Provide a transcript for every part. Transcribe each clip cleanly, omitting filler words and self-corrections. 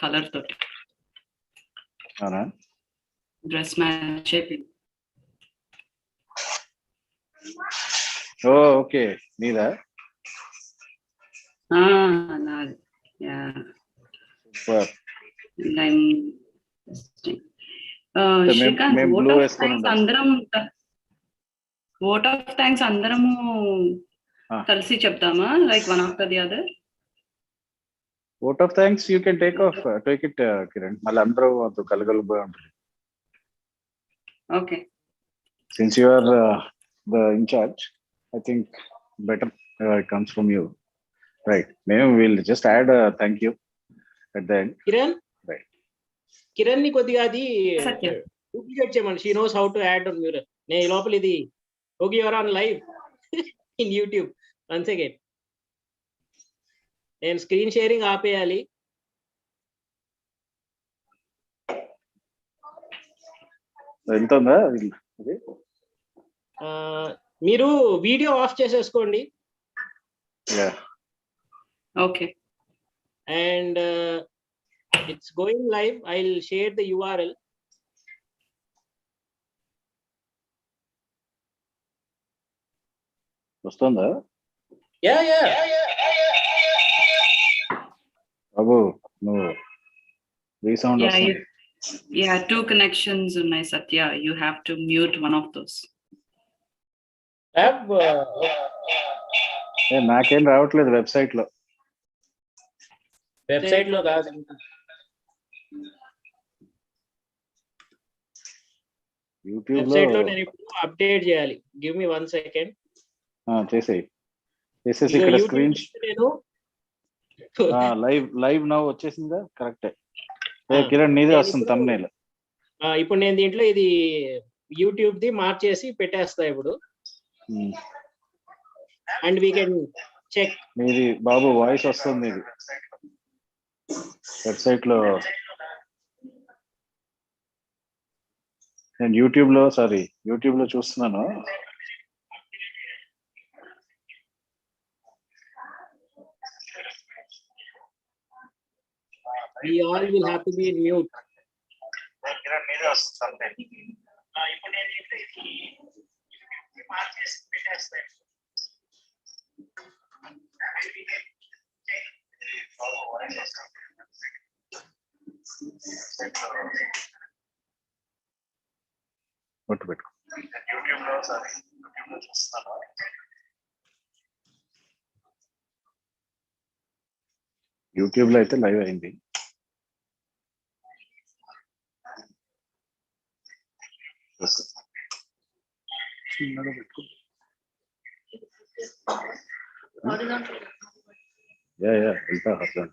Colour తోటి అవునా? Dress match అయిపోయింది. ఓ ఓకే, నీదా? నాది. సూపర్. శ్రీకాంత్, మేము ఓట్ blue ఆఫ్ వేసుకొని థ్యాంక్స్ ఉండాలి. అందరం కలిసి చెప్తామా, like one after the other? Vote of thanks you can take it Kiran, మళ్ళీ అందరూ కలగలిపోయి ఉంటుంది. Okay, since you are the incharge, I think better it comes from you, right? మేము will just add thank you at the end. Kiran ని కొద్దిగా అది Satya. Duplicate చేయమని. She knows how to add on mural. నేను ఈ లోపల ఇది okay, your on live in YouTube. Once again నేను స్క్రీన్ షేరింగ్ ఆపేయాలి. వెళ్తుందా? మీరు వీడియో ఆఫ్ చేసేసుకోండి. Okay, and it's going live. I'll share the URL. వస్తుందా? Yeah. బాబు నువ్వు రీసౌండ్ వస్తుంది. Yeah, 2 connections ఉన్నాయి సత్య. You have to mute one of those. నాకేం రావట్లేదు వెబ్సైట్ లో. కాదు, యూట్యూబ్ వెబ్సైట్ లో లో నేను ఇప్పుడు అప్డేట్ చేయాలి. Give me 1 second. చేసేసి ఇక్కడ స్క్రీన్ నేను లైవ్ నౌ వచ్చేసిందా? కరెక్టే. కిరణ్ నీదే వస్తుంది thumbnail. ఇప్పుడు నేను దీంట్లో ఇది యూట్యూబ్ ది మార్చేసి పెట్టేస్తా ఇప్పుడు. And we can check. మీది బాబు వాయిస్ వస్తుంది ఇది వెబ్సైట్ లో. నేను యూట్యూబ్ లో చూస్తున్నాను. We all will have to be in mute. ఒట్టు పెట్టుకో. యూట్యూబ్ లో అయితే లైవ్ అయింది. చిన్నగా పెట్టుకో. వెళ్తా అట్లా.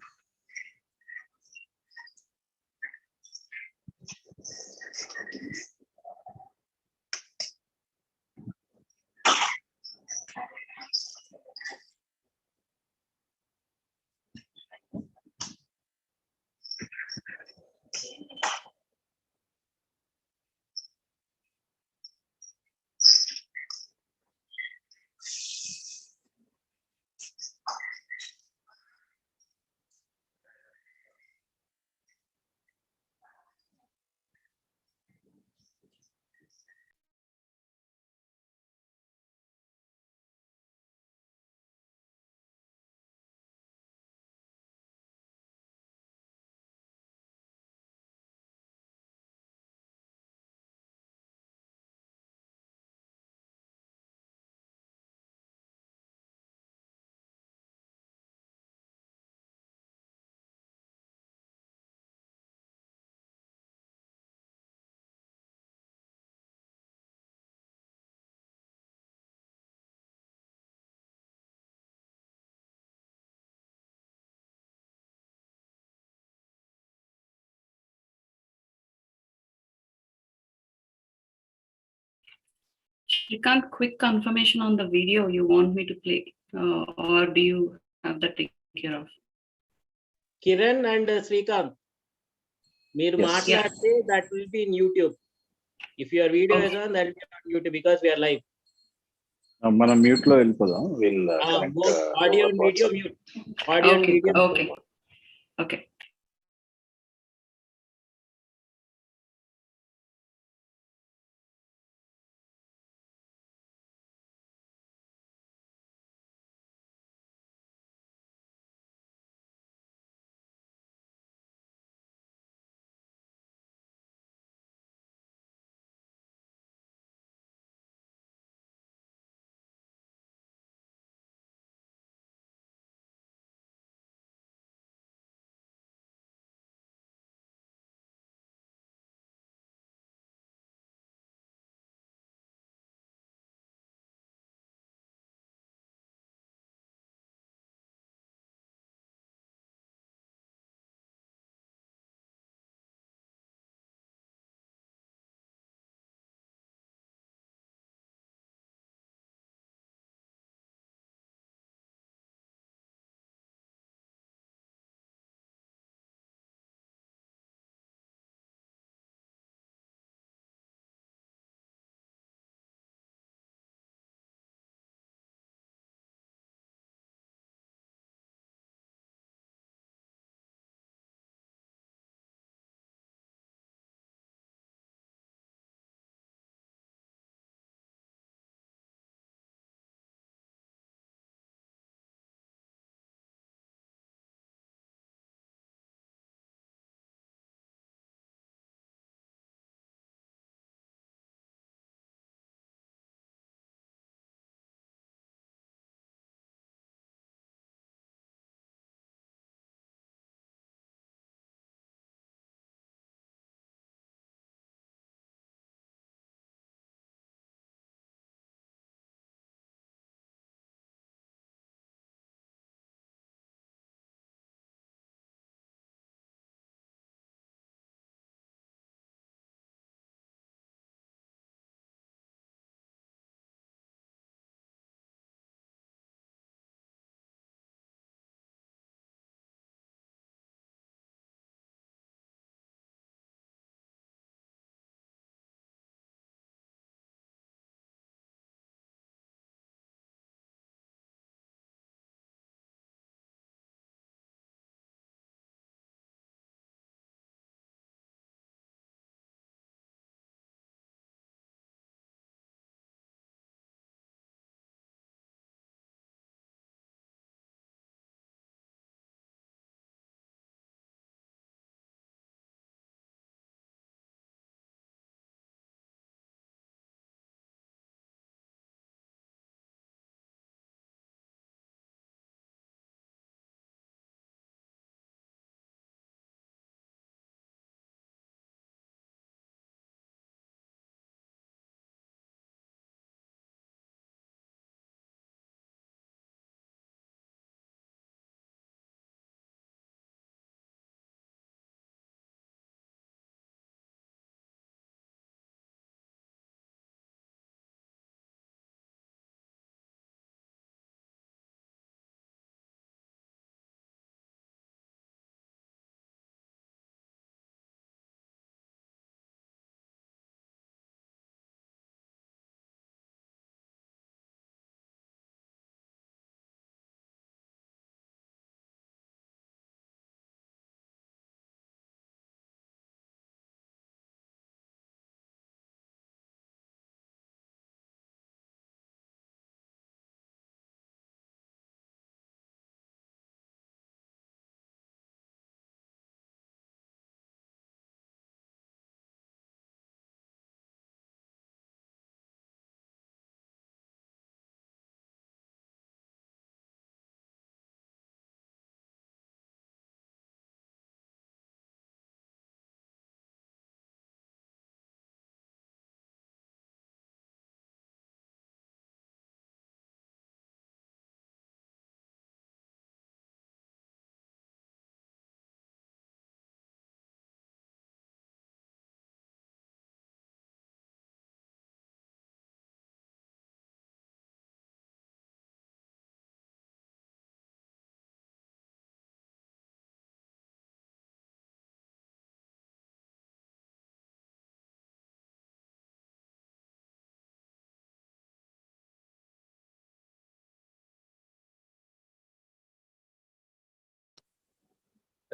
Shrikant, quick confirmation on the video you want me to play, or do you have that taken care of? Kiran and Srikanth, మీరు Yes. మాట్లాడితే that will be in YouTube. If your video is on, that will be on YouTube because we are live. మనం mute లో వెళ్ళిపోదాం. Both audio and video mute. Audio and video. Okay.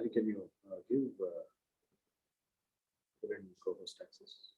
Hari, can you give current co-host access?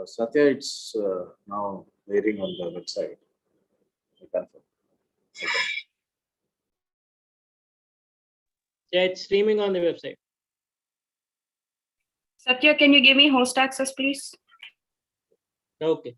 Satya, it's now airing on the website. You confirm. Okay. Yeah, it's streaming on the website. Satya, can you give me host access, please? Okay.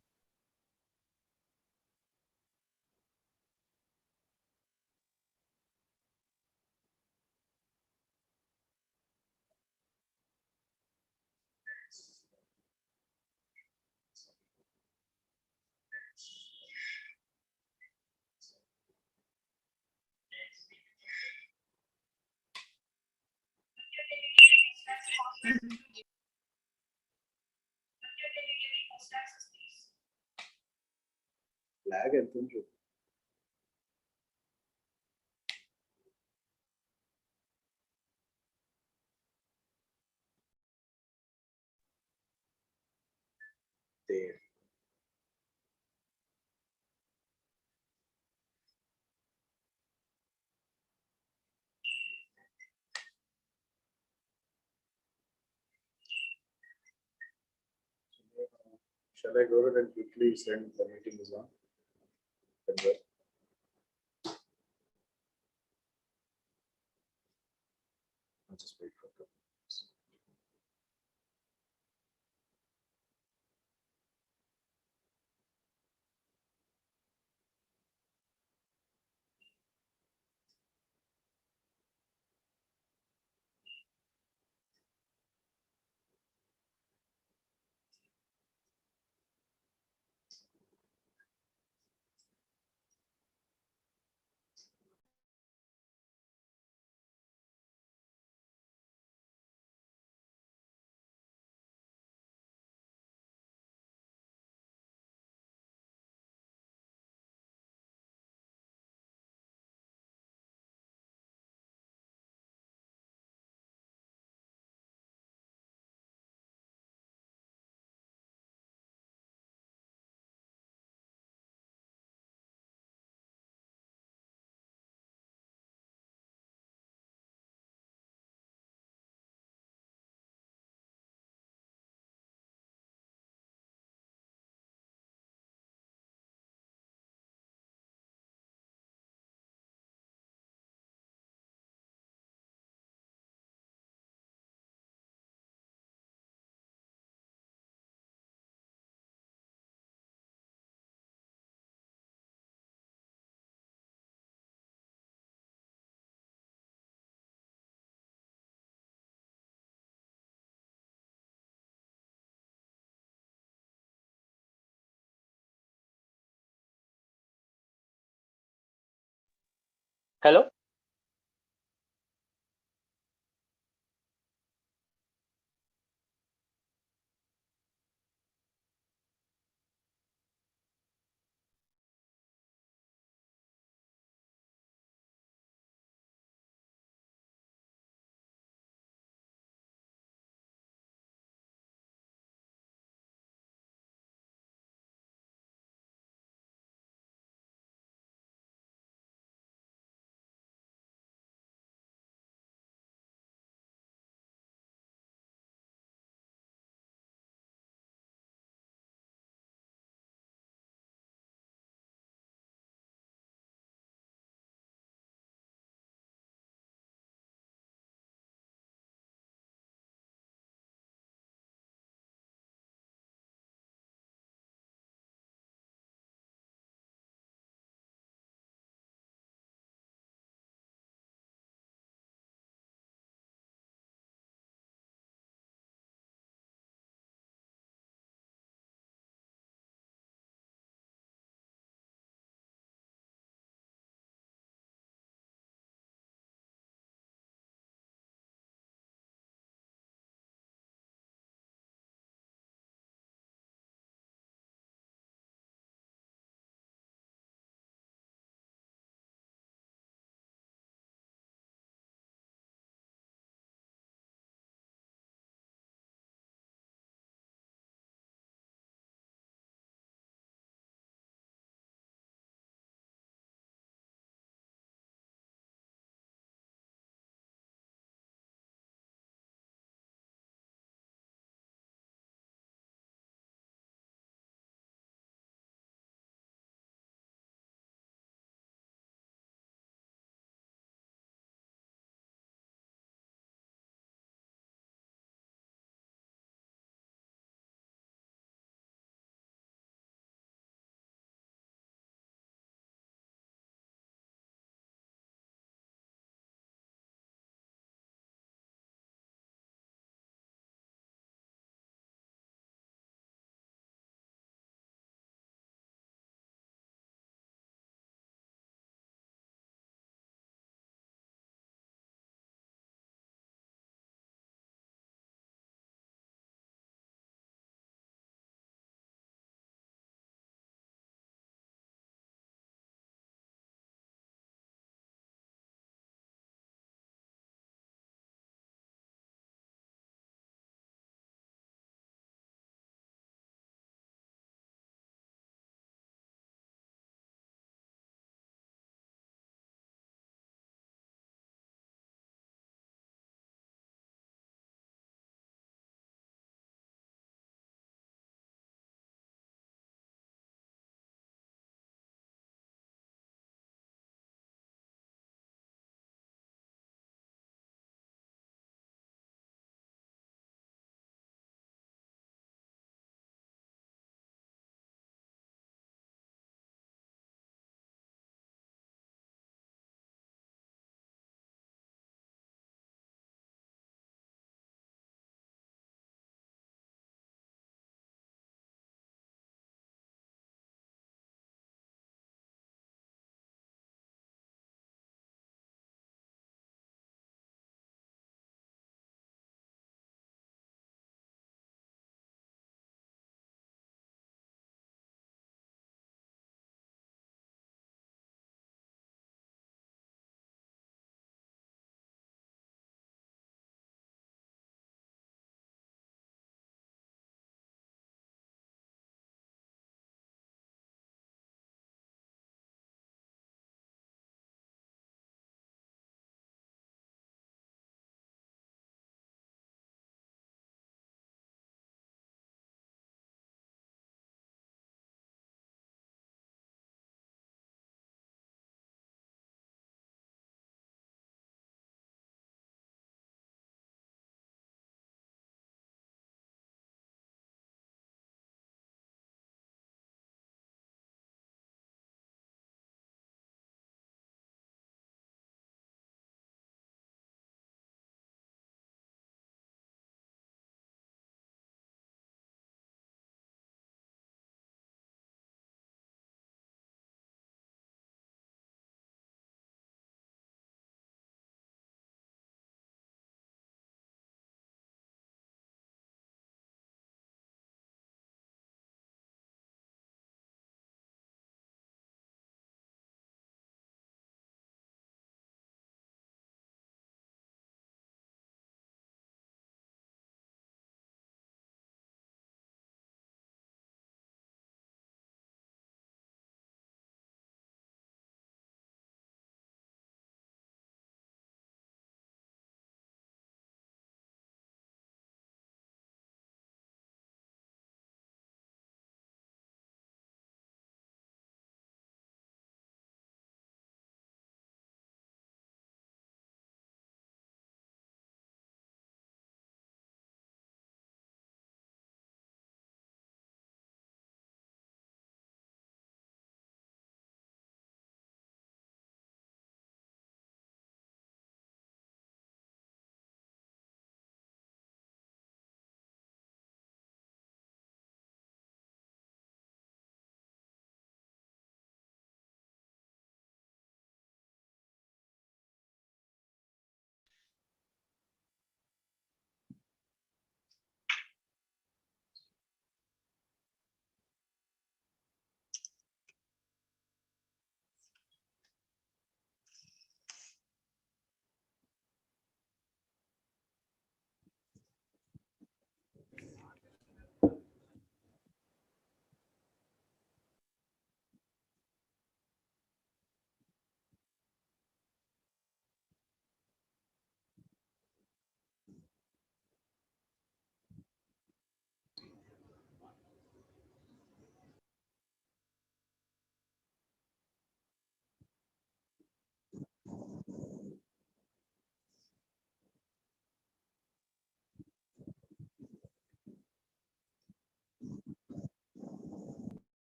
Lag ఎంత ఉంది? There. Shall I go ahead and quickly send the meeting is on? Convert. I'll just wait for a couple minutes. Hello?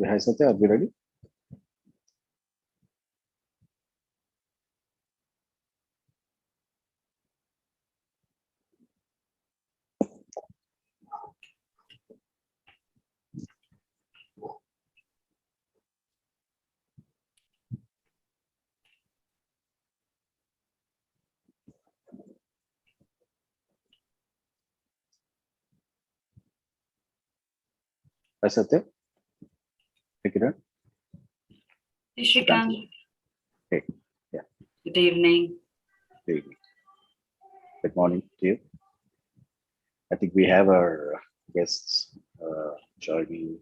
Hi, Satya, are we ready? Hi, Satya. Take it on. Hey, Shrikant. Hey, yeah. Good evening. Good evening. Good morning to you. I think we have our guests joining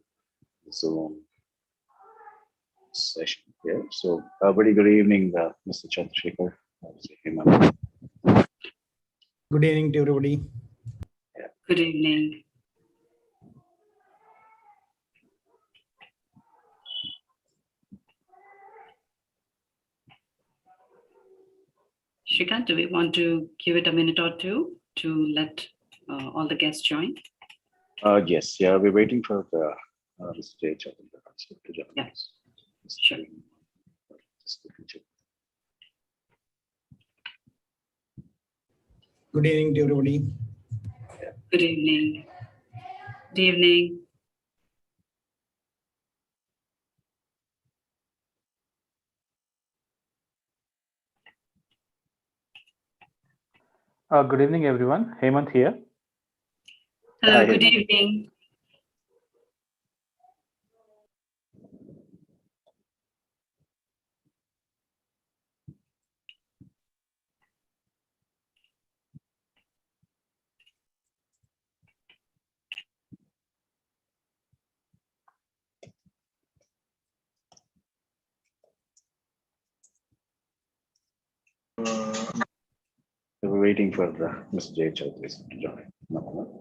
the Zoom session here. So, very good evening, Mr. Chandrasekhar. Good evening to everybody. Good evening. Shrikant, do we want to give it a minute or two to let all the guests join? Yes, yeah, we're waiting for the Mr. Jay Chandra to join Yeah. us. Sure. Just quickly check. Good evening to everybody. Good evening. Good evening. Good evening, everyone. Hemant here. Hello, Hi, good Hemant. evening. We're waiting for Mr. Jay Chaudhary to join. No.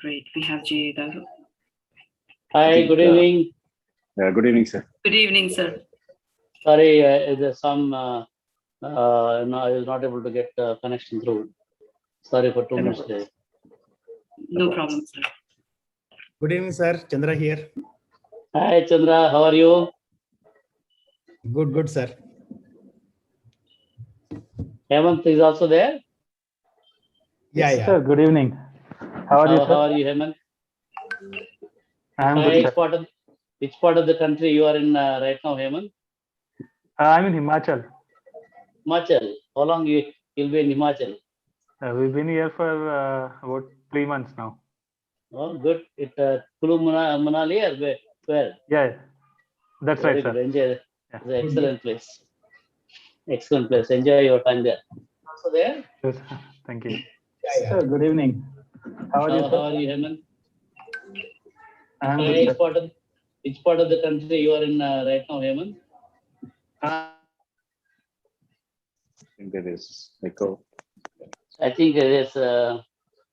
Great. We have Jay Daru. Hi, good evening. Good evening, sir. Good evening, sir. Sorry, there's some, no, I was not able to get connection through. Sorry for 2 No minutes problem. delay. No problem, sir. Good evening, sir. Chandra here. Hi, Chandra, how are you? Good, sir. Hemant is also there. Yeah. Sir, good evening. How are you, sir? How are you, Hemant? I'm Hi, good, sir. which part of the country you are in right now, Hemant? I'm in Himachal. Himachal. How long you'll be in Himachal? We've been here for about 3 months now. Oh, good. It Kulu Manali or where? Yeah, that's Very right, good. sir. Enjoy. Yeah. It's an excellent place. Excellent place. Enjoy your time there. Also there? Yes, sir. Thank you. Yeah. Sir, good evening. How are you, How sir? are you, Hemant? I'm Hi, good, sir. which part of the country you are in right now, Hemant? I think there is echo. I think there is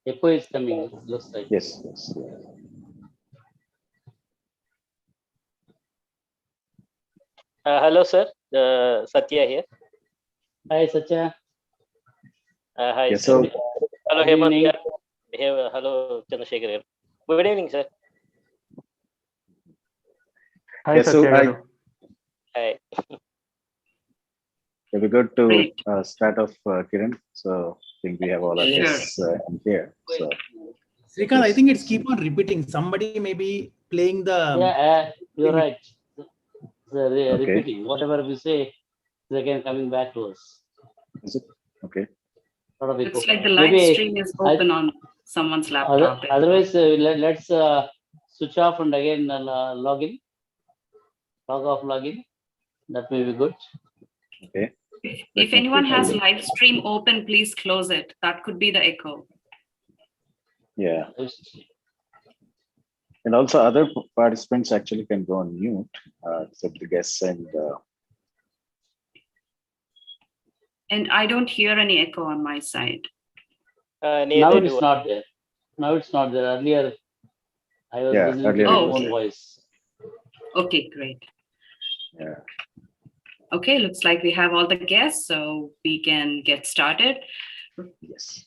echo is coming. It looks like. Yes. Hello, sir. Satya here. Hi, Satya. Hi, Yes, sir. so Hello, Good Hemant evening. here. Hello, Chandrasekhar here. Good evening, sir. Hi, Yeah, so Satya Garu. Hi. it'll be good to Great. start off, Kiran. So I think we have all our Sure. guests in here. So Srikant, I yes. think it's keep on repeating. Somebody maybe playing the. You're right. Okay. Repeating whatever we say is again coming back to us. Is it? Okay. Lot of echo. Looks like the live Maybe stream is open on someone's laptop. otherwise, let's switch off and again log in. Log off, log in. That may be good. Okay. If anyone has live stream open, please close it. That could be the echo. Yeah. And also other participants actually can go on mute, except the guests and. And I don't hear any echo on my side. Now it's not there. Now it's not there. Earlier, I was listening to my own voice. Okay, great. Yeah. Okay, looks like we have all the guests, so we can get started. Yes.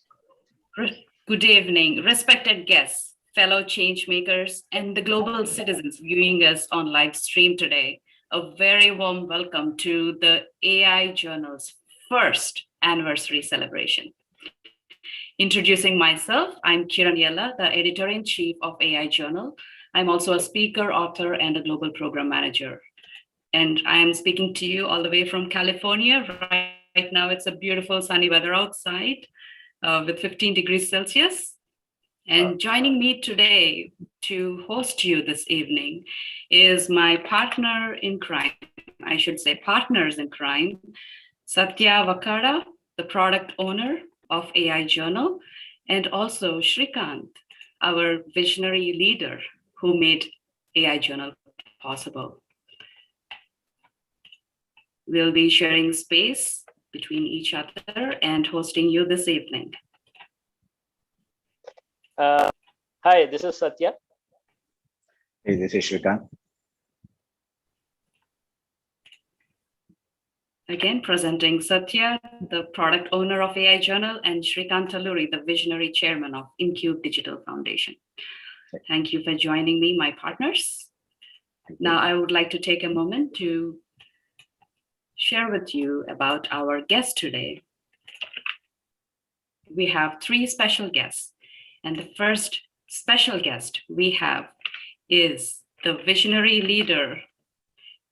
Good evening, respected guests, fellow change makers, and the global citizens viewing us on live stream today. A very warm welcome to the AI Journal's first anniversary celebration. Introducing myself, I'm Kiran Yella, the editor-in-chief of AI Journal. I'm also a speaker, author, and a global program manager. And I am speaking to you all the way from California. Right now, it's a beautiful sunny weather outside with 15 degrees Celsius. And joining me today to host you this evening is my partner in crime, I should say partners in crime, Satya Vakara, the product owner of AI Journal, and also Shrikant, our visionary leader who made AI Journal possible. We'll be sharing space between each other and hosting you this evening. Hi, this is Satya. Hey, this is Shrikant. Again, presenting Satya, the product owner of AI Journal, and Shrikant Talluri, the visionary chairman of InCube Digital Foundation. Thank you for joining me, my partners. Now, I would like to take a moment to share with you about our guest today. We have three special guests, and the first special guest we have is the visionary leader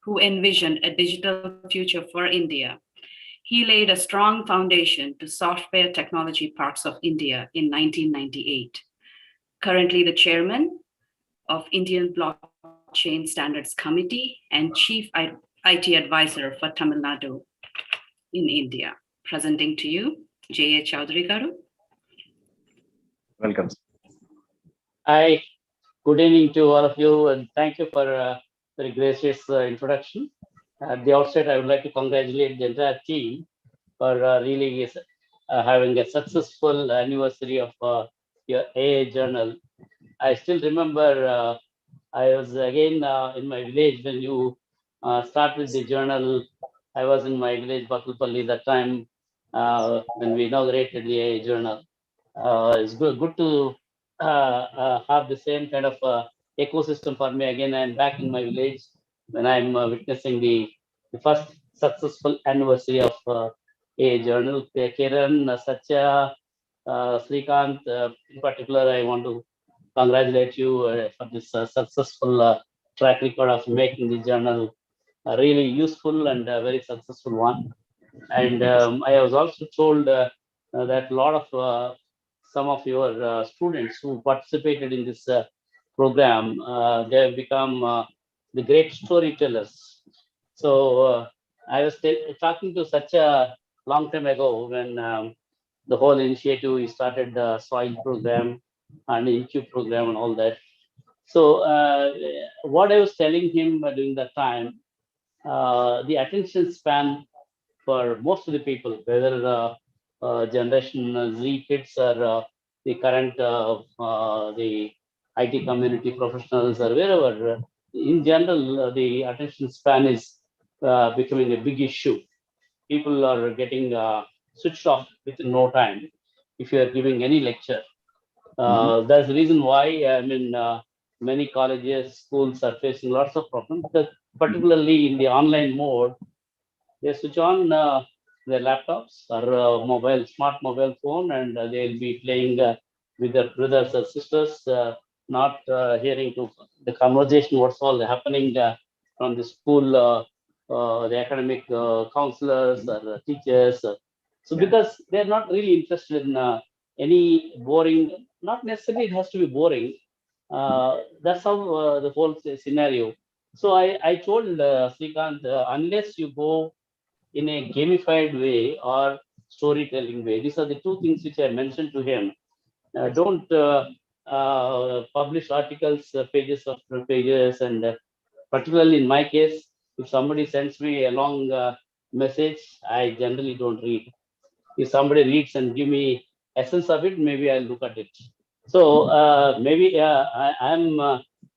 who envisioned a digital future for India. He laid a strong foundation to software technology parks of India in 1998. Currently the chairman of Indian Blockchain Standards Committee and chief IT advisor for Tamil Nadu in India. Presenting to you, J.A. Chowdhury Garu. Welcome. Hi, good evening to all of you, and thank you for a very gracious introduction. At the outset, I would like to congratulate the entire team for really having a successful anniversary of your AI Journal. I still remember I was again in my village when you started the journal. I was in my village, Bakulpalli, that time when we inaugurated the AI Journal. It's good to have the same kind of ecosystem for me again. I'm back in my village when I'm witnessing the first successful anniversary of AI Journal. Kiran, Satya, Shrikant, in particular, I want to congratulate you for this successful track record of making the journal a really useful and very successful one. And I was also told that a lot of some of your students who participated in this program, they have become the great storytellers. So I was talking to such a long time ago when the whole initiative, we started the soil program and InCube program and all that. So what I was telling him during that time, the attention span for most of the people, whether Generation Z kids or the current the IT community professionals or wherever, in general, the attention span is becoming a big issue. People are getting switched off within no time if you are giving any lecture. That's the reason why I mean many colleges, schools are facing lots of problems, because particularly in the online mode, they switch on their laptops or smart mobile phone, and they'll be playing with their brothers or sisters not hearing to the conversation, what's all happening from the school, the academic counselors or teachers. So because they're not really interested in any boring, not necessarily it has to be boring. That's how the whole scenario. So I told Srikanth, unless you go in a gamified way or storytelling way, these are the two things which I mentioned to him. Don't publish articles, pages after pages, and particularly in my case, if somebody sends me a long message, I generally don't read. If somebody reads and give me essence of it, maybe I'll look at it. So maybe I'm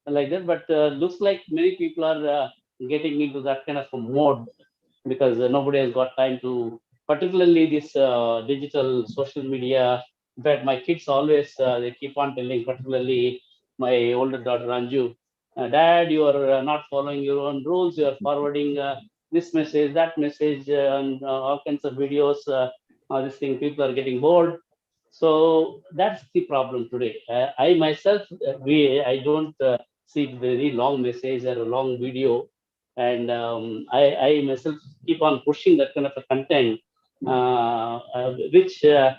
like that, but looks like many people are getting into that kind of a mode because nobody has got time to, particularly this digital social media. In fact, my kids always they keep on telling, particularly my older daughter Anju, Dad, you are not following your own rules. You are forwarding this message, that message, and all kinds of videos. This thing, people are getting bored. So that's the problem today. I myself, I don't see very long message or a long video, and I myself keep on pushing that kind of a content, which I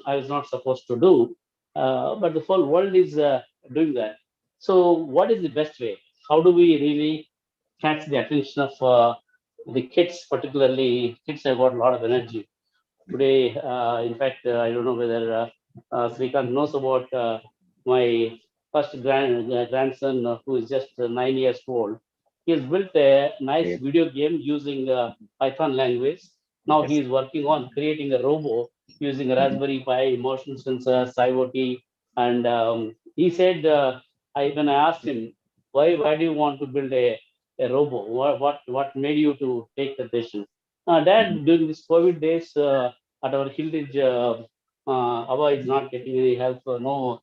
was not supposed to do, but the whole world is doing that. So, what is the best way? How do we really catch the attention of the kids, particularly kids have got a lot of energy today. In fact, I don't know whether Srikanth knows about my first grandson, who is just 9 years old. He has built a nice Great. video game using Python language. Now he is working on creating a robot using a Raspberry Pi, motion sensors, IoT, and he said, when I asked him, why do you want to build a robot? What made you to take the decision? Dad, during this COVID days, at our Hillridge, Ava is not getting any help. No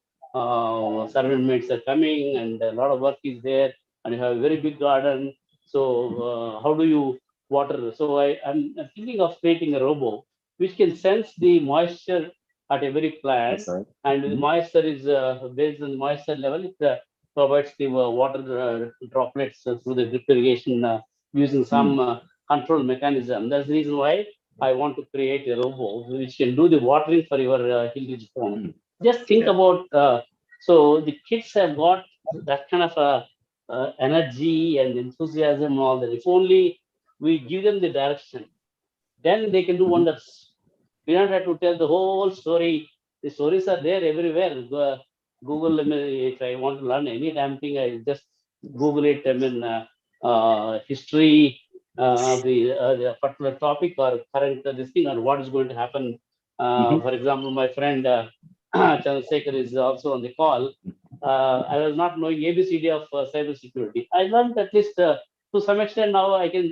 servant maids are coming, and a lot of work is there, and you have a very big garden. So how do you water? So I'm thinking of creating a robot which can sense the moisture at every plant, Yes, sir. and the moisture is based on the moisture level. It provides the water droplets through the drip irrigation using some control mechanism. That's the reason why I want to create a robot which can do the watering for your Hillridge farm. Just think about, so the kids have got that kind of energy and enthusiasm and all that. If only we give them the direction, then they can do wonders. We don't have to tell the whole story. The stories are there everywhere. Google, I mean, if I want to learn any damn thing, I just Google it. I mean, history of the particular topic or current this thing or what is going to happen. For example, my friend Chandrasekhar is also on the call. I was not knowing ABCD of cybersecurity. I learned at least to some extent now I can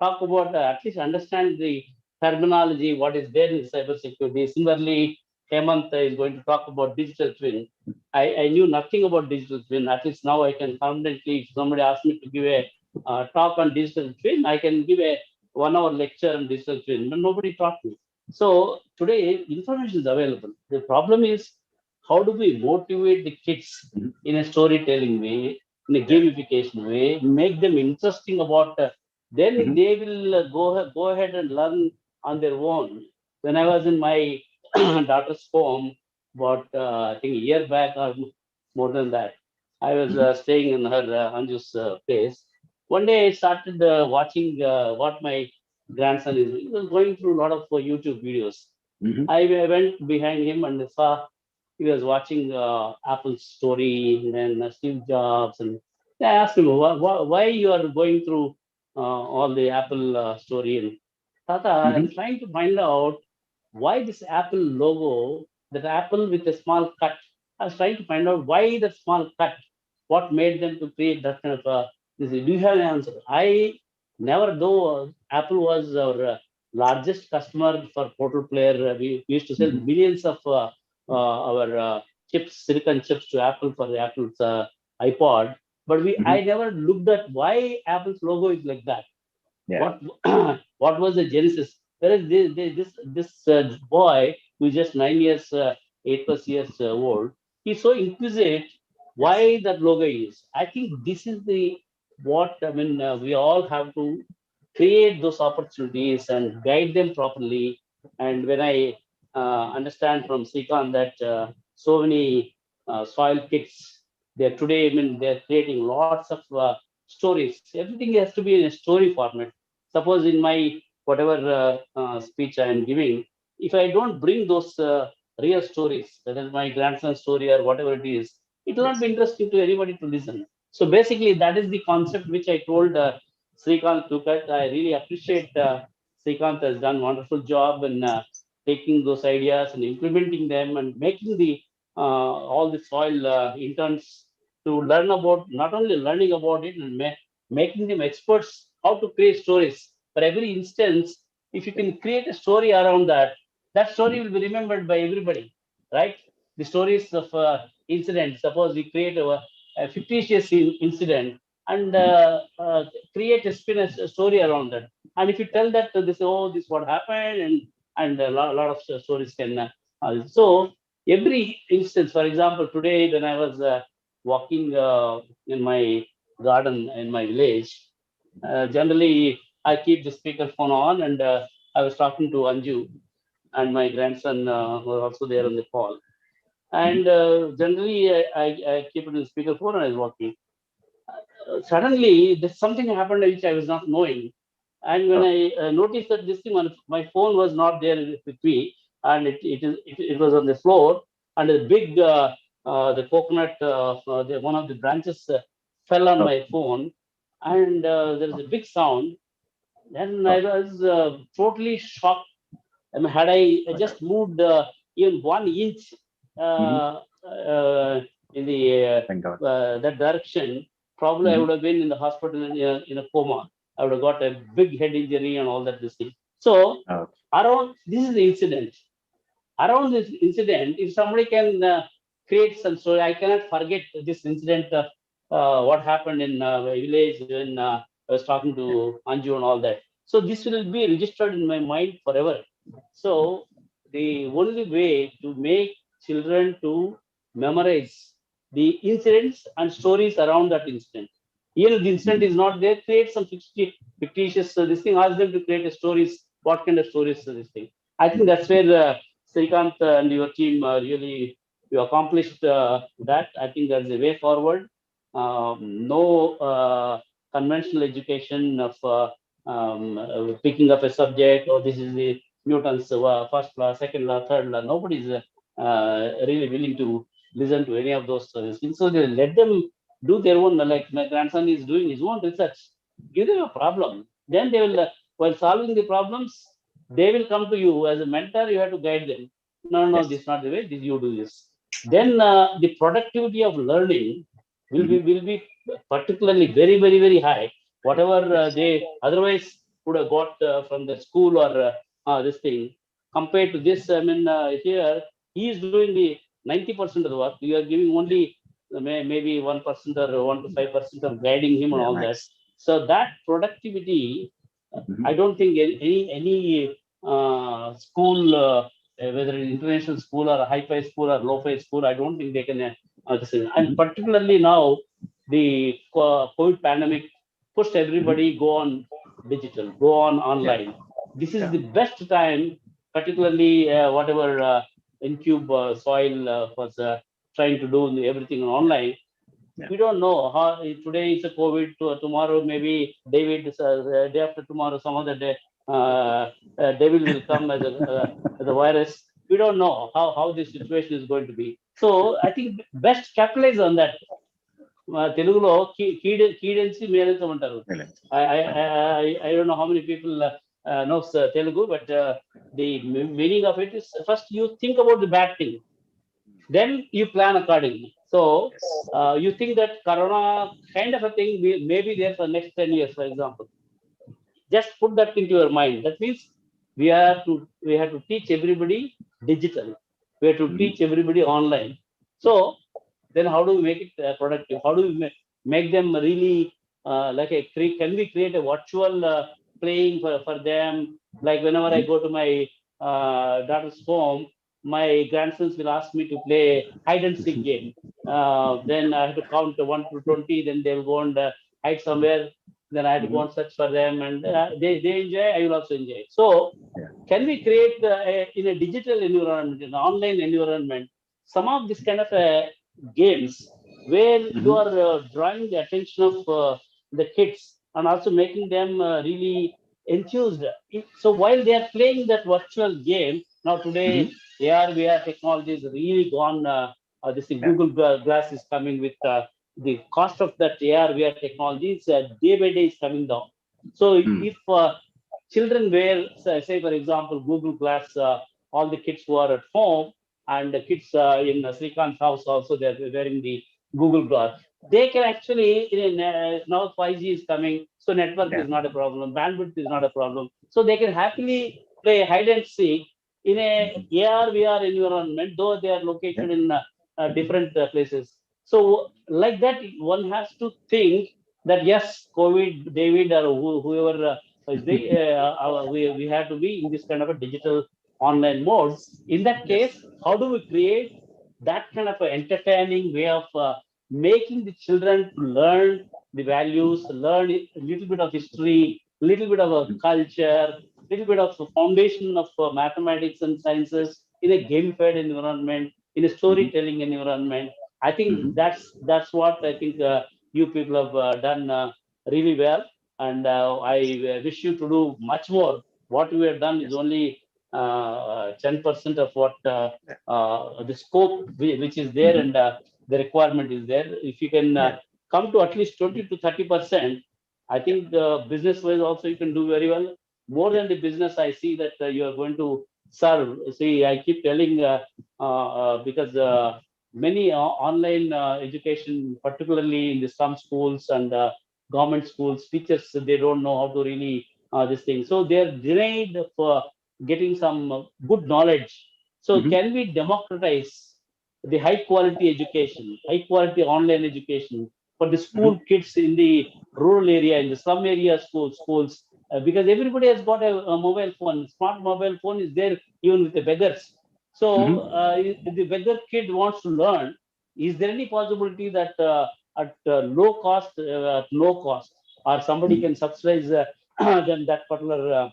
talk about at least understand the terminology, what is there in cybersecurity. Similarly, Hemant is going to talk about digital twin. I knew nothing about digital twin. At least now I can confidently, if somebody asks me to give a talk on digital twin, I can give a 1 hour lecture on digital twin. But nobody taught me. So today information is available. The problem is how do we motivate the kids in a storytelling way, in a gamification way, make them interesting about. Then they will go ahead and learn on their own. When I was in my daughter's home, about I think a year back or more than that, I was staying in her Anju's place. One day I started watching what my grandson is. He was going through a lot of YouTube videos. I went behind him and saw he was watching Apple's story and then Steve Jobs. And I asked him, why you are going through all the Apple story? And Tata, I'm trying to find out why this Apple logo, that Apple with a small cut. I was trying to find out why the small cut. What made them to create that kind of this? Do you have an answer? I never, though Apple was our largest customer for Portal Player. We used to sell millions of our chips, silicon chips to Apple for the Apple's iPod. But I never looked at why Apple's logo is like that. Yeah. What was the genesis? Whereas this boy who is just 9 years, 8+ years old, he's so inquisitive why that logo is. I think this is the what I mean. We all have to create those opportunities and guide them properly. And when I understand from Srikanth that so many soil kits, they're today, I mean, they're creating lots of stories. Everything has to be in a story format. Suppose in my whatever speech I am giving, if I don't bring those real stories, whether my grandson's story or whatever it is, it will not be interesting to anybody to listen. So basically, that is the concept which I told Srikanth took it. I really appreciate Srikanth has done a wonderful job in taking those ideas and implementing them and making the all the soil interns to learn about, not only learning about it and making them experts how to create stories. For every instance, if you can create a story around that, that story will be remembered by everybody, right? The stories of incidents. Suppose we create a fictitious incident and create a spin a story around that. And if you tell that this, oh, this what happened, and a lot of stories can. So every instance, for example, today when I was walking in my garden in my village, generally I keep the speakerphone on, and I was talking to Anju, and my grandson was also there on the call. And generally, I keep it in speakerphone and I was walking. Suddenly, there's something happened which I was not knowing. And when I noticed that this thing on my phone was not there with me, and it was on the floor, and a big the coconut, one of the branches fell on my phone, and there was a big sound. Then I was totally shocked. I mean, had I just moved even 1 inch in the Thank God. that direction, probably I would have been in the hospital in a coma. I would have got a big head injury and all that. This thing. So Okay. around this is the incident. Around this incident, if somebody can create some story, I cannot forget this incident. What happened in my village when I was talking to Anju and all that. So this will be registered in my mind forever. So the only way to make children to memorize the incidents and stories around that incident. Even if the incident is not there, create some fictitious this thing. Ask them to create a stories. What kind of stories this thing? I think that's where Srikanth and your team really you accomplished that. I think there's a way forward. No conventional education of picking up a subject, or this is the Newton's first law, second law, third law. Nobody's really willing to listen to any of those things. So they let them do their own, like my grandson is doing his own research. Give them a problem. Then they will, while solving the problems, they will come to you as a mentor. You have to guide them. No, no, Yes. this is not the way. This you do this. Then the productivity of learning will be particularly very high. Whatever they otherwise would have got from the school or this thing, compared to this, I mean, here he is doing the 90% of the work. You are giving only maybe 1% or 1 to 5% of guiding him and all that. Nice. So that productivity, I don't think any school, whether it's international school or a high-fi school or low-fi school, I don't think they can. And particularly now, the COVID pandemic pushed everybody go on digital, go on online. This is the best time, particularly whatever Incube Soil was trying to do everything online. Yeah. We don't know how today is a COVID, tomorrow maybe David, day after tomorrow, some other day, David will come as a virus. We don't know how this situation is going to be. So I think best capitalize on that. తెలుగులో కీడెన్సి మేలైతం అంటారు. I don't know how many people knows Telugu, but the meaning of it is first you think about the bad thing, then you plan accordingly. So you think that Corona kind of a thing may be there for next 10 years, for example. Just put that into your mind. That means we have to teach everybody digital. We have to teach everybody online. So then how do we make it productive? How do we make them really like can we create a virtual playing for them? Like whenever I go to my daughter's home, my grandsons will ask me to play hide and seek game. Then I have to count 1 to 20. Then they will go and hide somewhere. Then I have to go and search for them, and they enjoy. I will also enjoy. So, Yeah. can we create in a digital environment, in an online environment, some of this kind of games where you are drawing the attention of the kids and also making them really enthused. So while they are playing that virtual game, now today AR VR technology is really gone. This thing, Yeah. Google Glass is coming with the cost of that AR VR technology is day by day is coming down. So if children wear, say for example, Google Glass, all the kids who are at home and the kids in Srikant's house also they're wearing the Google Glass. They can actually now 5G is coming, so network Yeah. is not a problem, bandwidth is not a problem. So they can happily play hide and seek in a AR VR environment, though they are located in different places. So like that, one has to think that yes, COVID, David, or whoever we have to be in this kind of a digital online mode. In that case, how do we create that kind of an entertaining way of making the children to learn the values, learn a little bit of history, little bit of a culture, little bit of the foundation of mathematics and sciences in a gamified environment, in a storytelling environment. I think that's what I think you people have done really well, and I wish you to do much more. What we have done is only 10% of what the scope which is there and the requirement is there. If you can come to at least 20 to 30%, I think business wise also you can do very well. More than the business, I see that you are going to serve. See, I keep telling because many online education, particularly in the some schools and government schools, teachers they don't know how to really this thing. So they are denied for getting some good knowledge. So can we democratize the high quality education, high quality online education for the school kids in the rural area, in the slum area schools, because everybody has got a mobile phone. Smart mobile phone is there even with the beggars. So if the beggar kid wants to learn, is there any possibility that at low cost, at no cost, or somebody can subsidize them that particular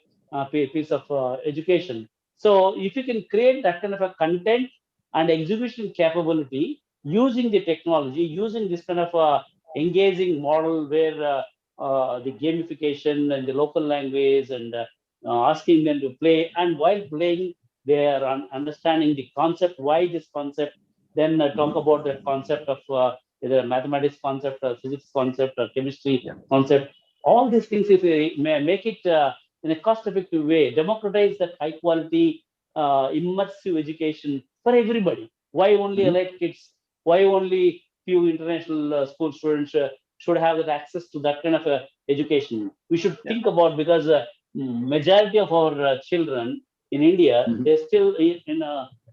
piece of education? So if you can create that kind of a content and execution capability using the technology, using this kind of a engaging model where the gamification and the local language and asking them to play, and while playing they are understanding the concept, why this concept, then talk about the concept of either mathematics concept or physics concept or chemistry concept. All these things, if we may make it in a cost-effective way, democratize that high-quality, immersive education for everybody. Why only elite kids? Why only few international school students should have that access to that kind of education? We should think about, because majority of our children in India, they're still in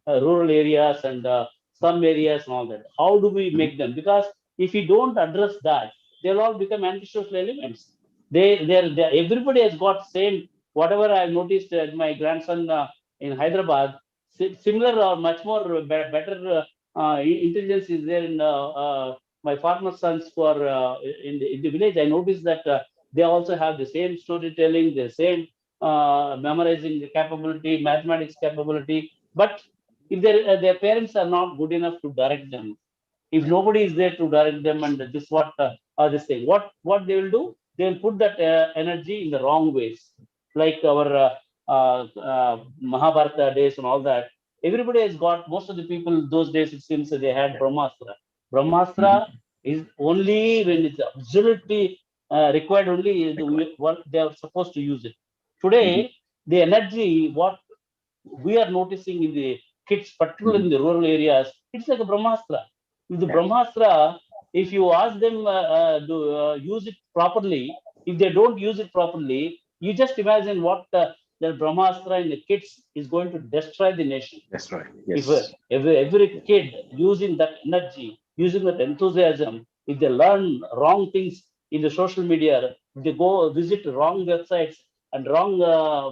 rural areas and some areas and all that. How do we make them? Because if we don't address that, they'll all become antisocial elements. Everybody has got same, whatever I've noticed my grandson in Hyderabad, similar or much more better intelligence is there in my farmer sons who are in the village. I noticed that they also have the same storytelling, the same memorizing capability, mathematics capability. But if their parents are not good enough to direct them, if nobody is there to direct them, and this what this thing, what they will do, they will put that energy in the wrong ways, like our Mahabharata days and all that. Everybody has got, most of the people those days it seems that they had Brahmastra. Brahmastra is only when it's absolutely required, only what they are supposed to use it. Today, the energy what we are noticing in the kids, particularly in the rural areas, it's like a Brahmastra. If the Brahmastra, if you ask them to use it properly, if they don't use it properly, you just imagine what the Brahmastra in the kids is going to destroy the nation. That's right. If Yes. every kid using that energy, using that enthusiasm, if they learn wrong things in the social media, if they go visit wrong websites and wrong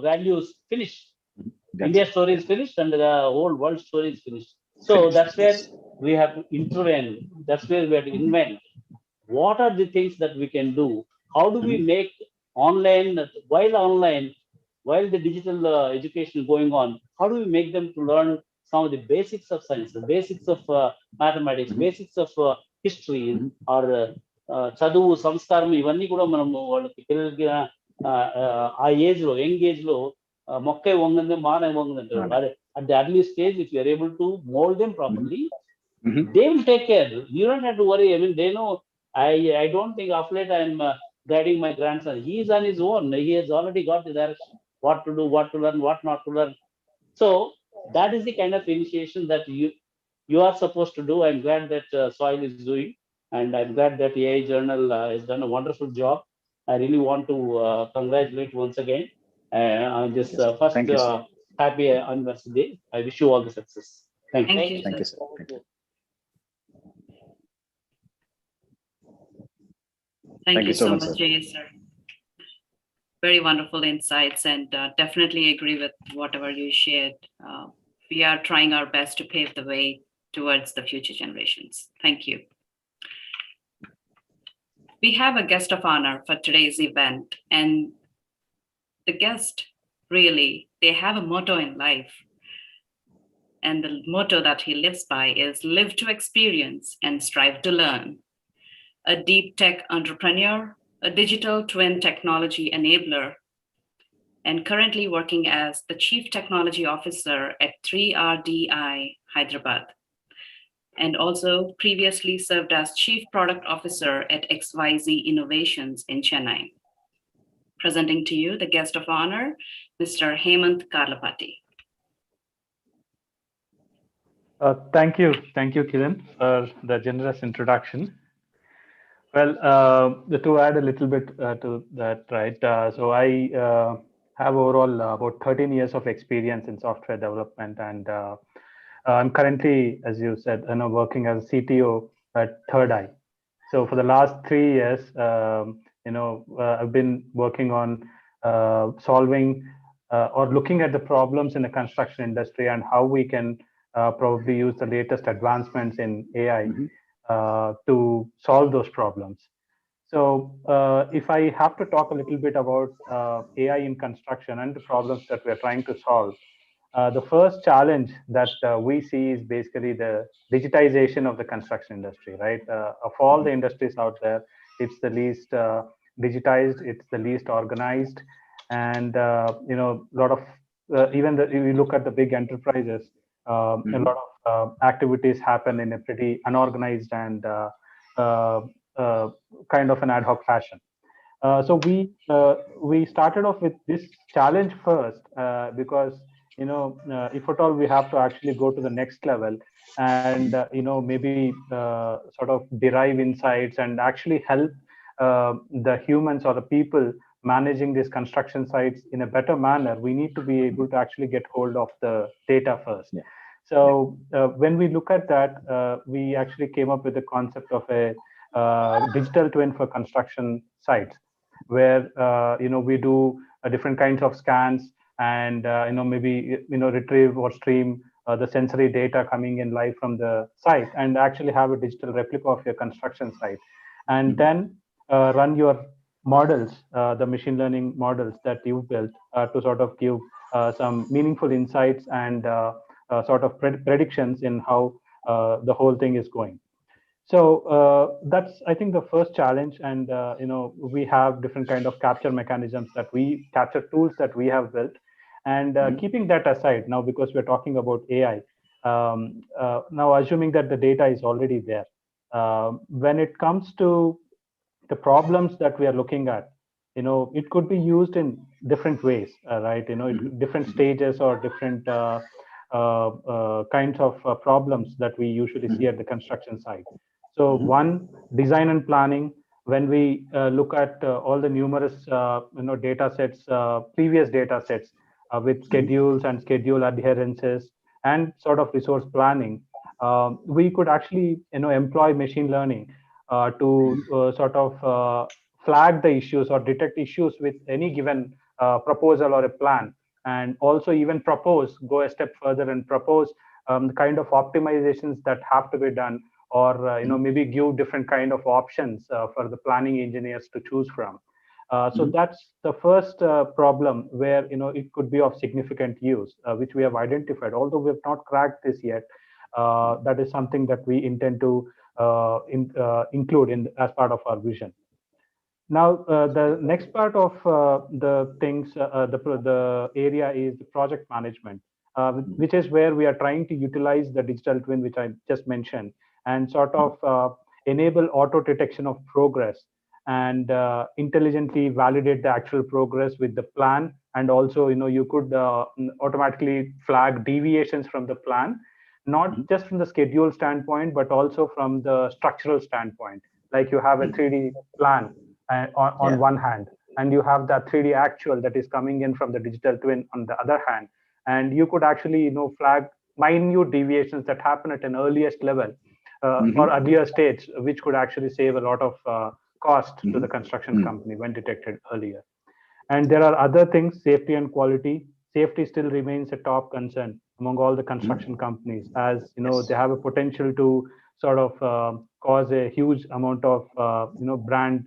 values, finish. India's story is finished and the whole world story is finished. So Finished. that's where we have to intervene. That's where we have to invent. What are the things that we can do? How do we make online, while the digital education is going on, how do we make them to learn some of the basics of science, the basics of mathematics, basics of history, or చదువు సంస్కారం ఇవన్నీ కూడా మనం వాళ్ళకి పిల్లలకి ఆ age లో young age లో మొక్క వంగంది మాన వంగంది అంటారు. At the early stage, if you are able to mold them properly, they will take care. You don't have to worry. I mean, they know. I don't think of late I'm guiding my grandson. He is on his own. He has already got the direction, what to do, what to learn, what not to learn. So that is the kind of initiation that you are supposed to do. I'm glad that Soil is doing, and I'm glad that AI Journal has done a wonderful job. I really want to congratulate once again on this first Thank you, sir. happy anniversary day. I wish you all the success. Thank you. Thank you, Thank sir. you, sir. Thank you. Thank you so much, Jay, sir. Very wonderful insights, and definitely agree with whatever you shared. We are trying our best to pave the way towards the future generations. Thank you. We have a guest of honor for today's event, and the guest, really, they have a motto in life. And the motto that he lives by is live to experience and strive to learn. A deep tech entrepreneur, a digital twin technology enabler, and currently working as the Chief Technology Officer at 3RDI Hyderabad, and also previously served as Chief Product Officer at XYZ Innovations in Chennai. Presenting to you the guest of honor, Mr. Hemant Karlapati. Thank you, Kiran, for the generous introduction. Well, to add a little bit to that, right? So I have overall about 13 years of experience in software development, and I'm currently, as you said, working as a CTO at Third Eye. So for the last 3 years, I've been working on solving or looking at the problems in the construction industry and how we can probably use the latest advancements in AI to solve those problems. So if I have to talk a little bit about AI in construction and the problems that we're trying to solve, the first challenge that we see is basically the digitization of the construction industry, right? Of all the industries out there, it's the least digitized, it's the least organized, and a lot of even if you look at the big enterprises, a lot of activities happen in a pretty unorganized and kind of an ad hoc fashion. So we started off with this challenge first because if at all we have to actually go to the next level and maybe sort of derive insights and actually help the humans or the people managing these construction sites in a better manner, we need to be able to actually get hold of the data first. Yeah. So when we look at that, we actually came up with the concept of a digital twin for construction sites, where we do different kinds of scans and maybe retrieve or stream the sensory data coming in live from the site and actually have a digital replica of your construction site, and then run your models, the machine learning models that you built to sort of give some meaningful insights and sort of predictions in how the whole thing is going. So that's, I think, the first challenge. And we have different kind of capture mechanisms capture tools that we have built. And keeping that aside now, because we're talking about AI, now assuming that the data is already there, when it comes to the problems that we are looking at, it could be used in different ways, right? Different stages or different kinds of problems that we usually see at the construction site. So one, design and planning. When we look at all the numerous data sets, previous data sets with schedules and schedule adherences and sort of resource planning, we could actually employ machine learning to sort of flag the issues or detect issues with any given proposal or a plan, and also even go a step further and propose the kind of optimizations that have to be done, or maybe give different kind of options for the planning engineers to choose from. So that's the first problem where it could be of significant use, which we have identified. Although we have not cracked this yet, that is something that we intend to include as part of our vision. Now, the next part of the things, the area is the project management, which is where we are trying to utilize the digital twin, which I just mentioned, and sort of enable auto detection of progress and intelligently validate the actual progress with the plan. And also, you could automatically flag deviations from the plan, not just from the schedule standpoint, but also from the structural standpoint. Like you have a 3D plan on one hand, and you have that 3D actual that is coming in from the digital twin on the other hand, and you could actually flag minute deviations that happen at an earliest level or earlier stage, which could actually save a lot of cost to the construction company when detected earlier. And there are other things, safety and quality. Safety still remains a top concern among all the construction companies, as they have a potential to sort of cause a huge amount of brand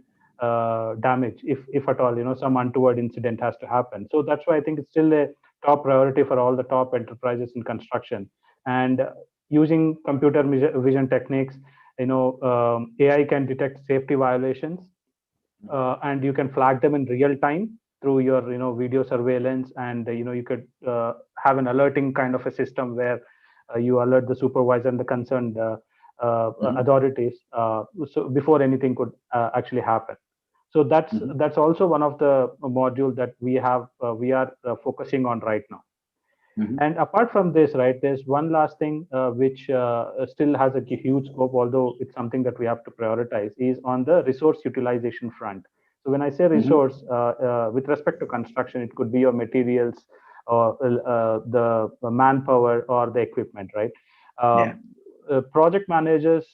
damage if at all some untoward incident has to happen. So that's why I think it's still a top priority for all the top enterprises in construction. And using computer vision techniques, AI can detect safety violations, and you can flag them in real time through your video surveillance, and you could have an alerting kind of a system where you alert the supervisor and the concerned authorities so before anything could actually happen. So that's also one of the module that we are focusing on right now. And apart from this, right, there's one last thing which still has a huge scope, although it's something that we have to prioritize, is on the resource utilization front. So when I say resource, with respect to construction, it could be your materials, or the manpower, or the equipment, right? Project managers,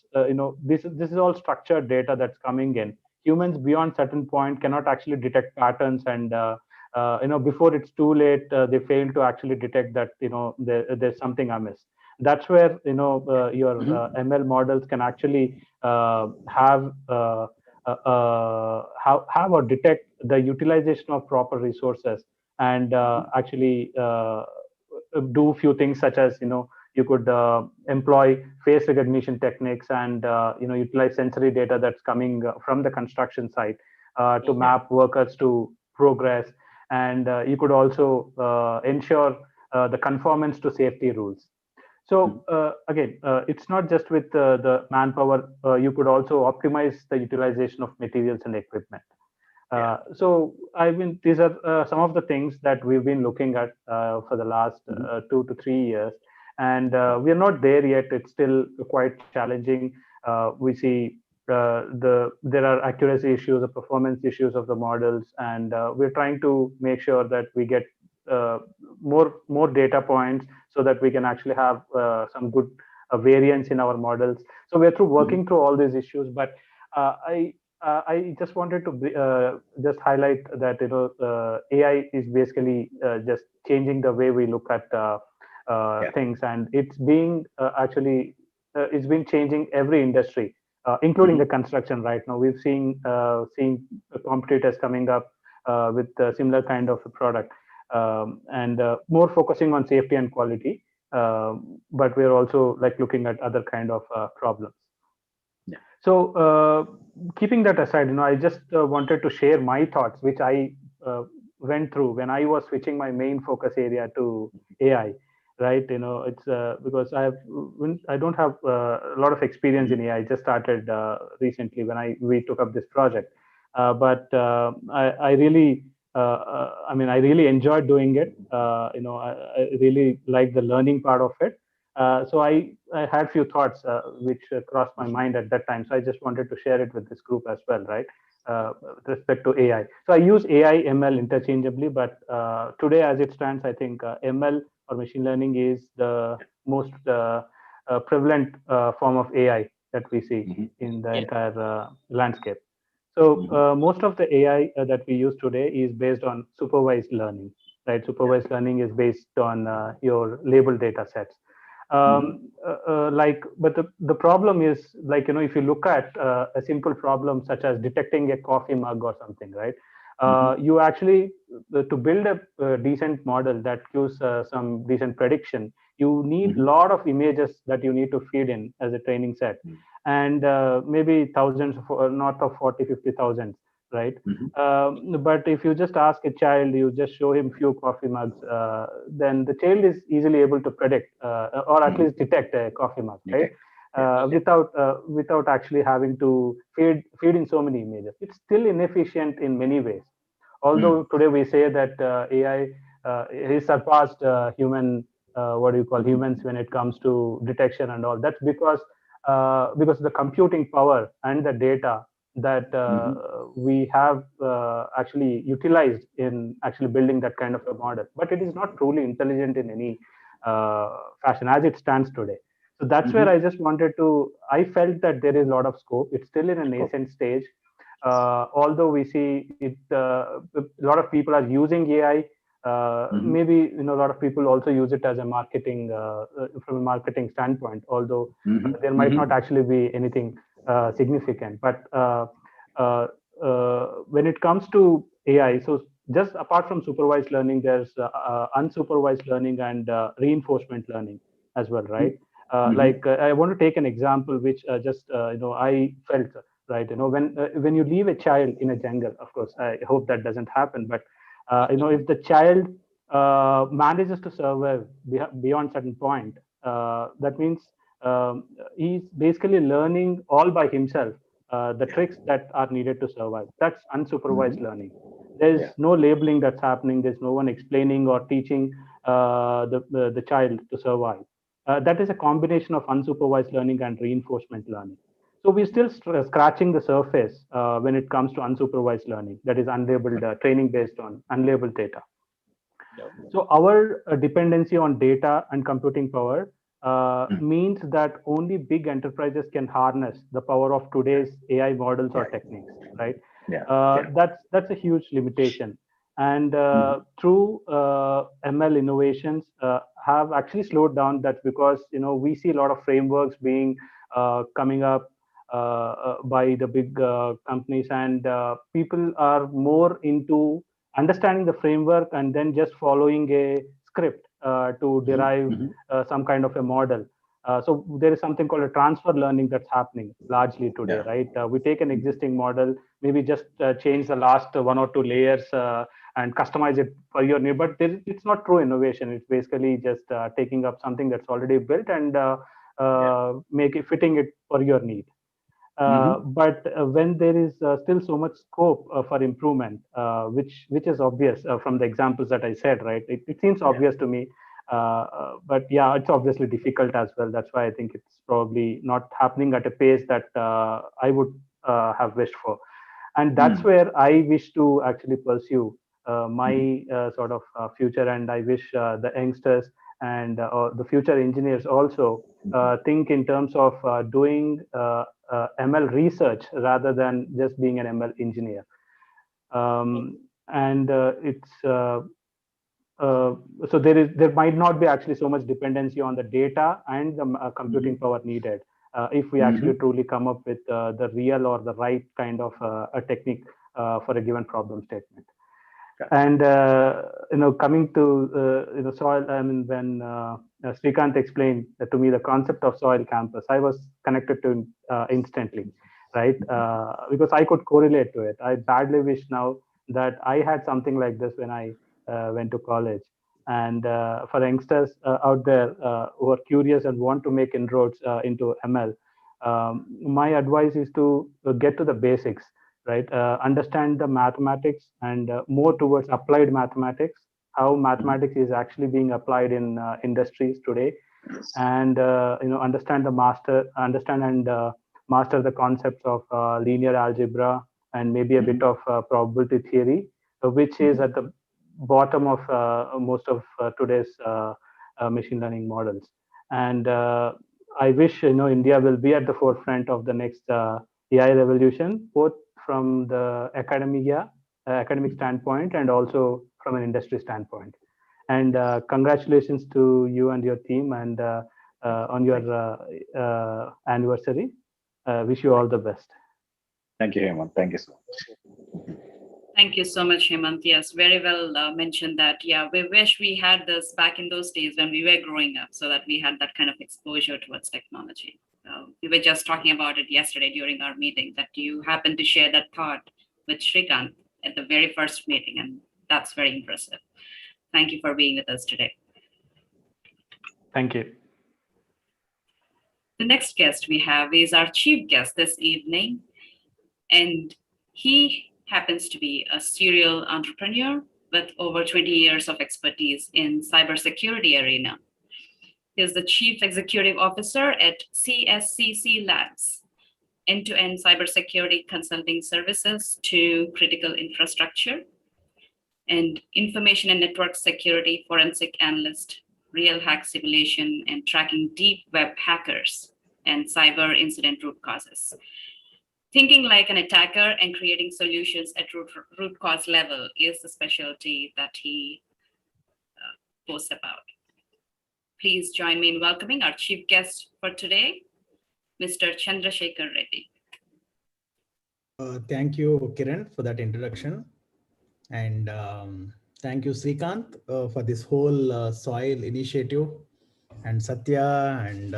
this is all structured data that's coming in. Humans beyond certain point cannot actually detect patterns, and before it's too late, they fail to actually detect that there's something amiss. That's where your ML models can actually have or detect the utilization of proper resources, and actually do few things, such as you could employ face recognition techniques, and utilize sensory data that's coming from the construction site to map workers to progress. And you could also ensure the conformance to safety rules. So again, it's not just with the manpower. You could also optimize the utilization of materials and equipment. So I mean, these are some of the things that we've been looking at for the last 2 to 3 years, and we are not there yet. It's still quite challenging. We see there are accuracy issues, the performance issues of the models, and we're trying to make sure that we get more data points so that we can actually have some good variance in our models. So we're working through all these issues, but I just wanted to just highlight that AI is basically just changing the way we look at things, and it's being it's been changing every industry, including the construction. Right now, we've seen competitors coming up with a similar kind of a product, and more focusing on safety and quality. But we're also looking at other kind of problems. So keeping that aside, I just wanted to share my thoughts, which I went through when I was switching my main focus area to AI. Right, it's because I don't have a lot of experience in AI. I just started recently when we took up this project, but I really, I really enjoyed doing it. I really like the learning part of it. So I had few thoughts which crossed my mind at that time. So I just wanted to share it with this group as well, right? With respect to AI. So I use AI, ML interchangeably, but today as it stands, I think ML or machine learning is the most prevalent form of AI that we see in the entire landscape. So most of the AI that we use today is based on supervised learning, right? Supervised learning is based on your labeled data sets. But the problem is, like, if you look at a simple problem such as detecting a coffee mug or something, right? You actually, to build a decent model that gives some decent prediction, you need a lot of images that you need to feed in as a training set, and maybe thousands, north of 40, 50,000, right? But if you just ask a child, you just show him few coffee mugs, then the child is easily able to predict or at least detect a coffee mug, right? Without actually having to feed in so many images. It's still inefficient in many ways. Although today we say that AI has surpassed humans when it comes to detection and all. That's because the computing power and the data that we have actually utilized in actually building that kind of a model. But it is not truly intelligent in any fashion as it stands today. So that's where I felt that there is a lot of scope. It's still in a nascent stage. Although we see it, a lot of people are using AI. Maybe a lot of people also use it as a marketing from a marketing standpoint. Although there might not actually be anything significant. But when it comes to AI, so just apart from supervised learning, there's unsupervised learning and reinforcement learning as well, right? I want to take an example which I felt, right? When you leave a child in a jungle, of course, I hope that doesn't happen, but if the child manages to survive beyond certain point, that means he's basically learning all by himself the tricks that are needed to survive. That's unsupervised learning. There's no labeling that's happening. There's no one explaining or teaching the child to survive. That is a combination of unsupervised learning and reinforcement learning. So we're still scratching the surface when it comes to unsupervised learning, that is unlabeled training based on unlabeled data. So our dependency on data and computing power means that only big enterprises can harness the power of today's AI models or techniques, right? That's a huge limitation. And through ML innovations have actually slowed down that, because we see a lot of frameworks being coming up by the big companies, and people are more into understanding the framework and then just following a script to derive some kind of a model. So there is something called a transfer learning that's happening largely today, right? We take an existing model, maybe just change the last one or two layers and customize it for your need. But it's not true innovation. It's basically just taking up something that's already built and fitting it for your need. But when there is still so much scope for improvement, which is obvious from the examples that I said, right? It seems obvious to me, but yeah, it's obviously difficult as well. That's why I think it's probably not happening at a pace that I would have wished for. And that's where I wish to actually pursue my sort of future. And I wish the youngsters and the future engineers also think in terms of doing ML research rather than just being an ML engineer. So there might not be actually so much dependency on the data and the computing power needed if we actually truly come up with the real or the right kind of a technique for a given problem statement. And coming to soil, I mean, when Srikanth explained to me the concept of soil campus, I was connected to instantly, right? Because I could correlate to it. I badly wish now that I had something like this when I went to college. And for youngsters out there who are curious and want to make inroads into ML, my advice is to get to the basics. Right, understand the mathematics and more towards applied mathematics, how mathematics is actually being applied in industries today, and understand and master the concepts of linear algebra and maybe a bit of probability theory, which is at the bottom of most of today's machine learning models. And I wish India will be at the forefront of the next AI revolution, both from the academic standpoint and also from an industry standpoint. And congratulations to you and your team, and on your anniversary. Wish you all the best. Thank you, Hemant. Thank you so much. Thank you so much, Hemant. Yes, very well mentioned that. Yeah, we wish we had this back in those days when we were growing up, so that we had that kind of exposure towards technology. We were just talking about it yesterday during our meeting, that you happened to share that thought with Shrikant at the very first meeting, and that's very impressive. Thank you for being with us today. Thank you. The next guest we have is our chief guest this evening, and he happens to be a serial entrepreneur with over 20 years of expertise in cybersecurity arena. He is the Chief Executive Officer at CSCC Labs, end-to-end cybersecurity consulting services to critical infrastructure, and information and network security forensic analyst, real hack simulation, and tracking deep web hackers and cyber incident root causes. Thinking like an attacker and creating solutions at root cause level is the specialty that he posts about. Please join me in welcoming our chief guest for today, Mr. Chandrasekhar Reddy. Thank you, Kiran, for that introduction. And thank you, Srikanth, for this whole soil initiative, and Satya, and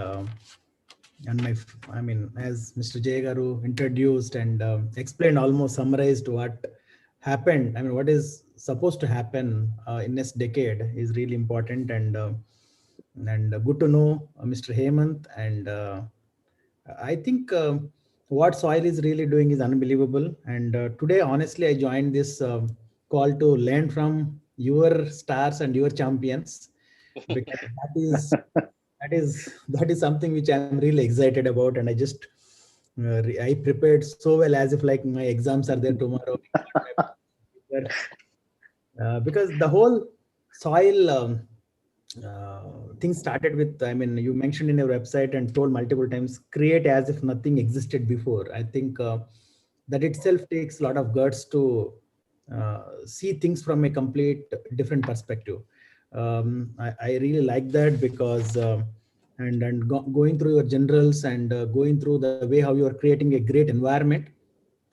as Mr. Jay Garu introduced and explained, almost summarized what happened. I mean, what is supposed to happen in this decade is really important, and good to know Mr. Hemant. And I think what soil is really doing is unbelievable. And today, honestly, I joined this call to learn from your stars and your champions, because that is something which I'm really excited about. And I just I prepared so well, as if like my exams are there tomorrow. Because the whole soil thing started with, I mean, you mentioned in your website and told multiple times, create as if nothing existed before. I think that itself takes a lot of guts to see things from a complete different perspective. I really like that, because going through your generals and going through the way how you are creating a great environment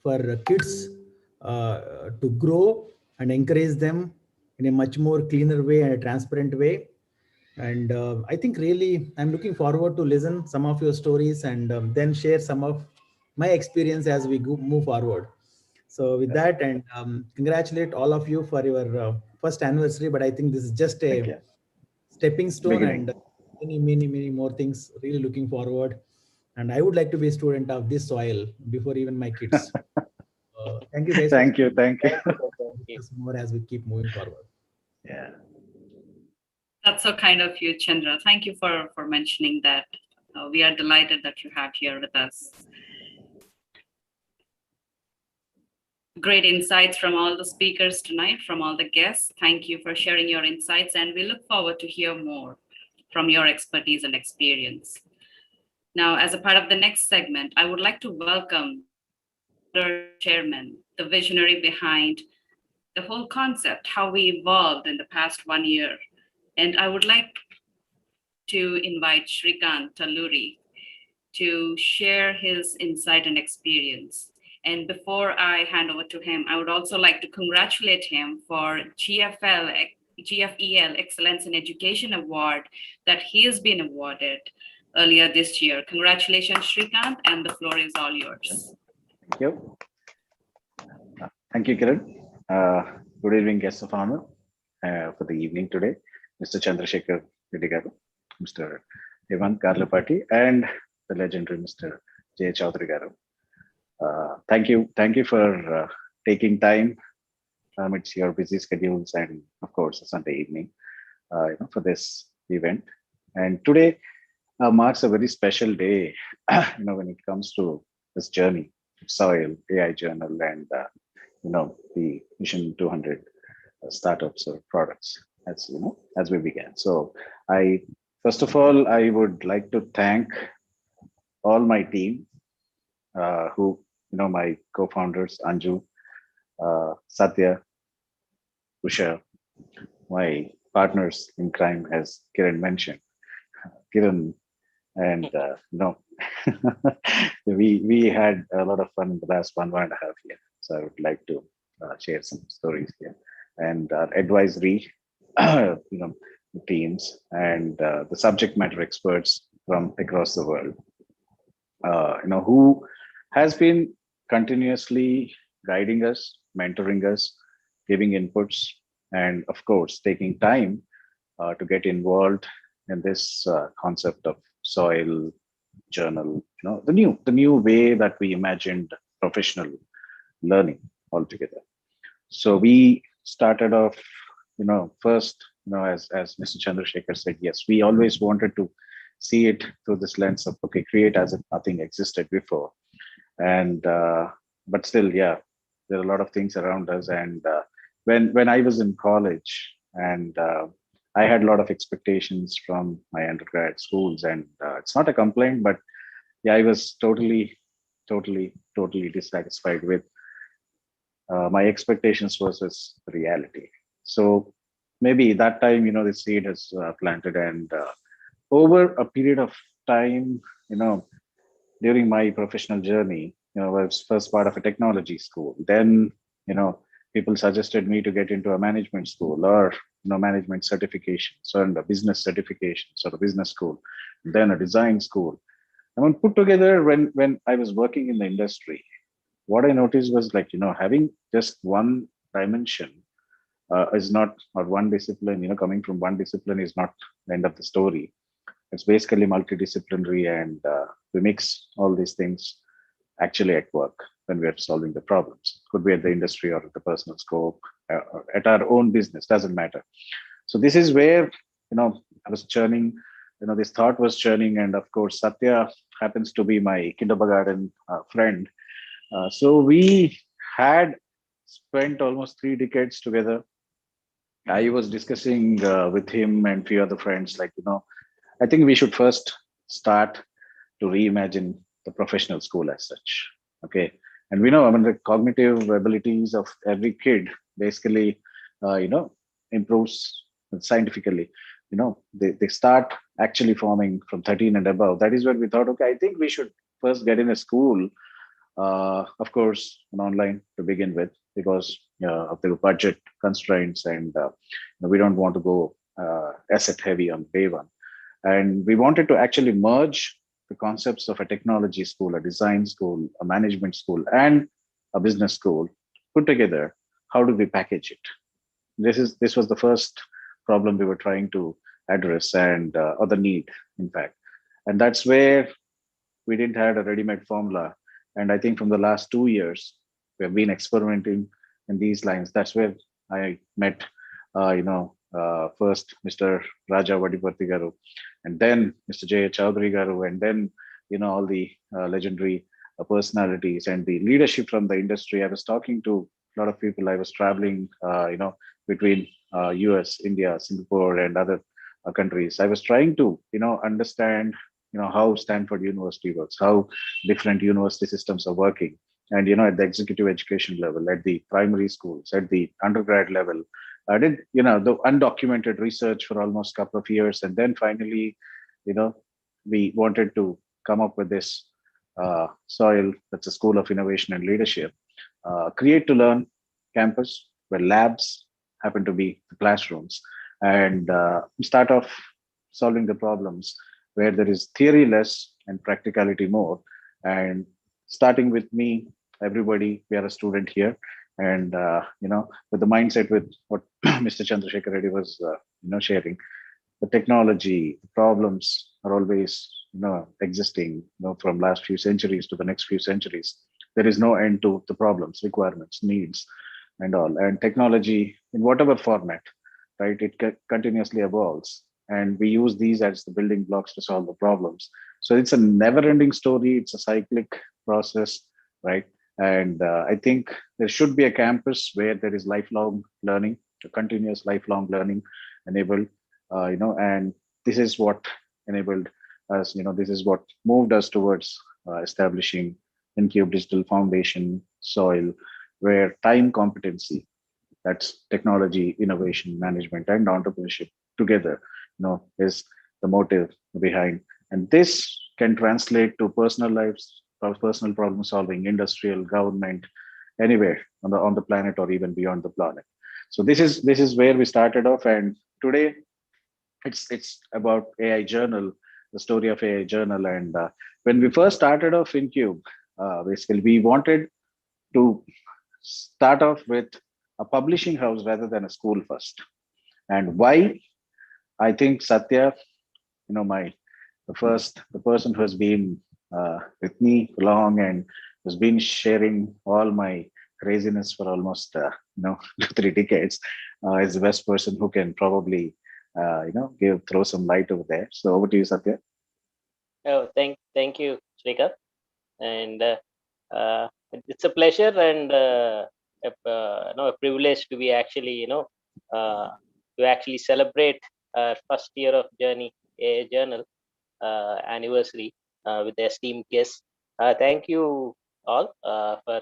for kids to grow and encourage them in a much more cleaner way and a transparent way. And I think really I'm looking forward to listen some of your stories, and then share some of my experience as we move forward. So with that, and congratulate all of you for your first anniversary. But I think this is just a stepping stone, Beginning. and many more things. Really looking forward. And I would like to be a student of this soil before even my kids. Thank you guys. Thank you. More as we keep moving forward. Yeah. That's so kind of you, Chandra. Thank you for mentioning that. We are delighted that you have here with us. Great insights from all the speakers tonight, from all the guests. Thank you for sharing your insights, and we look forward to hear more from your expertise and experience. Now, as a part of the next segment, I would like to welcome the chairman, the visionary behind the whole concept, how we evolved in the past 1 year. And I would like to invite Shrikant Talluri to share his insight and experience. And before I hand over to him, I would also like to congratulate him for GFEL Excellence in Education Award that he has been awarded earlier this year. Congratulations, Shrikant, and the floor is all yours. Thank you. Thank you, Kiran. Good evening, guests of honor for the evening today, Mr. Chandrasekhar Reddy Garu, Mr. Hemant Garlapati, and the legendary Mr. Jay Chaudhary Garu. Thank you for taking time amidst your busy schedules, and of course a Sunday evening, for this event. And today marks a very special day, when it comes to this journey, Soil AI Journal, and the Mission 200 startups or products as we began. So first of all, I would like to thank all my team, who my co-founders Anju, Satya, Usha, my partners in crime, as Kiran mentioned. Kiran and we had a lot of fun in the last 1.5 years. So I would like to share some stories here and our advisory, teams and the subject matter experts from across the world, who has been continuously guiding us, mentoring us, giving inputs, and of course taking time to get involved in this concept of soil journal, the new way that we imagined professional learning altogether. So we started off, first, as Mr. Chandrasekhar said, yes, we always wanted to see it through this lens of, okay, create as if nothing existed before. And but still, yeah, there are a lot of things around us. And when I was in college, and I had a lot of expectations from my undergrad schools, and it's not a complaint, but yeah, I was totally dissatisfied with my expectations versus reality. So maybe that time, the seed has planted, and over a period of time, during my professional journey, I was first part of a technology school. Then, people suggested me to get into a management school, or management certification, so and a business certification, so the business school, then a design school. And when put together, when I was working in the industry, what I noticed was, like, having just one dimension is not, or one discipline, coming from one discipline is not the end of the story. It's basically multidisciplinary, and we mix all these things actually at work when we are solving the problems. Could be at the industry or at the personal scope, or at our own business, doesn't matter. So this is where, I was churning, this thought was churning, and of course Satya happens to be my kindergarten friend. So we had spent almost 3 decades together. I was discussing with him and few other friends, like, I think we should first start to reimagine the professional school as such. Okay. And we know, I mean, the cognitive abilities of every kid basically, improves scientifically. They start actually forming from 13 and above. That is when we thought, okay, I think we should first get in a school, of course, an online to begin with, because of the budget constraints, and we don't want to go asset heavy on day one. And we wanted to actually merge the concepts of a technology school, a design school, a management school, and a business school put together. How do we package it? This was the first problem we were trying to address, and or the need, in fact. And that's where we didn't have a ready-made formula. And I think from the last 2 years, we have been experimenting in these lines. That's where I met, first Mr. Raja Vadiparthi Garu, and then Mr. J. Chowdhury Garu, and then, all the legendary personalities and the leadership from the industry. I was talking to a lot of people. I was traveling, between US, India, Singapore, and other countries. I was trying to, understand, how Stanford University works, how different university systems are working, and at the executive education level, at the primary schools, at the undergrad level. I did, the undocumented research for almost a couple of years, and then finally, we wanted to come up with this soil, that's a school of innovation and leadership, create to learn campus where labs happen to be the classrooms, and start off solving the problems where there is theory less and practicality more. And starting with me, everybody, we are a student here, and with the mindset with what Mr. Chandrasekhar Reddy was sharing, the technology, the problems are always existing, from last few centuries to the next few centuries. There is no end to the problems, requirements, needs, and all. And technology, in whatever format, right, it continuously evolves, and we use these as the building blocks to solve the problems. So it's a never-ending story. It's a cyclic process, right? And I think there should be a campus where there is lifelong learning, a continuous lifelong learning enabled, and this is what enabled us, this is what moved us towards establishing Incube Digital Foundation Soil, where time competency, That's technology, innovation, management, and entrepreneurship together, is the motive behind. And this can translate to personal lives, personal problem solving, industrial, government, anywhere on the planet or even beyond the planet. So this is where we started off, and today it's about AI Journal, the story of AI Journal. And when we first started off in Cube, basically we wanted to start off with a publishing house rather than a school first. And why? I think Satya, my the person who has been with me long and has been sharing all my craziness for almost 3 decades, is the best person who can probably throw some light over there. So over to you, Satya. Oh, thank you, Shrikant. And it's a pleasure and a privilege to be actually, to actually celebrate our first year of journey, a journal anniversary with the esteemed guests. Thank you all for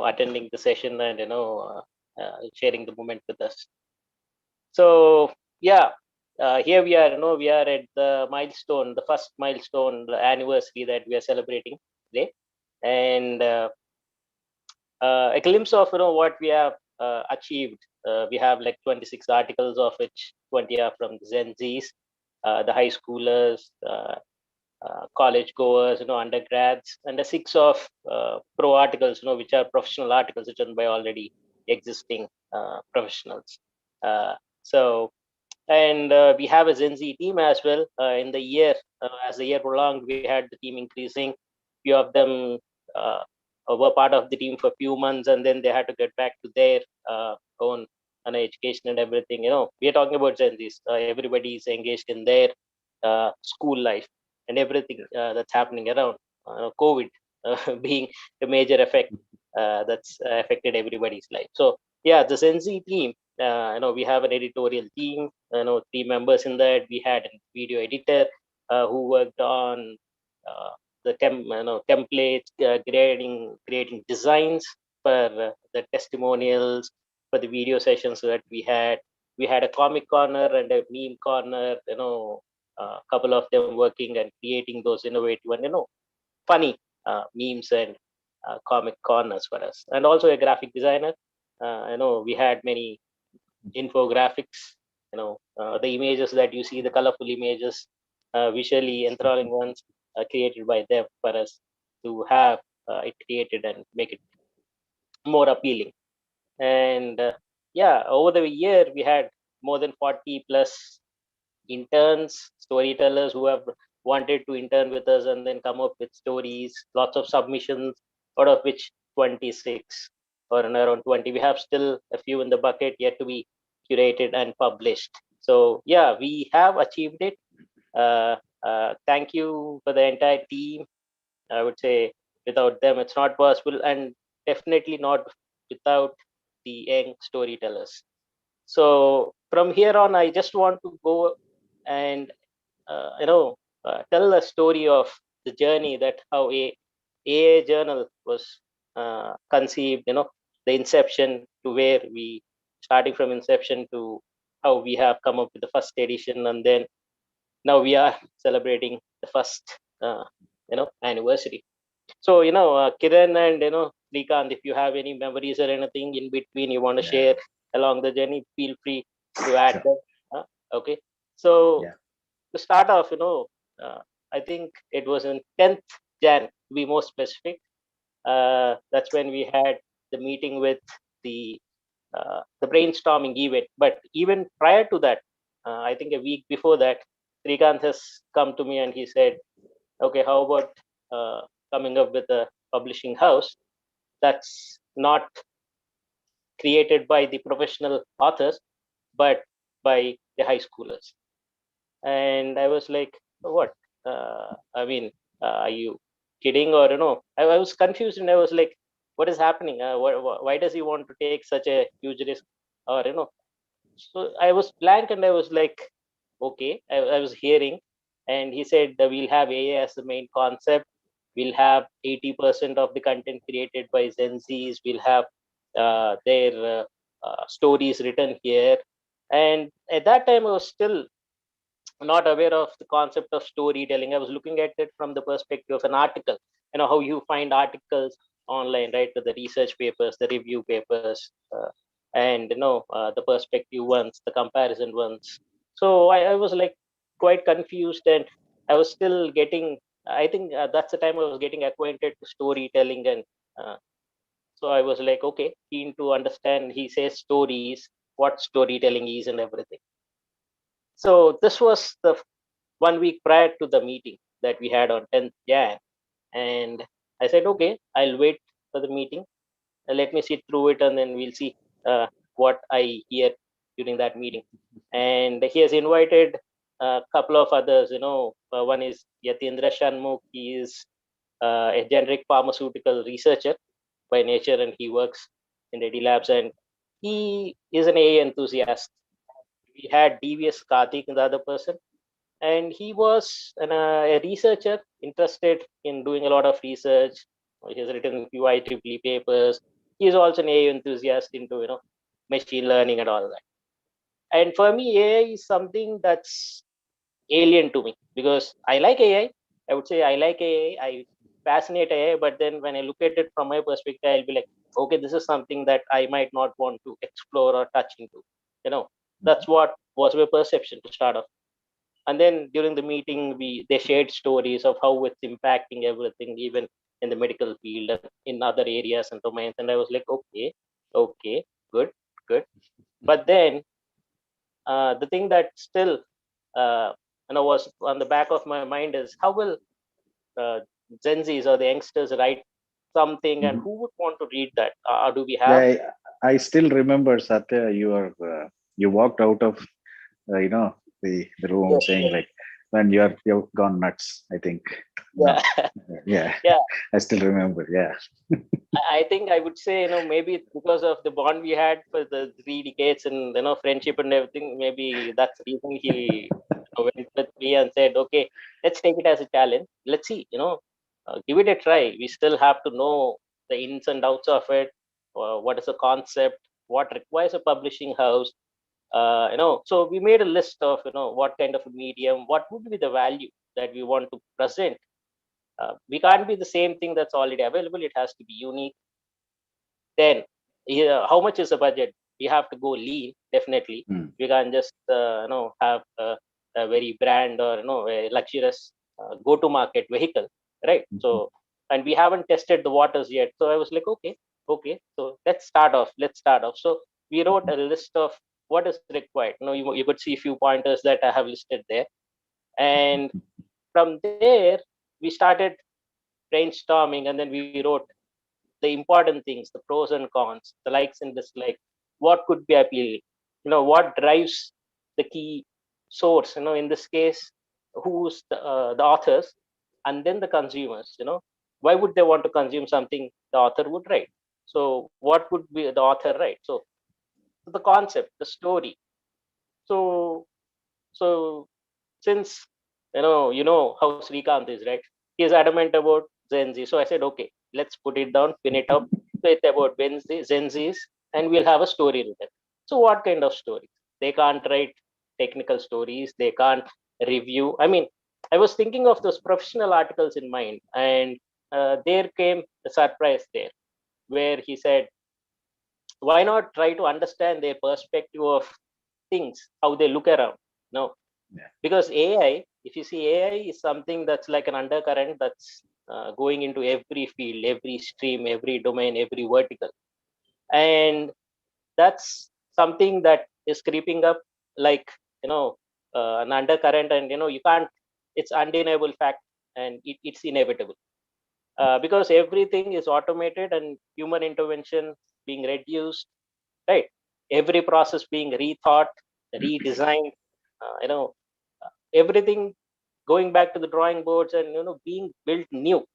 attending the session and sharing the moment with us. So yeah, here we are. We are at the milestone, the first milestone, the anniversary that we are celebrating today, and a glimpse of what we have achieved. We have like 26 articles, of which 20 are from Gen Zs, the high schoolers, college goers, undergrads, and the 6 of pro articles, which are professional articles written by already existing professionals. So, and we have a Gen Z team as well. In the year, as the year prolonged, we had the team increasing. Few of them were part of the team for a few months, and then they had to get back to their own education and everything. We are talking about Gen Zs. Everybody is engaged in their school life and everything that's happening around. COVID being the major effect that's affected everybody's life. So yeah, the Gen Z team. We have an editorial team. 3 members in that. We had a video editor who worked on the templates, creating designs for the testimonials, for the video sessions that we had. We had a comic corner and a meme corner. A couple of them working and creating those innovative and funny memes and comic corners for us, and also a graphic designer. We had many infographics. The images that you see, the colorful images, visually enthralling ones, created by them for us to have it created and make it more appealing. And yeah, over the year we had more than 40 plus interns, storytellers who have wanted to intern with us and then come up with stories, lots of submissions, out of which 26 or around 20. We have still a few in the bucket yet to be curated and published. So yeah, we have achieved it. Thank you for the entire team. I would say without them, it's not possible, and definitely not without the young storytellers. So from here on, I just want to go and tell a story of the journey, that how AI Journal was conceived. The inception to where we starting from inception to how we have come up with the first edition, and then now we are celebrating the first anniversary. So Kiran and Srikanth, if you have any memories or anything in between you want to share along the journey, feel free to add them. Okay, so to start off, I think it was in 10th Jan, to be more specific. That's when we had the meeting with the brainstorming event. But even prior to that, I think a week before that, Srikanth has come to me and he said, okay, how about coming up with a publishing house that's not created by the professional authors, but by the high schoolers? And I was like, what? I mean, are you kidding? Or, I was confused and I was like, what is happening? Why does he want to take such a huge risk? Or, so I was blank and I was like, okay, I was hearing. And he said, we'll have AI as the main concept. We'll have 80% of the content created by Gen Zs. We'll have their stories written here. And at that time, I was still not aware of the concept of storytelling. I was looking at it from the perspective of an article. How you find articles online, right? The research papers, the review papers, and the perspective ones, the comparison ones. So I was like quite confused, and I was still getting. I think that's the time I was getting acquainted to storytelling, and so I was like, okay, keen to understand. He says stories, what storytelling is, and everything. So this was the 1 week prior to the meeting that we had on 10th Jan. And I said, okay, I'll wait for the meeting. Let me sit through it, and then we'll see what I hear during that meeting. And he has invited a couple of others. One is Yatindra Shanmukh. He is a generic pharmaceutical researcher by nature, and he works in Reddy Labs, and he is an AI enthusiast. We had DVS Karthik, the other person, and he was a researcher interested in doing a lot of research. He has written a few IEEE papers. He is also an AI enthusiast into machine learning and all that. And for me, AI is something that's alien to me, because I like AI. I would say I like AI. I fascinate AI, but then when I look at it from my perspective, I'll be like, okay, this is something that I might not want to explore or touch into. That's what was my perception to start off. And then during the meeting, they shared stories of how it's impacting everything, even in the medical field and in other areas and domains. And I was like, okay, good. But then the thing that still was on the back of my mind is, how will Gen Zs or the youngsters write something, and who would want to read that? Do we have? Yeah, I still remember, Satya, you walked out of the room saying like, when you've gone nuts, I think. Yeah. Yeah. Yeah. I still remember. Yeah. I think I would say, maybe it's because of the bond we had for the 3 decades and, friendship and everything. Maybe that's the reason he went with me and said, okay, let's take it as a challenge. Let's see, give it a try. We still have to know the ins and outs of it. What is the concept? What requires a publishing house? So we made a list of, what kind of a medium, what would be the value that we want to present. We can't be the same thing that's already available. It has to be unique. Then, how much is the budget? We have to go lean, definitely. We can't just have a very brand or a luxurious go-to-market vehicle, right? So, and we haven't tested the waters yet. So I was like, okay. So let's start off. So we wrote a list of what is required. You could see a few pointers that I have listed there, and from there we started brainstorming, and then we wrote the important things, the pros and cons, the likes and dislikes, what could be appealing, what drives the key source, in this case, who's the authors, and then the consumers, why would they want to consume something the author would write? So what would be the author write? So the concept, the story. So since how Srikanth is, right? He is adamant about Gen Z. So I said, okay, let's put it down, pin it up. So it's about Gen Zs, and we'll have a story written. So what kind of stories? They can't write technical stories. They can't review. I mean, I was thinking of those professional articles in mind, and there came a surprise there, where he said, why not try to understand their perspective of things, how they look around? No, because AI, if you see, AI is something that's like an undercurrent that's going into every field, every stream, every domain, every vertical, and that's something that is creeping up like an undercurrent, and you can't. It's undeniable fact, and it's inevitable because everything is automated and human intervention being reduced, right? Every process being rethought, redesigned, everything going back to the drawing boards and being built new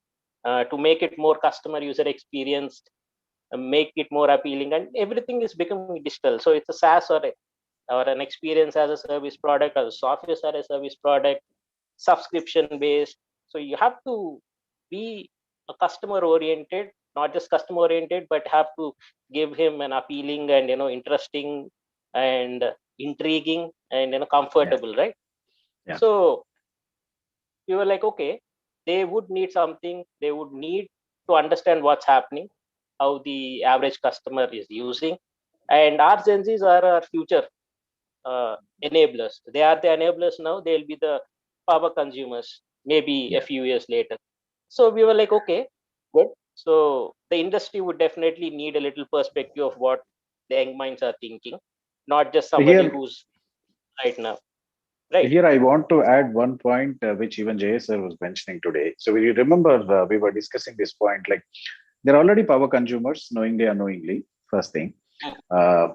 to make it more customer user experienced, make it more appealing, and everything is becoming digital. So it's a SaaS or an experience as a service product, or a software as a service product, subscription based. So you have to be a customer oriented not just customer oriented, but have to give him an appealing and interesting and intriguing and comfortable, right? Yeah. So we were like, okay, they would need something. They would need to understand what's happening, how the average customer is using, and our Gen Zs are our future enablers. They are the enablers now. They'll be the power consumers maybe a few years later. So we were like, okay, good. So the industry would definitely need a little perspective of what the young minds are thinking, not just somebody Here, who's right now. Right. here I want to add one point which even Jay sir was mentioning today. So you remember we were discussing this point, like they're already power consumers, knowingly or unknowingly. First thing.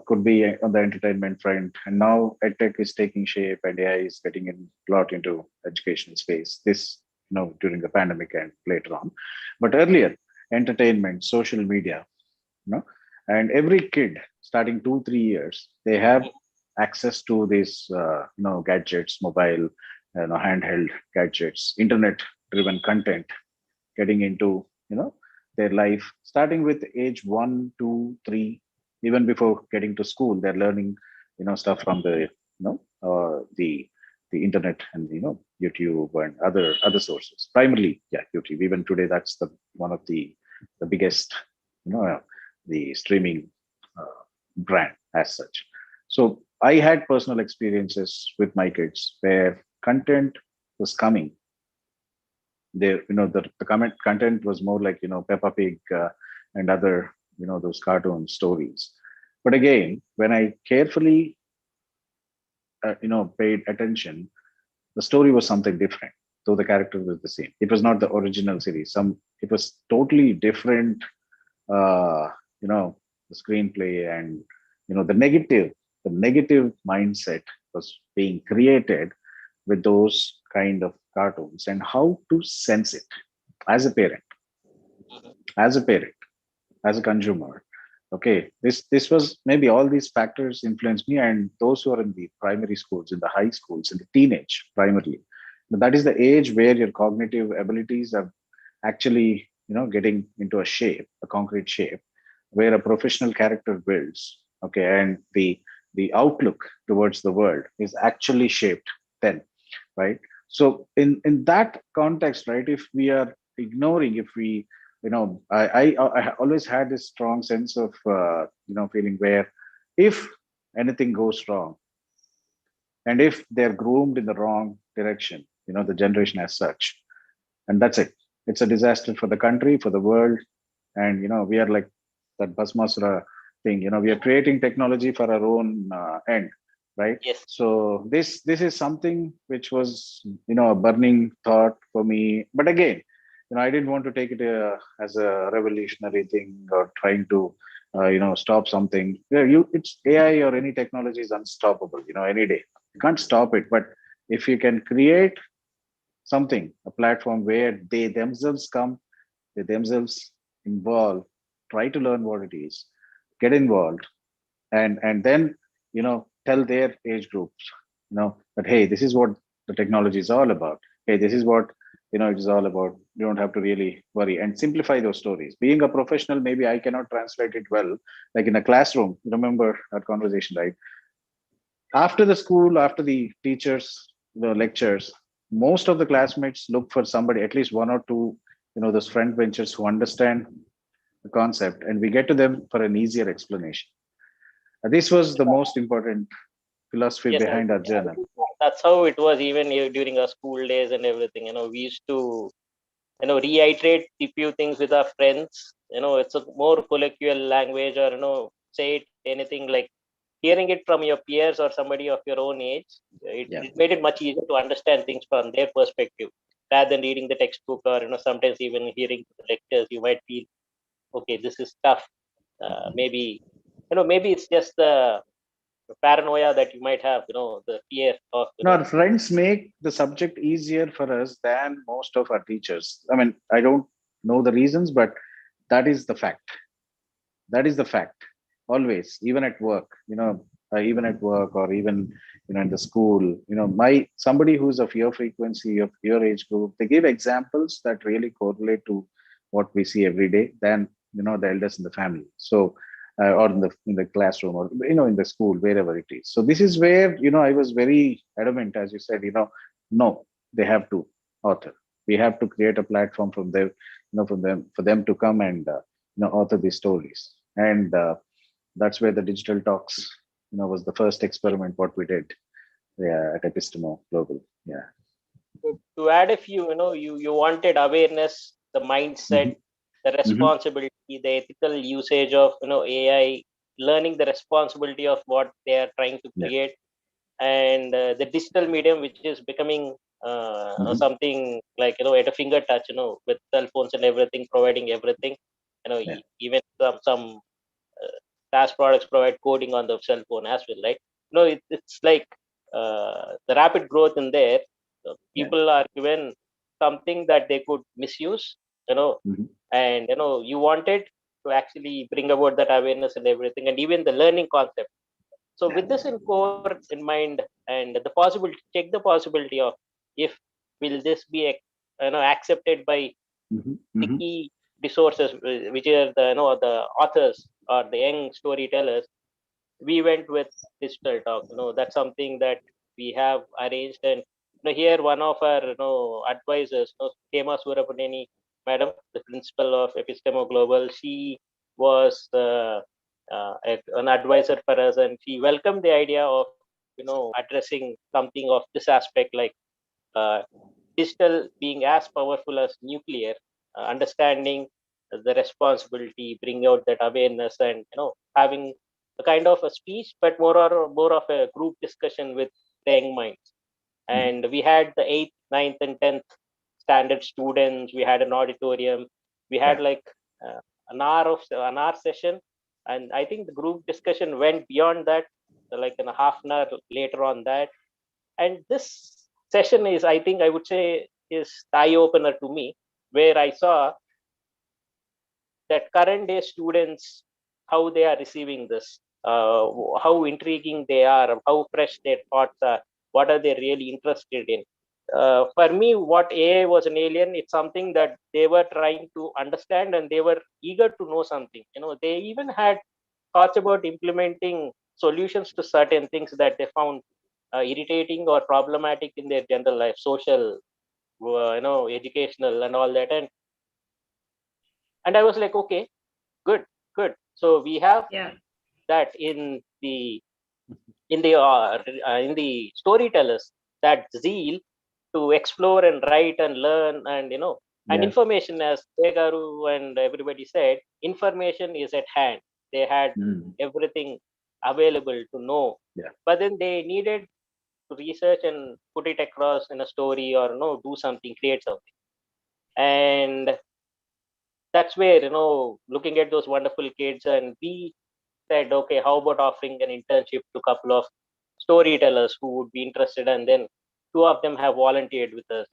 Could be on the entertainment front, and now edtech is taking shape, and AI is getting in a lot into educational space. This, during the pandemic and later on, but earlier, entertainment, social media, and every kid starting 2-3 years, they have access to these, gadgets, mobile, handheld gadgets, internet-driven content, getting into, their life, starting with age 1, 2, 3. Even before getting to school, they're learning, stuff from the, the internet and YouTube and other sources. Primarily, yeah, YouTube. Even today, that's the one of the biggest, the streaming brand as such. So I had personal experiences with my kids where content was coming. There, the content was more like Peppa Pig and other those cartoon stories. But again, when I carefully paid attention, the story was something different, though the character was the same. It was not the original series. It was totally different. The screenplay and the negative mindset was being created with those kind of cartoons, and how to sense it as a parent, as a consumer. Okay, this was maybe all these factors influenced me, and those who are in the primary schools, in the high schools, in the teenage primarily, that is the age where your cognitive abilities are actually getting into a concrete shape, where a professional character builds. Okay, and the outlook towards the world is actually shaped then, right? So in that context, right, if we are ignoring, if we I always had this strong sense of feeling where if anything goes wrong, and if they're groomed in the wrong direction, the generation as such, and that's it. It's a disaster for the country, for the world, and we are like that Bhasmasura thing. We are creating technology for our own end, right? Yes. So this is something which was a burning thought for me. But again, I didn't want to take it as a revolutionary thing or trying to stop something. It's AI or any technology is unstoppable. Any day you can't stop it. But if you can create something, a platform where they themselves come, they themselves involve, try to learn what it is, get involved, and then tell their age groups that, hey, this is what the technology is all about. Hey, this is what it is all about. You don't have to really worry, and simplify those stories. Being a professional, maybe I cannot translate it well, like in a classroom. Remember our conversation, right? After the school, after the teachers, the lectures, most of the classmates look for somebody, at least one or two, those front benchers who understand the concept, and we get to them for an easier explanation. This was the most important philosophy behind our journal. That's how it was even during our school days and everything. We used to reiterate a few things with our friends. It's a more colloquial language, or say it anything like hearing it from your peers or somebody of your own age. It made it much easier to understand things from their perspective rather than reading the textbook, or sometimes even hearing the lectures. You might feel, okay, this is tough. Maybe it's just the paranoia that you might have, the fear of. Our friends make the subject easier for us than most of our teachers. I mean, I don't know the reasons, but that is the fact. That is the fact. Always, even at work, or even in the school, somebody who's of your frequency, of your age group, they give examples that really correlate to what we see every day than the eldest in the family. So, or in the classroom, or in the school, wherever it is. So this is where I was very adamant, as you said, no, they have to author. We have to create a platform from there, for them to come and author these stories. And that's where the digital talks, was the first experiment what we did, yeah, at Epistemo Global. Yeah. To add a few, you wanted awareness, the mindset, the responsibility, the ethical usage of AI, learning the responsibility of what they are trying to create, and the digital medium, which is becoming something like at a finger touch, with cell phones and everything, providing everything. Even some SaaS products provide coding on the cell phone as well, right? It's like the rapid growth in there. People are given something that they could misuse, and you wanted to actually bring about that awareness and everything, and even the learning concept. So with this in core in mind, and the possibility, check the possibility of if will this be accepted by the key resources, which are the authors or the young storytellers. We went with digital talk. That's something that we have arranged. And here one of our advisors, Kema Surapaneni madam, the principal of Epistemo Global, she was an advisor for us, and she welcomed the idea of addressing something of this aspect, like digital being as powerful as nuclear, understanding the responsibility, bring out that awareness, and having a kind of a speech, but more of a group discussion with the young minds. And we had the 8th, 9th, and 10th standard students. We had an auditorium. We had like an hour session, and I think the group discussion went beyond that, like in a half an hour later on that. And this session is, I think I would say, is eye opener to me, where I saw that current day students, how they are receiving this, how intriguing they are, how fresh their thoughts are, what are they really interested in. For me, what AI was an alien, it's something that they were trying to understand, and they were eager to know something. They even had thoughts about implementing solutions to certain things that they found irritating or problematic in their general life, social, educational, and all that. And I was like, okay, good. So we have that in the storytellers, that zeal to explore and write and learn, and and information, as Tegaru and everybody said, information is at hand. They had everything available to know, but then they needed to research and put it across in a story, or do something, create something. And that's where looking at those wonderful kids, and we said, okay, how about offering an internship to a couple of storytellers who would be interested? And then 2 of them have volunteered with us,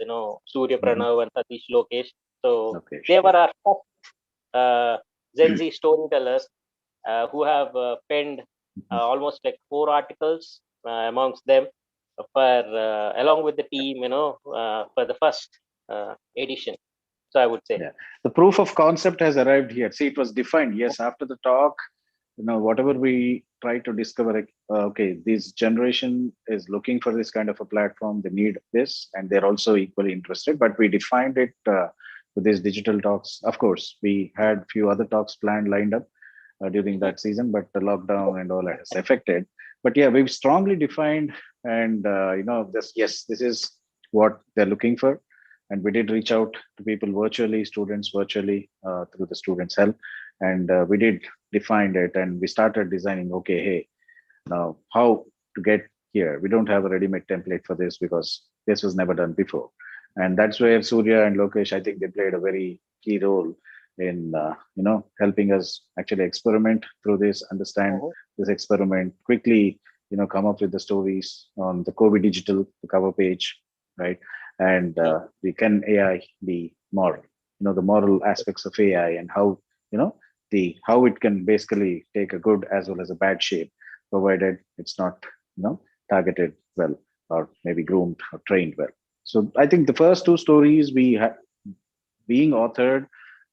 Surya Pranav and Satish Lokesh. So they were our first Gen Z storytellers who have penned almost like 4 articles amongst them for along with the team, for the first edition. So I would say the proof of concept has arrived here. See, it was defined. Yes, after the talk, whatever we try to discover, okay, this generation is looking for this kind of a platform. They need this, and they're also equally interested. But we defined it with these digital talks. Of course, we had few other talks lined up during that season, but the lockdown and all that has affected. But yeah, we've strongly defined, and this is what they're looking for. And we did reach out to people virtually, students virtually, through the students' help. And we did define it, and we started designing, okay, hey, now how to get here? We don't have a ready-made template for this because this was never done before. And that's where Surya and Lokesh, I think they played a very key role in, helping us actually experiment through this, understand this experiment, quickly, come up with the stories on the COVID Digital, the cover page, right? And the can AI be moral, the moral aspects of AI, and how, how it can basically take a good as well as a bad shape, provided it's not, targeted well, or maybe groomed or trained well. So I think the first 2 stories we had being authored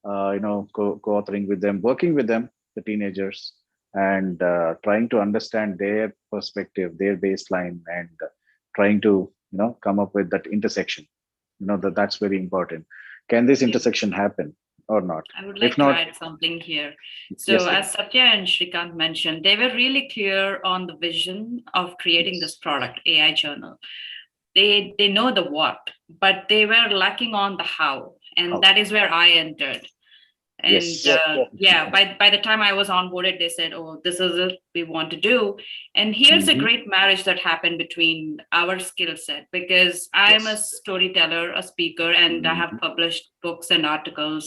co-authoring with them, working with them, the teenagers, and trying to understand their perspective, their baseline, and trying to, come up with that intersection. That's very important. Can this intersection happen or not? I would If like to not, add something here. So, yes, as Satya and Shrikant mentioned, they were really clear on the vision of creating this product, AI Journal. They know the what, but they were lacking on the how, and How. that is where I entered. And Yes. yeah, by the time I was onboarded, they said, "Oh, this is what we want to do." And here's a Mhm. great marriage that happened between our skill set, because I'm a Yes. storyteller, a speaker, and I have Mhm. published books and articles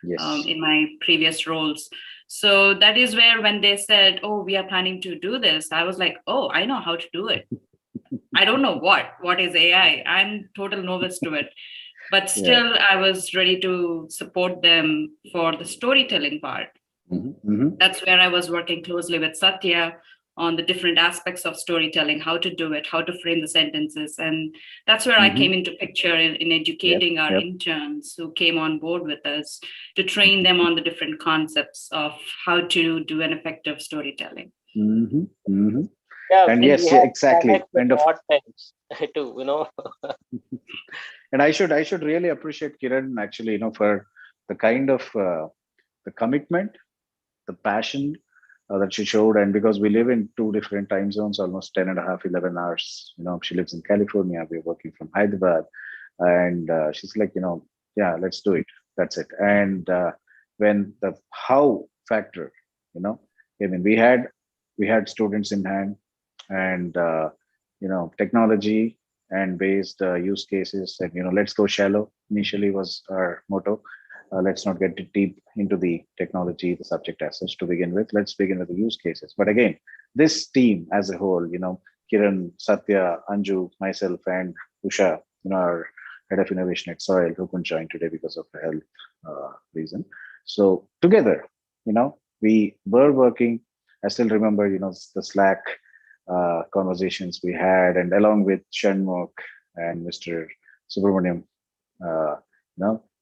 Yes. in my previous roles. So that is where, when they said, "Oh, we are planning to do this," I was like, "Oh, I know how to do it. I don't know what is AI. I'm total novice to it." But Yeah. still, I was ready to support them for the storytelling part. Mhm. Mhm. That's where I was working closely with Satya on the different aspects of storytelling, how to do it, how to frame the sentences. And that's where I came Mhm. into picture in Yep. educating our Yep. interns who came on board with us to train them on the different concepts of how to do an effective storytelling. Mhm. Mhm. Yeah, And and we yes, yeah, have exactly. the And of odd times too, and I should really appreciate Kiran actually, for the kind of the commitment, the passion that she showed. And because we live in two different time zones, almost 10 and a half, 11 hours, she lives in California. We're working from Hyderabad. And she's like, yeah, let's do it. That's it. And when the how factor, I mean, we had students in hand, and technology and based use cases, and let's go shallow initially was our motto. Let's not get deep into the technology, the subject as such to begin with. Let's begin with the use cases. But again, this team as a whole, Kiran, Satya, Anju, myself, and Usha, our head of innovation at Soil, who couldn't join today because of a health reason. So together, we were working. I still remember, the Slack conversations we had, and along with Shanmugh and Mr. Subramaniam,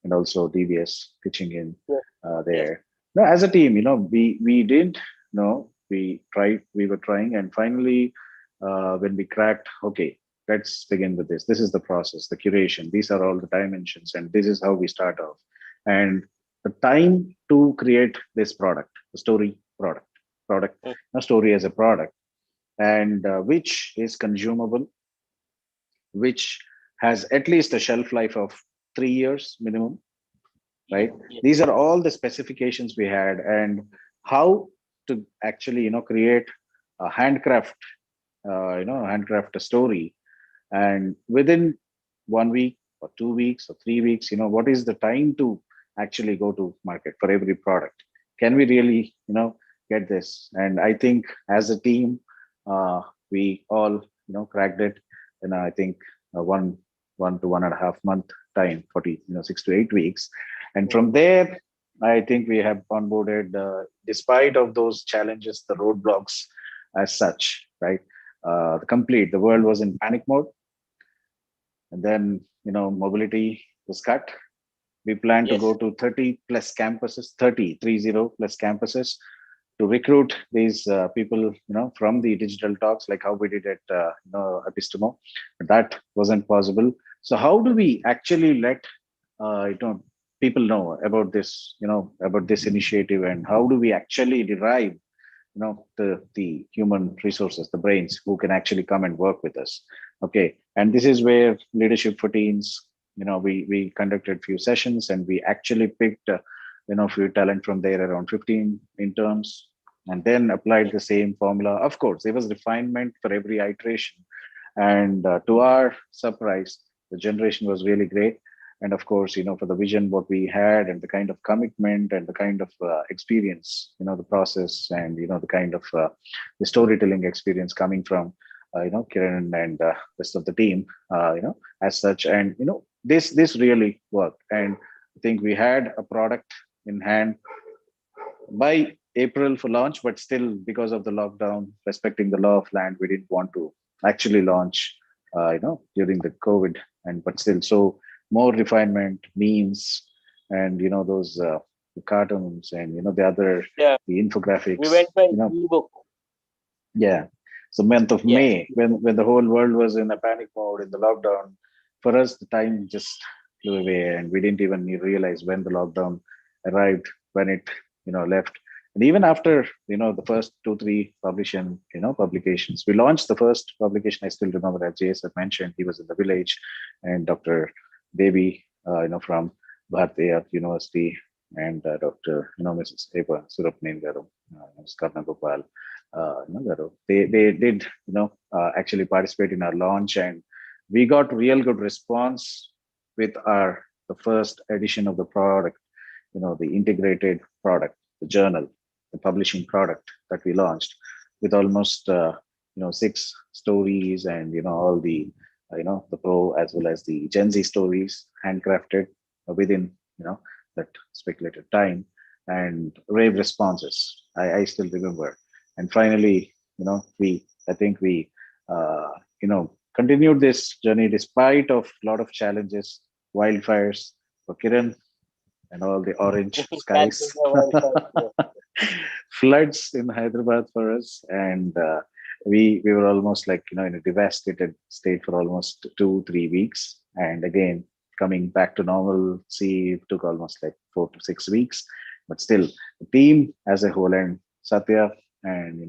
and also DVS pitching in Yes, yes. there. No, as a team, we did know, we tried, we were trying, and finally, when we cracked, okay, let's begin with this. This is the process, the curation. These are all the dimensions, and this is how we start off. And the time to create this product, the story product, Mm. a story as a product, and which is consumable, which has at least a shelf life of 3 years minimum, right? Yes. These are all the specifications we had, and how to actually, create a handcraft a story, and within 1 week or 2 weeks or 3 weeks, what is the time to actually go to market for every product? Can we really, get this? And I think as a team, we all, cracked it. And I think 1 to 1.5 month time, 6 to 8 weeks. And from there, I think we have onboarded, despite of those challenges, the roadblocks as such, right? The world was in panic mode, and then mobility was cut. We plan to Yes. go to 30 plus campuses, 30 plus campuses, to recruit these people, from the digital talks, like how we did at Epistemo. But that wasn't possible. So how do we actually let people know about this, about this initiative, and how do we actually derive, the human resources, the brains who can actually come and work with us? Okay, and this is where leadership for teens, we conducted few sessions, and we actually picked few talent from there, around 15 interns, and then applied the same formula. Of course, there was refinement for every iteration, and to our surprise, the generation was really great. And of course, for the vision what we had, and the kind of commitment, and the kind of experience, the process, and the kind of the storytelling experience coming from Kiran and rest of the team, as such. And this really worked, and I think we had a product in hand by April for launch, but still, because of the lockdown, respecting the law of land, we didn't want to actually launch, during the COVID. And but still, so more refinement, memes, and those the cartoons, and the other, Yeah. the infographics. We went by ebook. Yeah. So month of Yeah. May, when the whole world was in a panic mode in the lockdown, for us the time just flew away, and we didn't even realize when the lockdown arrived, when it left. And even after the first 2-3 publications, we launched the first publication. I still remember, as Jays had mentioned, he was in the village, and Dr. Devi, from Bharatiya University, and Dr. Mrs. Eva Surapnen Garu, Ms. Karna Gopal, they did actually participate in our launch, and we got real good response with the first edition of the product, the integrated product, the journal, the publishing product that we launched, with almost 6 stories, and all the the pro as well as the Gen Z stories, handcrafted within that speculated time, and rave responses. I still remember. And finally, I think we continued this journey despite of a lot of challenges, wildfires for Kiran, and all the orange skies, floods in Hyderabad for us, and we were almost like in a devastated state for almost 2-3 weeks, and again coming back to normalcy took almost like 4 to 6 weeks, but still the team as a whole, and Satya, and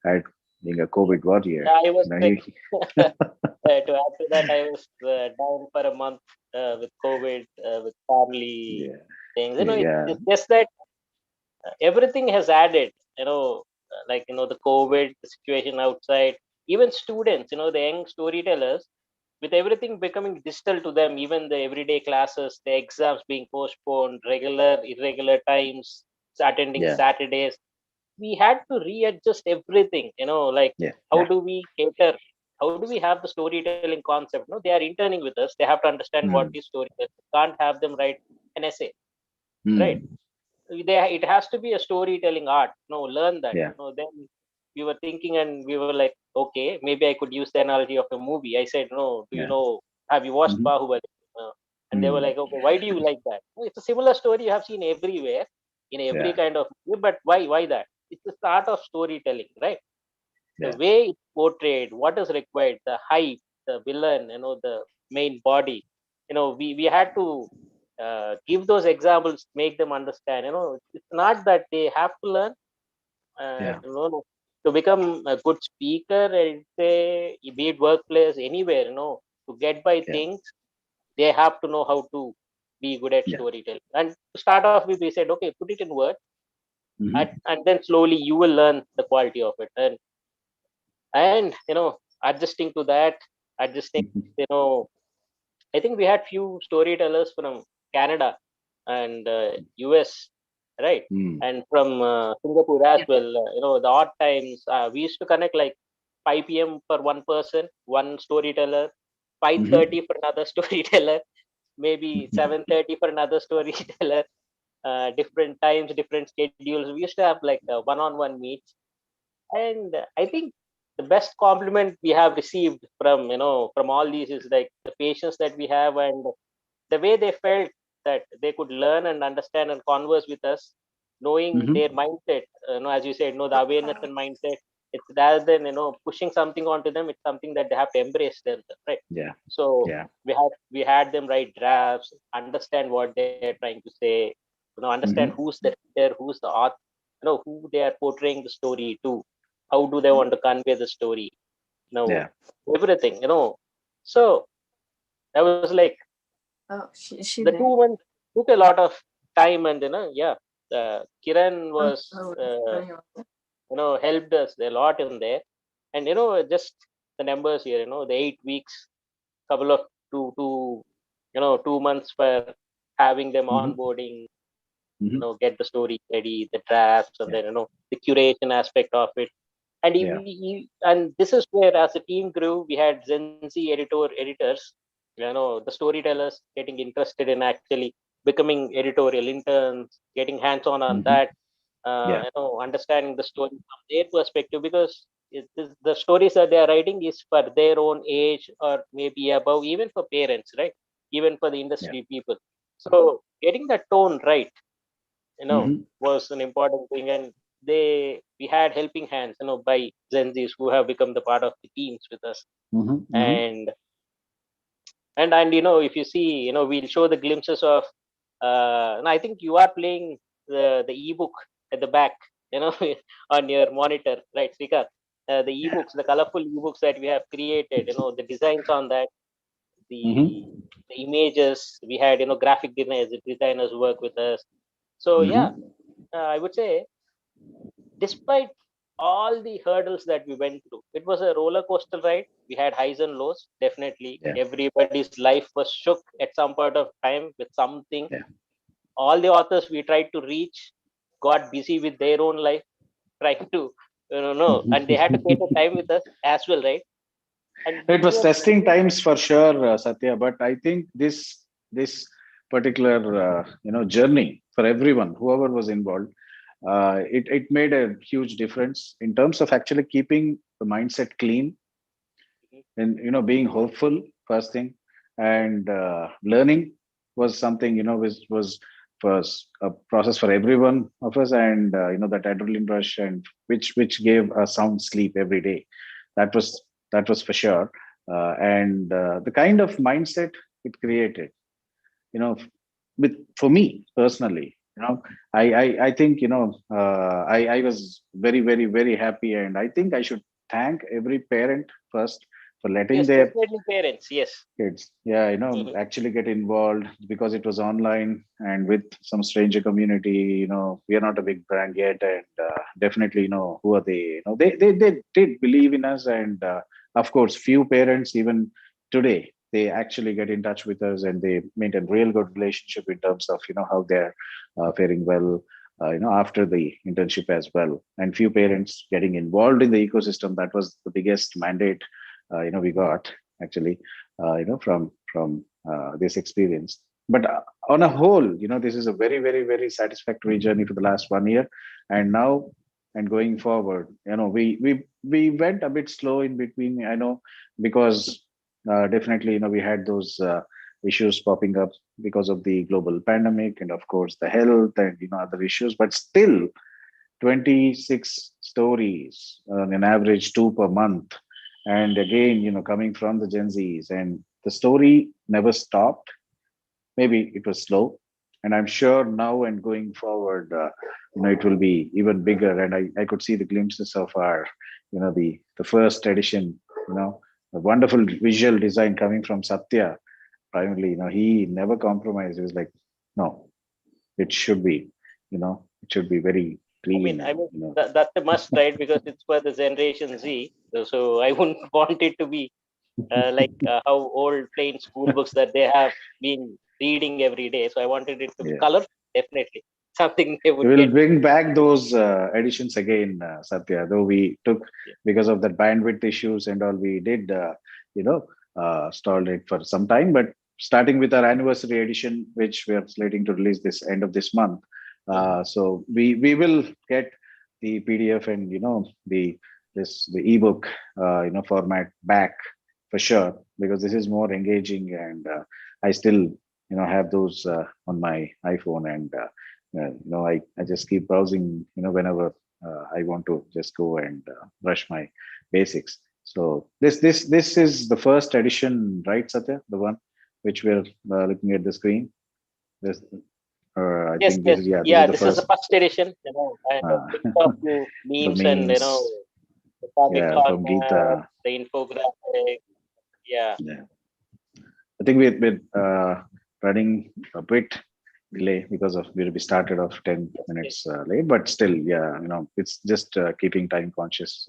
had being a COVID warrior. Yeah, I was to add to that, I was down for a month with COVID, with family things. It's just that everything has added. Like the COVID situation outside, even students, the young storytellers, with everything becoming digital to them, even the everyday classes, the exams being postponed, regular, irregular times, attending Saturdays, we had to readjust everything. How do we cater? How do we have the storytelling concept? They are interning with us. They have to understand what is storytelling. Can't have them write an essay, right? It has to be a storytelling art. Learn that. Then we were thinking, and we were like, okay, maybe I could use the analogy of a movie. I said, no, do you know? Have you watched Bahubali? And they were like, okay, why do you like that? It's a similar story you have seen everywhere, in every kind of movie, but why that? It's the art of storytelling, right? The way it's portrayed, what is required, the hype, the villain, the main body. We had to give those examples, make them understand. It's not that they have to learn. To become a good speaker, I'd say, be it workplace, anywhere, to get by things, they have to know how to be good at storytelling. And to start off with, we said, okay, put it in words, and then slowly you will learn the quality of it. And adjusting to that, I think we had few storytellers from Canada and US, right? And from Singapore as well. The odd times we used to connect like 5 p.m. for one person, one storyteller, 5:30 for another storyteller, maybe 7:30 for another storyteller. Different times, different schedules. We used to have like one-on-one meets, and I think the best compliment we have received from from all these is like the patience that we have, and the way they felt that they could learn and understand and converse with us, knowing their mindset. As you said, the awareness and mindset. It's rather than pushing something onto them. It's something that they have to embrace themselves, right? So we had them write drafts, understand what they're trying to say, understand who's the reader, who's the author, who they are portraying the story to, how do they want to convey the story, everything, So I was like, the 2 months took a lot of time, and Kiran was helped us a lot in there, and just the numbers here, the 8 weeks, couple of 2 months for having them onboarding, get the story ready, the drafts, and then the curation aspect of it. And and this is where, as the team grew, we had Gen Z editors, the storytellers getting interested in actually becoming editorial interns, getting hands-on on that, understanding the story from their perspective, because the stories that they are writing is for their own age or maybe above, even for parents, right? Even for the industry people. So getting that tone right, was an important thing. And we had helping hands, by Gen Zs who have become the part of the teams with us. And if you see, we'll show the glimpses of, and I think you are playing the ebook at the back, on your monitor, right, Srikant? The ebooks, the colorful ebooks that we have created, the designs on that, the images we had, graphic designers work with us. So I would say, despite all the hurdles that we went through, it was a roller coaster ride. We had highs and lows, definitely. Yeah. Everybody's life was shook at some point of time with something. Yeah. All the authors we tried to reach got busy with their own life, trying to, and they had to take the time with us as well, right? And It was testing times for sure, Satya. But I think this particular journey for everyone, whoever was involved, it made a huge difference in terms of actually keeping the mindset clean and being hopeful first thing, and learning was something was a process for everyone of us, and that adrenaline rush, and which gave a sound sleep every day. That was for sure. And the kind of mindset it created, for me personally, I think I was very, very, very happy, and I think I should thank every parent first for letting yes, their definitely parents, yes. kids Mhm. actually get involved, because it was online and with some stranger community. We are not a big brand yet, and definitely, who are they? They did believe in us, and of course, few parents even today, they actually get in touch with us, and they maintain real good relationship in terms of how they're faring well, after the internship as well. And few parents getting involved in the ecosystem, that was the biggest mandate we got actually, from this experience. But on a whole, this is a very, very, very satisfactory journey for the last 1 year. And now, and going forward, we went a bit slow in between, I know, because definitely, we had those issues popping up because of the global pandemic, and of course the health, and other issues. But still, 26 stories on an average, 2 per month. And again, coming from the Gen Zs, and the story never stopped. Maybe it was slow, and I'm sure now and going forward, it will be even bigger. And I could see the glimpses of our, the first edition, a wonderful visual design coming from Satya. Primarily, he never compromised. He was like, no, it should be, it should be very clean. That's a must, right? Because it's for the Generation Z. So I wouldn't want it to be like how old plain school books that they have been reading every day. So I wanted it to be color, definitely something they would We will get. bring back those editions again, Satya. Though we took, because of that bandwidth issues and all, we did, stalled it for some time. But starting with our anniversary edition, which we are slating to release this end of this month, so we will get the PDF and the ebook format back for sure, because this is more engaging, and I still have those on my iPhone, and I just keep browsing whenever I want to just go and brush my basics. So this is the first edition, right, Satya? The one which we're looking at the screen. This, I Yes, think yes, this is this is the first edition. And a bit of few memes, and memes. the comic From Geeta. the infographic. Yeah. I think we're running a bit delay because of we started off 10 minutes late, but still, it's just keeping time conscious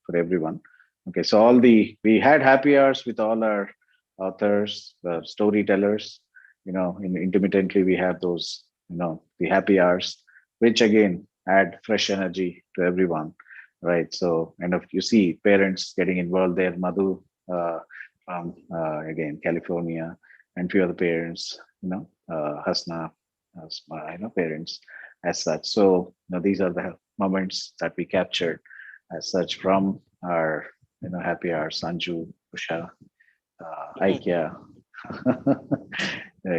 for everyone. Okay, so we had happy hours with all our authors, storytellers. Intermittently we have those, the happy hours, which again add fresh energy to everyone, right? So, and if you see parents getting involved there, Madhu from again California, and few other parents, Hasna, parents as such. So, these are the moments that we captured as such from our, happy hour. Sanju, Usha, Aikya,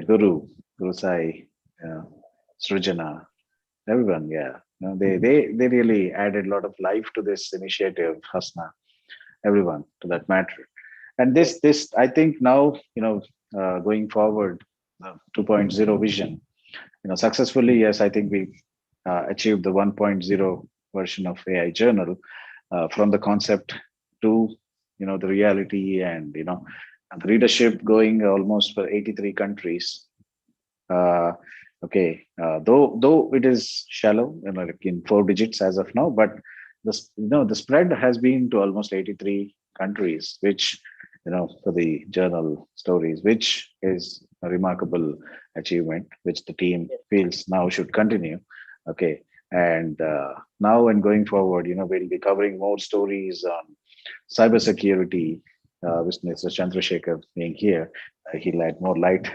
Guru Sai, Srujana, everyone. Yeah, no, they really added a lot of life to this initiative, Hasna. Everyone, to that matter. And this I think now, going forward, 2.0 vision, successfully. Yes, I think we achieved the 1.0 version of AI Journal, from the concept to the reality, and the readership going almost for 83 countries. uh, okay, though it is shallow, like in 4 digits as of now, but the spread has been to almost 83 countries, which for the journal stories, which is a remarkable achievement, which the team feels now should continue. Okay, and now and going forward, we'll be covering more stories on cybersecurity, with Mr. Chandrasekhar being here. He'll add more light,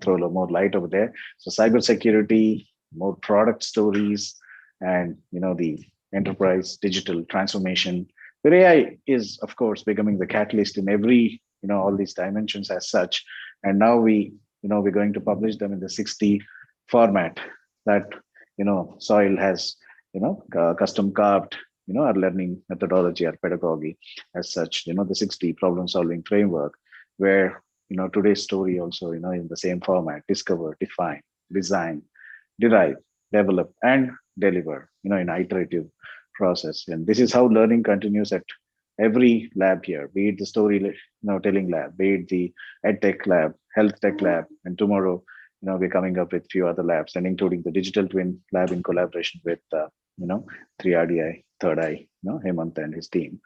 throw a little more light over there. So cybersecurity, more product stories, and the enterprise digital transformation, where AI is, of course, becoming the catalyst in every all these dimensions as such. And now we're going to publish them in the 60 format that Soil has custom carved our learning methodology, our pedagogy as such, the 60 problem solving framework, where today's story also in the same format: discover, define, design, derive, develop, and deliver in iterative process. And this is how learning continues at every lab here, be it the story telling lab, be it the edtech lab, health tech lab, and tomorrow we're coming up with few other labs, and including the digital twin lab in collaboration with 3RDI, Third Eye, Hemant and his team.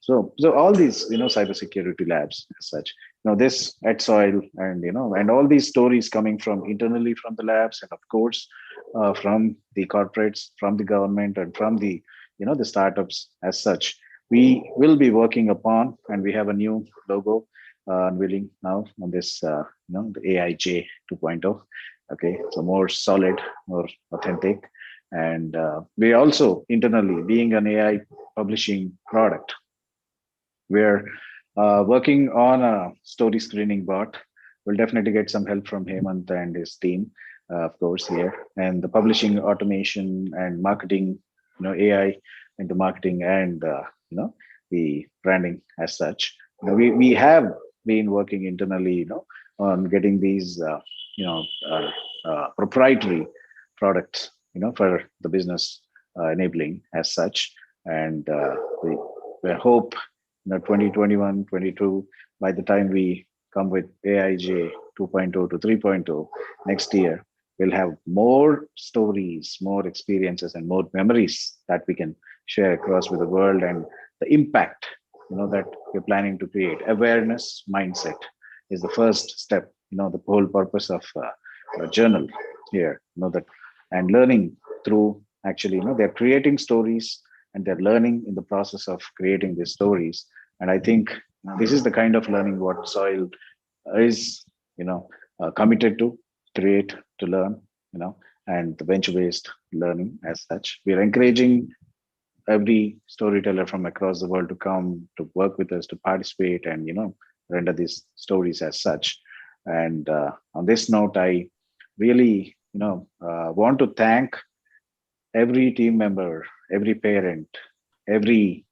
So all these cybersecurity labs as such, this at Soil, and and all these stories coming from internally from the labs, and of course from the corporates, from the government, and from the the startups as such, we will be working upon. And we have a new logo unveiling now on this the AIJ 2.0. Okay, so more solid, more authentic. And we also internally, being an AI publishing product, we're working on a story screening bot. We'll definitely get some help from Hemant and his team, of course, here. And the publishing automation and marketing, AI into marketing, and the branding as such. We have been working internally, on getting these, proprietary products, for the business enabling as such. And we hope 2021, 22, by the time we come with AIJ 2.0 to 3.0 next year, we'll have more stories, more experiences, and more memories that we can share across with the world. And the impact that we're planning to create, awareness mindset, is the first step. The whole purpose of a journal here, that, and learning through, actually they're creating stories, and they're learning in the process of creating these stories. And I think this is the kind of learning what Soil is committed to create, to learn, and the venture-based learning as such. We're encouraging every storyteller from across the world to come to work with us, to participate, and render these stories as such. And on this note, I really want to thank every team member, every parent, every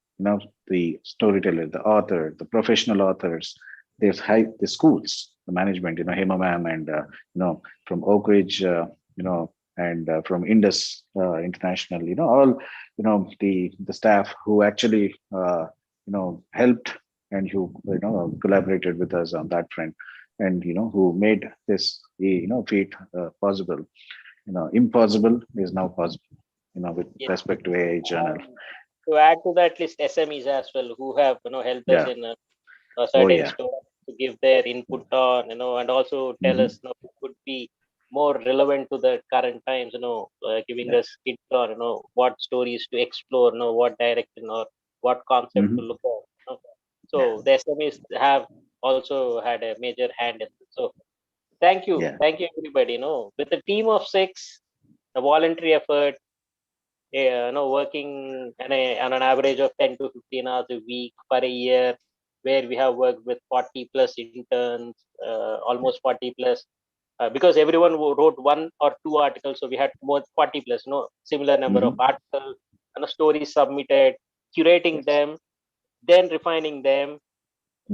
the storyteller, the author, the professional authors, the schools, the management, Hema ma'am, and from Oak Ridge, and from Indus International, all the staff who actually helped, and who collaborated with us on that front, and who made this feat possible. Impossible is now possible, with respect to AI journal. To add to that list, SMEs as well, who have helped us in a certain store to give their input on, and also tell us it could be more relevant to the current times, giving us hints on what stories to explore, what direction or what concept to look at. So the SMEs have also had a major hand in this. So thank you everybody. With a team of 6, a voluntary effort, working on an average of 10 to 15 hours a week for a year, where we have worked with 40 plus interns, almost 40 plus because everyone wrote 1 or 2 articles, so we had more 40 plus, similar number of articles and stories submitted, curating them, then refining them,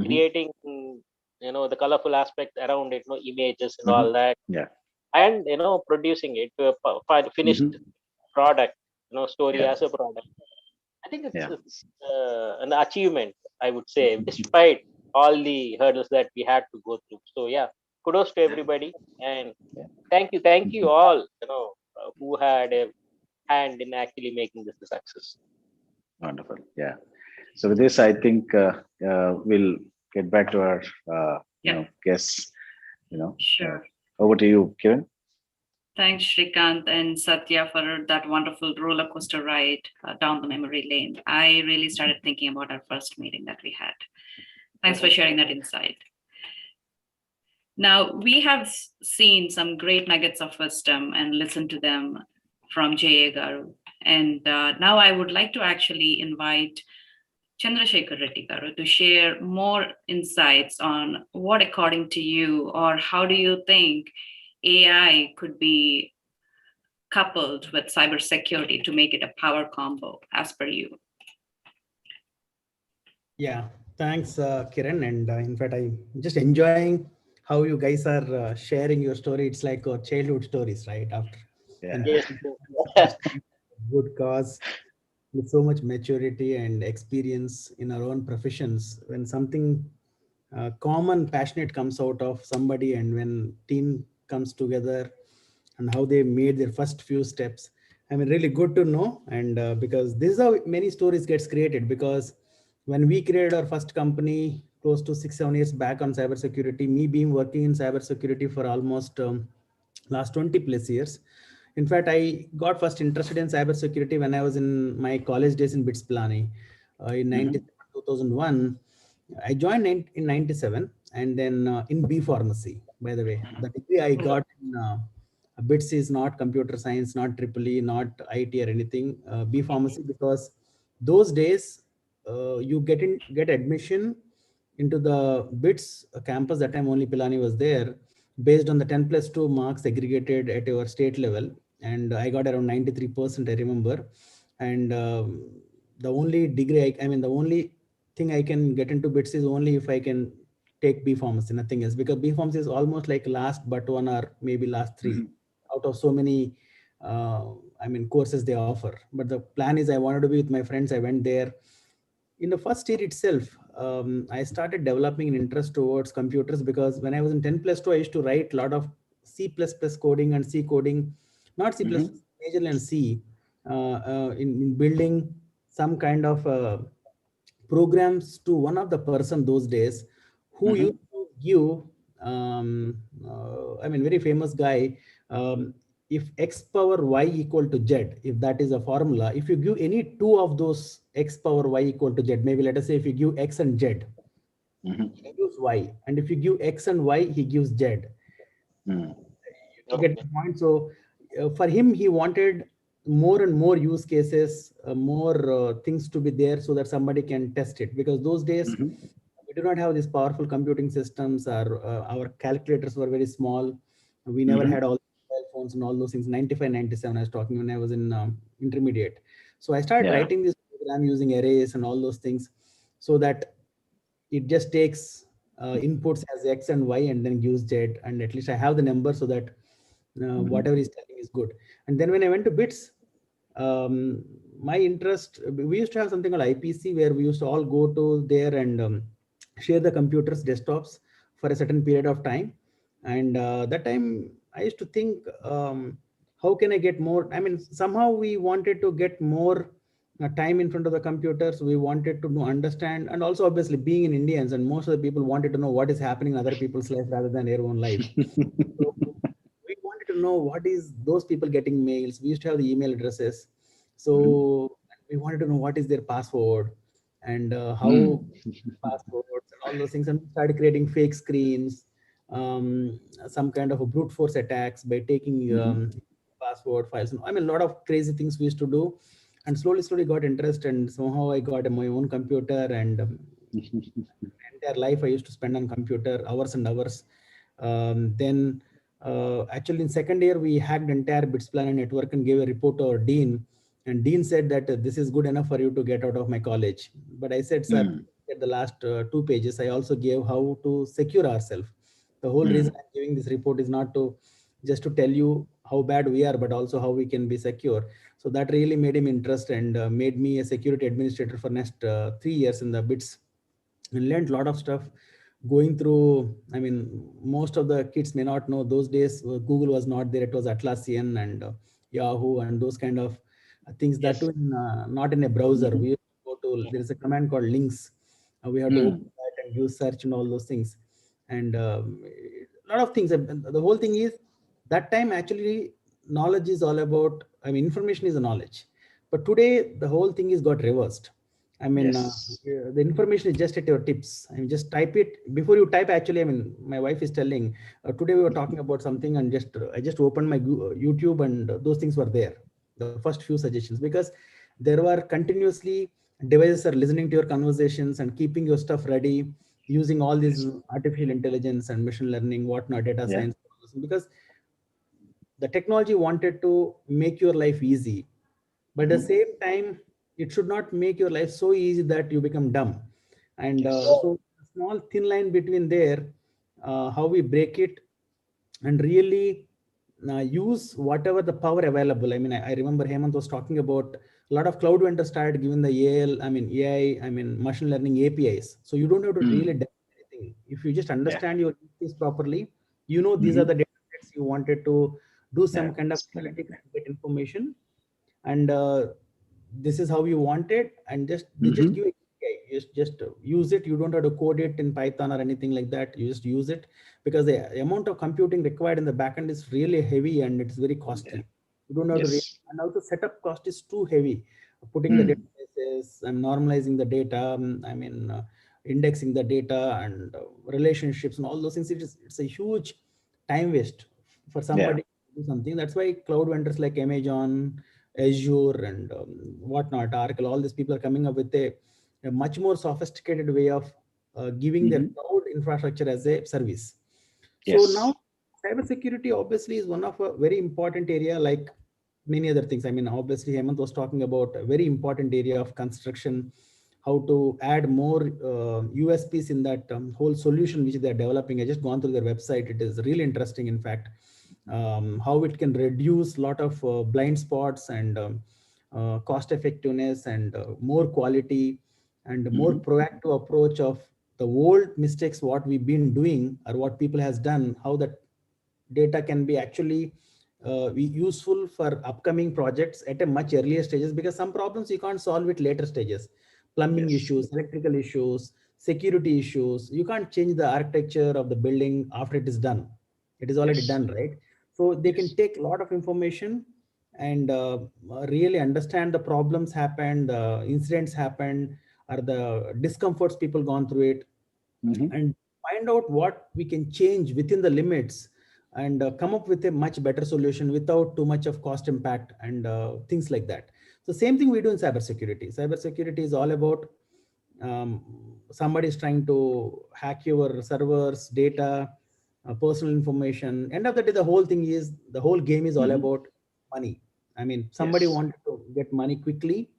creating the colorful aspect around it, images and all that, Yeah. and producing it to a finished product, story as a product. I think it's an achievement, I would say, despite all the hurdles that we had to go through. So yeah, kudos to everybody, and thank you all, who had a hand in actually making this a success. Wonderful. Yeah. So with this, I think we'll get back to our guests. Sure. Over to you, Kiran. Thanks, Shrikant and Satya, for that wonderful roller coaster ride down the memory lane. I really started thinking about our first meeting that we had. Thanks for sharing that insight. Now, we have seen some great nuggets of wisdom and listened to them from J.A. Garu. And now I would like to actually invite Chandrasekhar Reddy Garu to share more insights on what, according to you, or how do you think AI could be coupled with cybersecurity to make it a power combo, as per you? Yeah, thanks, Kiran. And in fact, I'm just enjoying how you guys are sharing your story. It's like childhood stories, right? After good cause, with so much maturity and experience in our own professions. When something common, passionate comes out of somebody, and when team comes together, and how they made their first few steps, I mean, really good to know. And because this is how many stories gets created. Because when we created our first company close to 6-7 years back on cybersecurity, me being working in cybersecurity for almost last 20 plus years. In fact, I got first interested in cybersecurity when I was in my college days in BITS Pilani in 2001. I joined in 97, and then in B Pharmacy, by the way. The degree I got in BITS is not computer science, not EEE, not IT or anything, B Pharmacy, because those days you get admission into the BITS campus. That time only Pilani was there, based on the 10+2 marks aggregated at your state level. And I got around 93%, I remember. And the only degree, the only thing I can get into BITS is only if I can take B Pharmacy, nothing else, because B Pharmacy is almost like last but one or maybe last three out of so many courses they offer. But the plan is I wanted to be with my friends. I went there. In the first year itself, I started developing an interest towards computers, because when I was in 10+2, I used to write a lot of C++ coding and C coding, not C++, majorly and C, in building some kind of programs to one of the person those days who used to give, very famous guy, if x power y equal to z, if that is a formula, if you give any two of those x power y equal to z, maybe let us say if you give x and z, he gives y, and if you give x and y, he gives z. You get the point. So for him, he wanted more and more use cases, more things to be there so that somebody can test it, because those days we do not have these powerful computing systems, or our calculators were very small. We never had all mobile phones and all those things. 95, 97, I was talking when I was in intermediate. So I started writing this program using arrays and all those things, so that it just takes inputs as x and y and then gives z, and at least I have the number, so that whatever he's telling is good. And then when I went to BITS, my interest, we used to have something called IPC, where we used to all go to there and share the computers, desktops for a certain period of time. And that time I used to think, how can I get more? Somehow we wanted to get more time in front of the computers. We wanted to understand, and also obviously being in Indians, and most of the people wanted to know what is happening in other people's life rather than their own life. So we wanted to know what is those people getting mails. We used to have the email addresses. So we wanted to know what is their password, and how passwords and all those things. And we started creating fake screens, some kind of a brute force attacks by taking password files. A lot of crazy things we used to do. And slowly got interest, and somehow I got my own computer, and entire life I used to spend on computer, hours and hours. Then Actually, in second year, we hacked entire BITS Planner network and gave a report to our dean. And dean said that this is good enough for you to get out of my college. But I said, sir, at the last 2 pages, I also gave how to secure ourselves. The whole reason I'm giving this report is not to just to tell you how bad we are, but also how we can be secure. So that really made him interested and made me a security administrator for next 3 years in the BITS, and learned a lot of stuff going through. I mean, most of the kids may not know those days Google was not there. It was Atlassian and Yahoo and those kind of things that Yes. too not in a browser. We used to go to, there is a command called links. We have to open that and use search and all those things. And a lot of things. The whole thing is that time actually knowledge is all about, I mean, information is a knowledge. But today the whole thing is got reversed. I mean, the information is just at your tips. I mean, just type it before you type. Actually, I mean, my wife is telling today we were talking about something, and I just opened my YouTube, and those things were there. The first few suggestions, because there were continuously devices are listening to your conversations and keeping your stuff ready using all these artificial intelligence and machine learning, whatnot, data science, because the technology wanted to make your life easy, but at the same time it should not make your life so easy that you become dumb. And so small thin line between there, how we break it and really use whatever the power available. I mean, I remember Hemant was talking about a lot of cloud vendors started giving the AI, I mean, machine learning APIs. So you don't have to really do anything. If you just understand your use properly, you know, these are the data sets you wanted to do some kind of analytics and get information. And this is how you want it, and they just give it. You just use it. You don't have to code it in Python or anything like that. You just use it, because the amount of computing required in the backend is really heavy and it's very costly. You don't have to, and also setup cost is too heavy. Putting the databases and normalizing the data, I mean, indexing the data and relationships and all those things. It's a huge time waste for somebody to do something. That's why cloud vendors like Amazon, Azure, and whatnot, Oracle, all these people are coming up with a much more sophisticated way of giving their cloud infrastructure as a service. So now cybersecurity obviously is one of a very important area, like many other things. I mean, obviously Hemant was talking about a very important area of construction, how to add more USPs in that whole solution which they are developing. I just gone through their website. It is really interesting, in fact, how it can reduce a lot of blind spots and cost effectiveness and more quality and more proactive approach of the old mistakes what we've been doing or what people has done, how that data can be actually be useful for upcoming projects at a much earlier stages, because some problems you can't solve at later stages. Plumbing issues, electrical issues, security issues, you can't change the architecture of the building after it is done. It is already done, right? So they can take a lot of information and really understand the problems happened, the incidents happened, or the discomforts people gone through it, and find out what we can change within the limits and come up with a much better solution without too much of cost impact and things like that. So same thing we do in cybersecurity. Cybersecurity is all about somebody is trying to hack your servers, data, personal information. End of the day, the whole game is all about money. I mean, somebody wanted to get money quickly,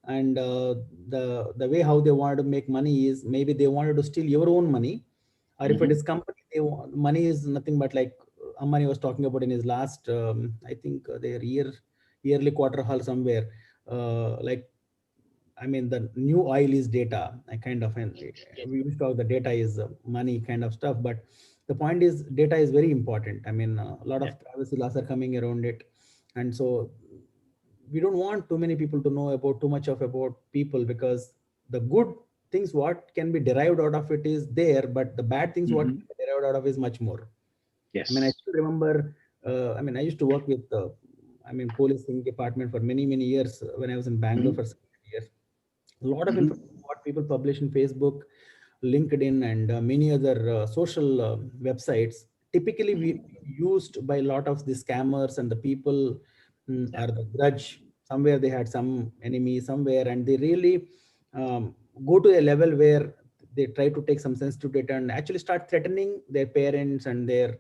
and the way how they wanted to make money is maybe they wanted to steal your own money, or if it is company, money is nothing but like Ambani was talking about in his last, I think their yearly quarter haul somewhere, like, I mean, the new oil is data. I kind of, and we used to talk the data is money kind of stuff, but the point is data is very important. I mean, a lot of privacy laws are coming around it, and so we don't want too many people to know about too much of about people, because the good things what can be derived out of it is there, but the bad things what can be derived out of is much more. I mean, I still remember, I mean, I used to work with policing department for many years when I was in Bangalore for 7 years. A lot of information what people publish in Facebook, LinkedIn, and many other social websites typically we used by a lot of the scammers and the people are the grudge. Somewhere they had some enemy somewhere, and they really go to a level where they try to take some sensitive data and actually start threatening their parents and their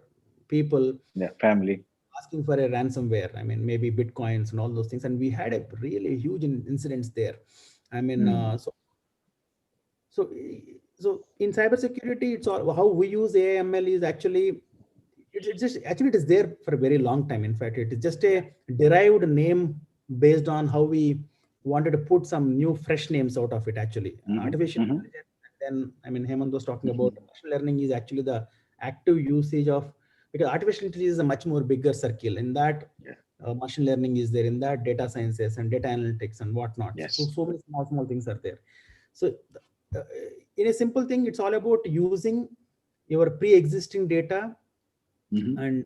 people family. asking for a ransomware. I mean, maybe bitcoins and all those things. And we had a really huge incidents there. I mean, so in cybersecurity, it's all how we use AML is actually, it is there for a very long time. In fact, it is just a derived name based on how we wanted to put some new fresh names out of it. Actually, artificial intelligence. And then, I mean, Hemant was talking about machine learning is actually the active usage of, because artificial intelligence is a much more bigger circle. In that, machine learning is there, in that data sciences and data analytics and whatnot. So many small things are there. So in a simple thing, it's all about using your pre-existing data and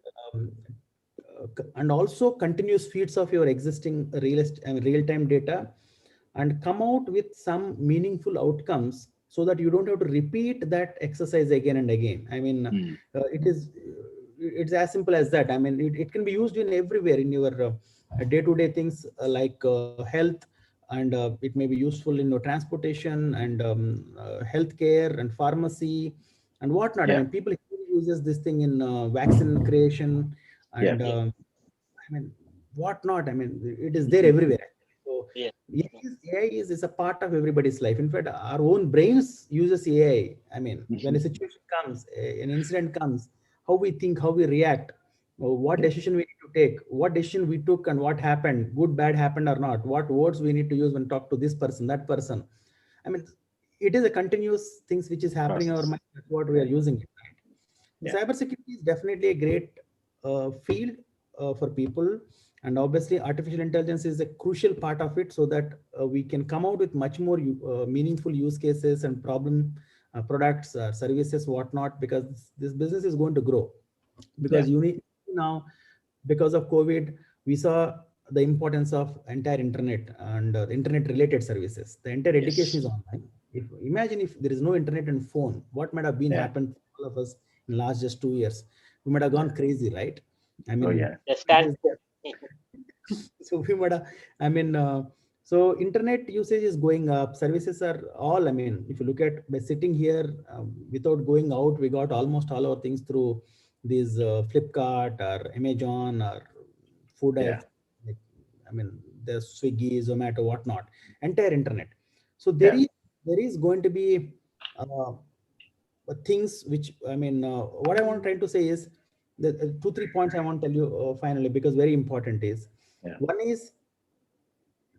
also continuous feeds of your existing real-time data, and come out with some meaningful outcomes so that you don't have to repeat that exercise again and again. I mean, it's as simple as that. I mean, it can be used in everywhere in your day-to-day things like health, and it may be useful in your transportation and healthcare and pharmacy and whatnot. I mean, people uses this thing in vaccine creation and I mean, whatnot. I mean, it is there everywhere. So AI is a part of everybody's life. In fact, our own brains uses AI. I mean, when a situation comes, an incident comes, how we think, how we react, what decision we need to take, what decision we took and what happened, good, bad happened or not, what words we need to use when talk to this person, that person. I mean, it is a continuous things which is happening in our mind. That's what we are using it. Right? Cybersecurity is definitely a great field for people. And obviously, artificial intelligence is a crucial part of it, so that we can come out with much more meaningful use cases and products, services, whatnot, because this business is going to grow. Because you need now, because of COVID, we saw the importance of entire internet and internet related services. The entire education is online. Imagine if there is no internet and phone, what might have been happened to all of us in last just 2 years? We might have gone crazy, right? I mean, so we might have, I mean, so internet usage is going up. Services are all, I mean, if you look at by sitting here without going out, we got almost all our things through these Flipkart or Amazon or food. I mean, there's Swiggy, Zomato, whatnot, entire internet. So there is going to be things which, I mean, what I want to try to say is the 2-3 points I want to tell you finally, because very important is, one is,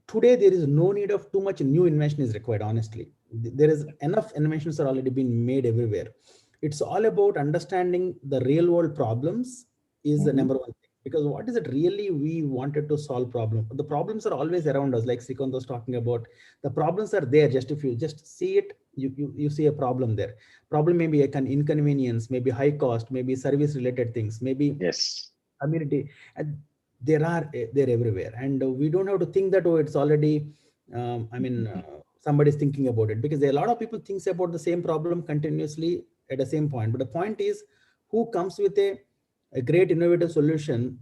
today there is no need of too much new invention is required. Honestly, there is enough inventions are already being made everywhere. It's all about understanding the real world problems is the number one thing. Because what is it really we wanted to solve problem? The problems are always around us, like Srikant was talking about. The problems are there. Just if you just see it, you see a problem there. Problem may be an inconvenience, maybe high cost, maybe service related things, maybe community. And they're everywhere, and we don't have to think that it's already somebody's thinking about it, because there are a lot of people thinks about the same problem continuously at the same point. But the point is, who comes with a great innovative solution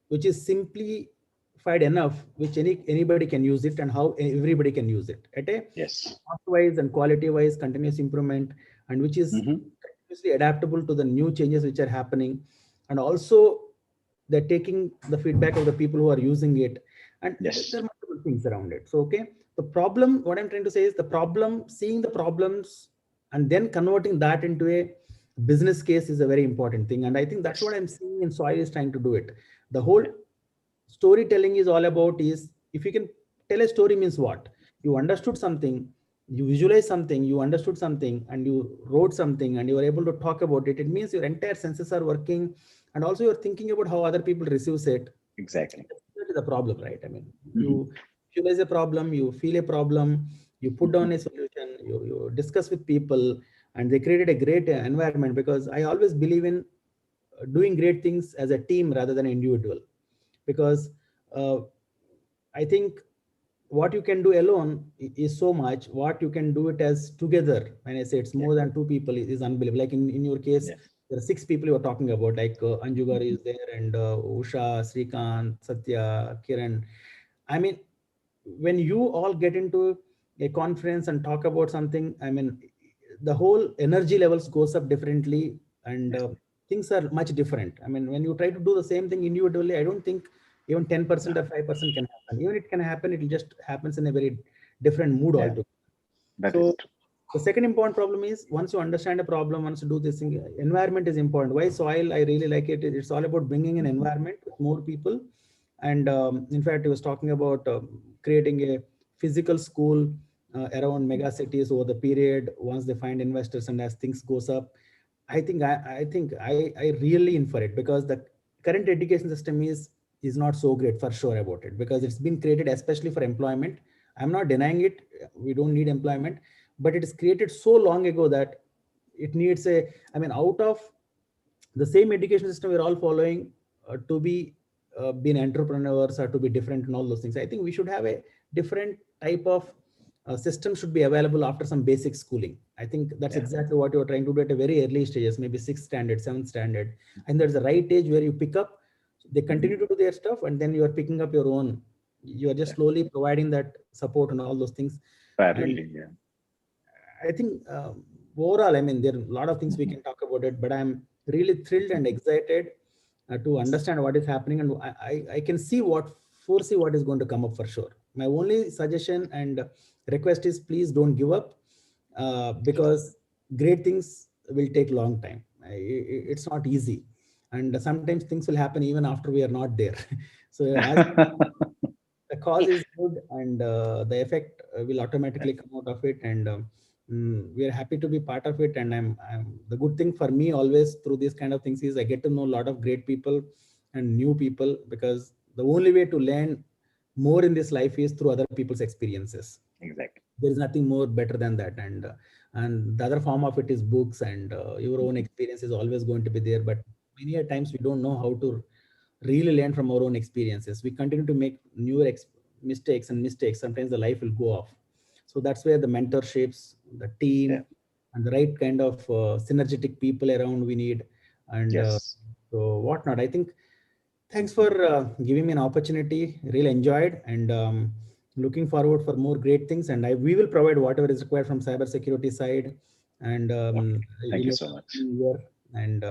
which is simplified enough, which anybody can use it, and how everybody can use it at a cost wise and quality wise, continuous improvement, and which is continuously adaptable to the new changes which are happening. And also they're taking the feedback of the people who are using it, and there are multiple things around it. So the problem, what I'm trying to say is, the problem, seeing the problems and then converting that into a business case is a very important thing. And I think that's what I'm seeing in Soil is trying to do it. The whole storytelling is all about is, if you can tell a story, means what? You understood something, you visualize something, you understood something, and you wrote something, and you are able to talk about it. It means your entire senses are working, and also you're thinking about how other people receives it. Exactly. That is the problem, right? I mean, you visualize a problem, you feel a problem, you put down a solution, you discuss with people, and they created a great environment. Because I always believe in doing great things as a team rather than an individual. Because I think what you can do alone is so much. What you can do it as together, when I say it's more than 2 people, is unbelievable. Like in your case, there are 6 people you are talking about, like Anjugar is there, and Usha, Srikant, Satya, Kiran. I mean, when you all get into a conference and talk about something, I mean, the whole energy levels goes up differently, and things are much different. I mean, when you try to do the same thing individually, I don't think even 10% or 5% can happen. Even it can happen, it just happens in a very different mood altogether. That So is true. the second important problem is, once you understand a problem, once you do this thing, environment is important. Why soil? I really like it. It's all about bringing an environment with more people. And in fact, he was talking about creating a physical school around mega cities over the period, once they find investors and as things goes up. I really in for it, because the current education system is not so great for sure about it, because it's been created especially for employment. I'm not denying it. We don't need employment, but it is created so long ago that it needs a, I mean, out of the same education system we're all following, to be entrepreneurs or to be different and all those things. I think we should have a different type of system should be available after some basic schooling. I think that's exactly what you're trying to do at a very early stages, maybe 6th standard, 7th standard. And there's the right age where you pick up, they continue to do their stuff, and then you are picking up your own. You are just slowly providing that support and all those things. Parallelly, I think overall, I mean, there are a lot of things we can talk about it, but I'm really thrilled and excited to understand what is happening, and I can foresee what is going to come up for sure. My only suggestion and request is, please don't give up, because great things will take long time. It's not easy, and sometimes things will happen even after we are not there. So as the cause is good, and the effect will automatically come out of it, and we are happy to be part of it. And I'm the good thing for me always through these kind of things is I get to know a lot of great people and new people, because the only way to learn more in this life is through other people's experiences. Exactly. There is nothing more better than that, and the other form of it is books, and your own experience is always going to be there. But many a times we don't know how to really learn from our own experiences. We continue to make newer mistakes and mistakes. Sometimes the life will go off. So that's where the mentorships, the team, and the right kind of synergetic people around we need, and so whatnot. I think thanks for giving me an opportunity. Really enjoyed, and looking forward for more great things. And we will provide whatever is required from cybersecurity side. And thank you so much. And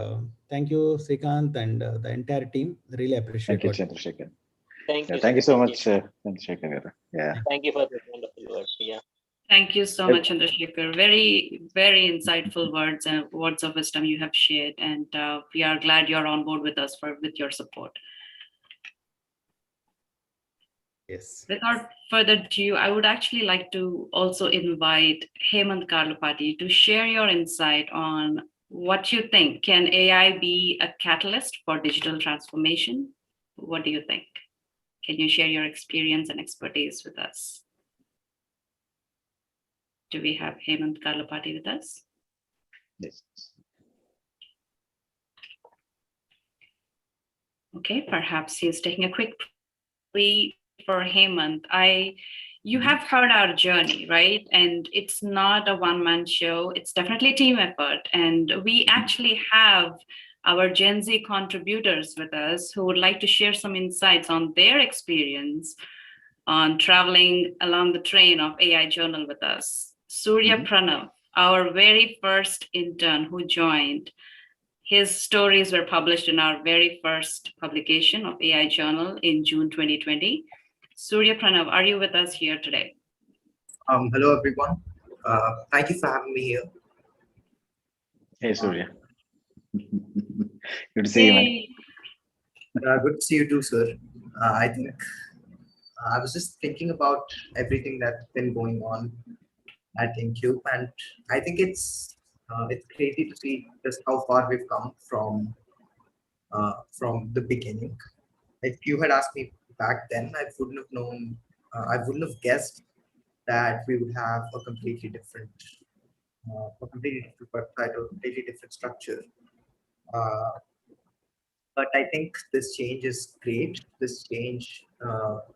thank you, Srikanth, and the entire team. Really appreciate it. Thank you, Chandrasekhar. Thank you so much, Chandrasekhar. Thank you for the wonderful words. Thank you so much, Chandrasekhar. Very, very insightful words and words of wisdom you have shared. And we are glad you're on board with us with your support. Yes. Without further ado, I would actually like to also invite Hemant Karlapati to share your insight on what you think. Can AI be a catalyst for digital transformation? What do you think? Can you share your experience and expertise with us? Do we have Hemant Karlapati with us? Yes. Okay, perhaps he's taking a quick plea for Hemant. You have heard our journey, right? And it's not a one-man show. It's definitely a team effort. And we actually have our Gen Z contributors with us who would like to share some insights on their experience on traveling along the train of AI Journal with us. Surya Pranav, our very first intern who joined, his stories were published in our very first publication of AI Journal in June 2020. Surya Pranav, are you with us here today? Hello, everyone. Thank you for having me here. Hey, Surya. Good to see you, man. Good to see you too, sir. I think I was just thinking about everything that's been going on at InCube, and I think it's crazy to see just how far we've come from the beginning. If you had asked me back then, I wouldn't have known. I wouldn't have guessed that we would have a completely different website or completely different structure. But I think this change is great. This change,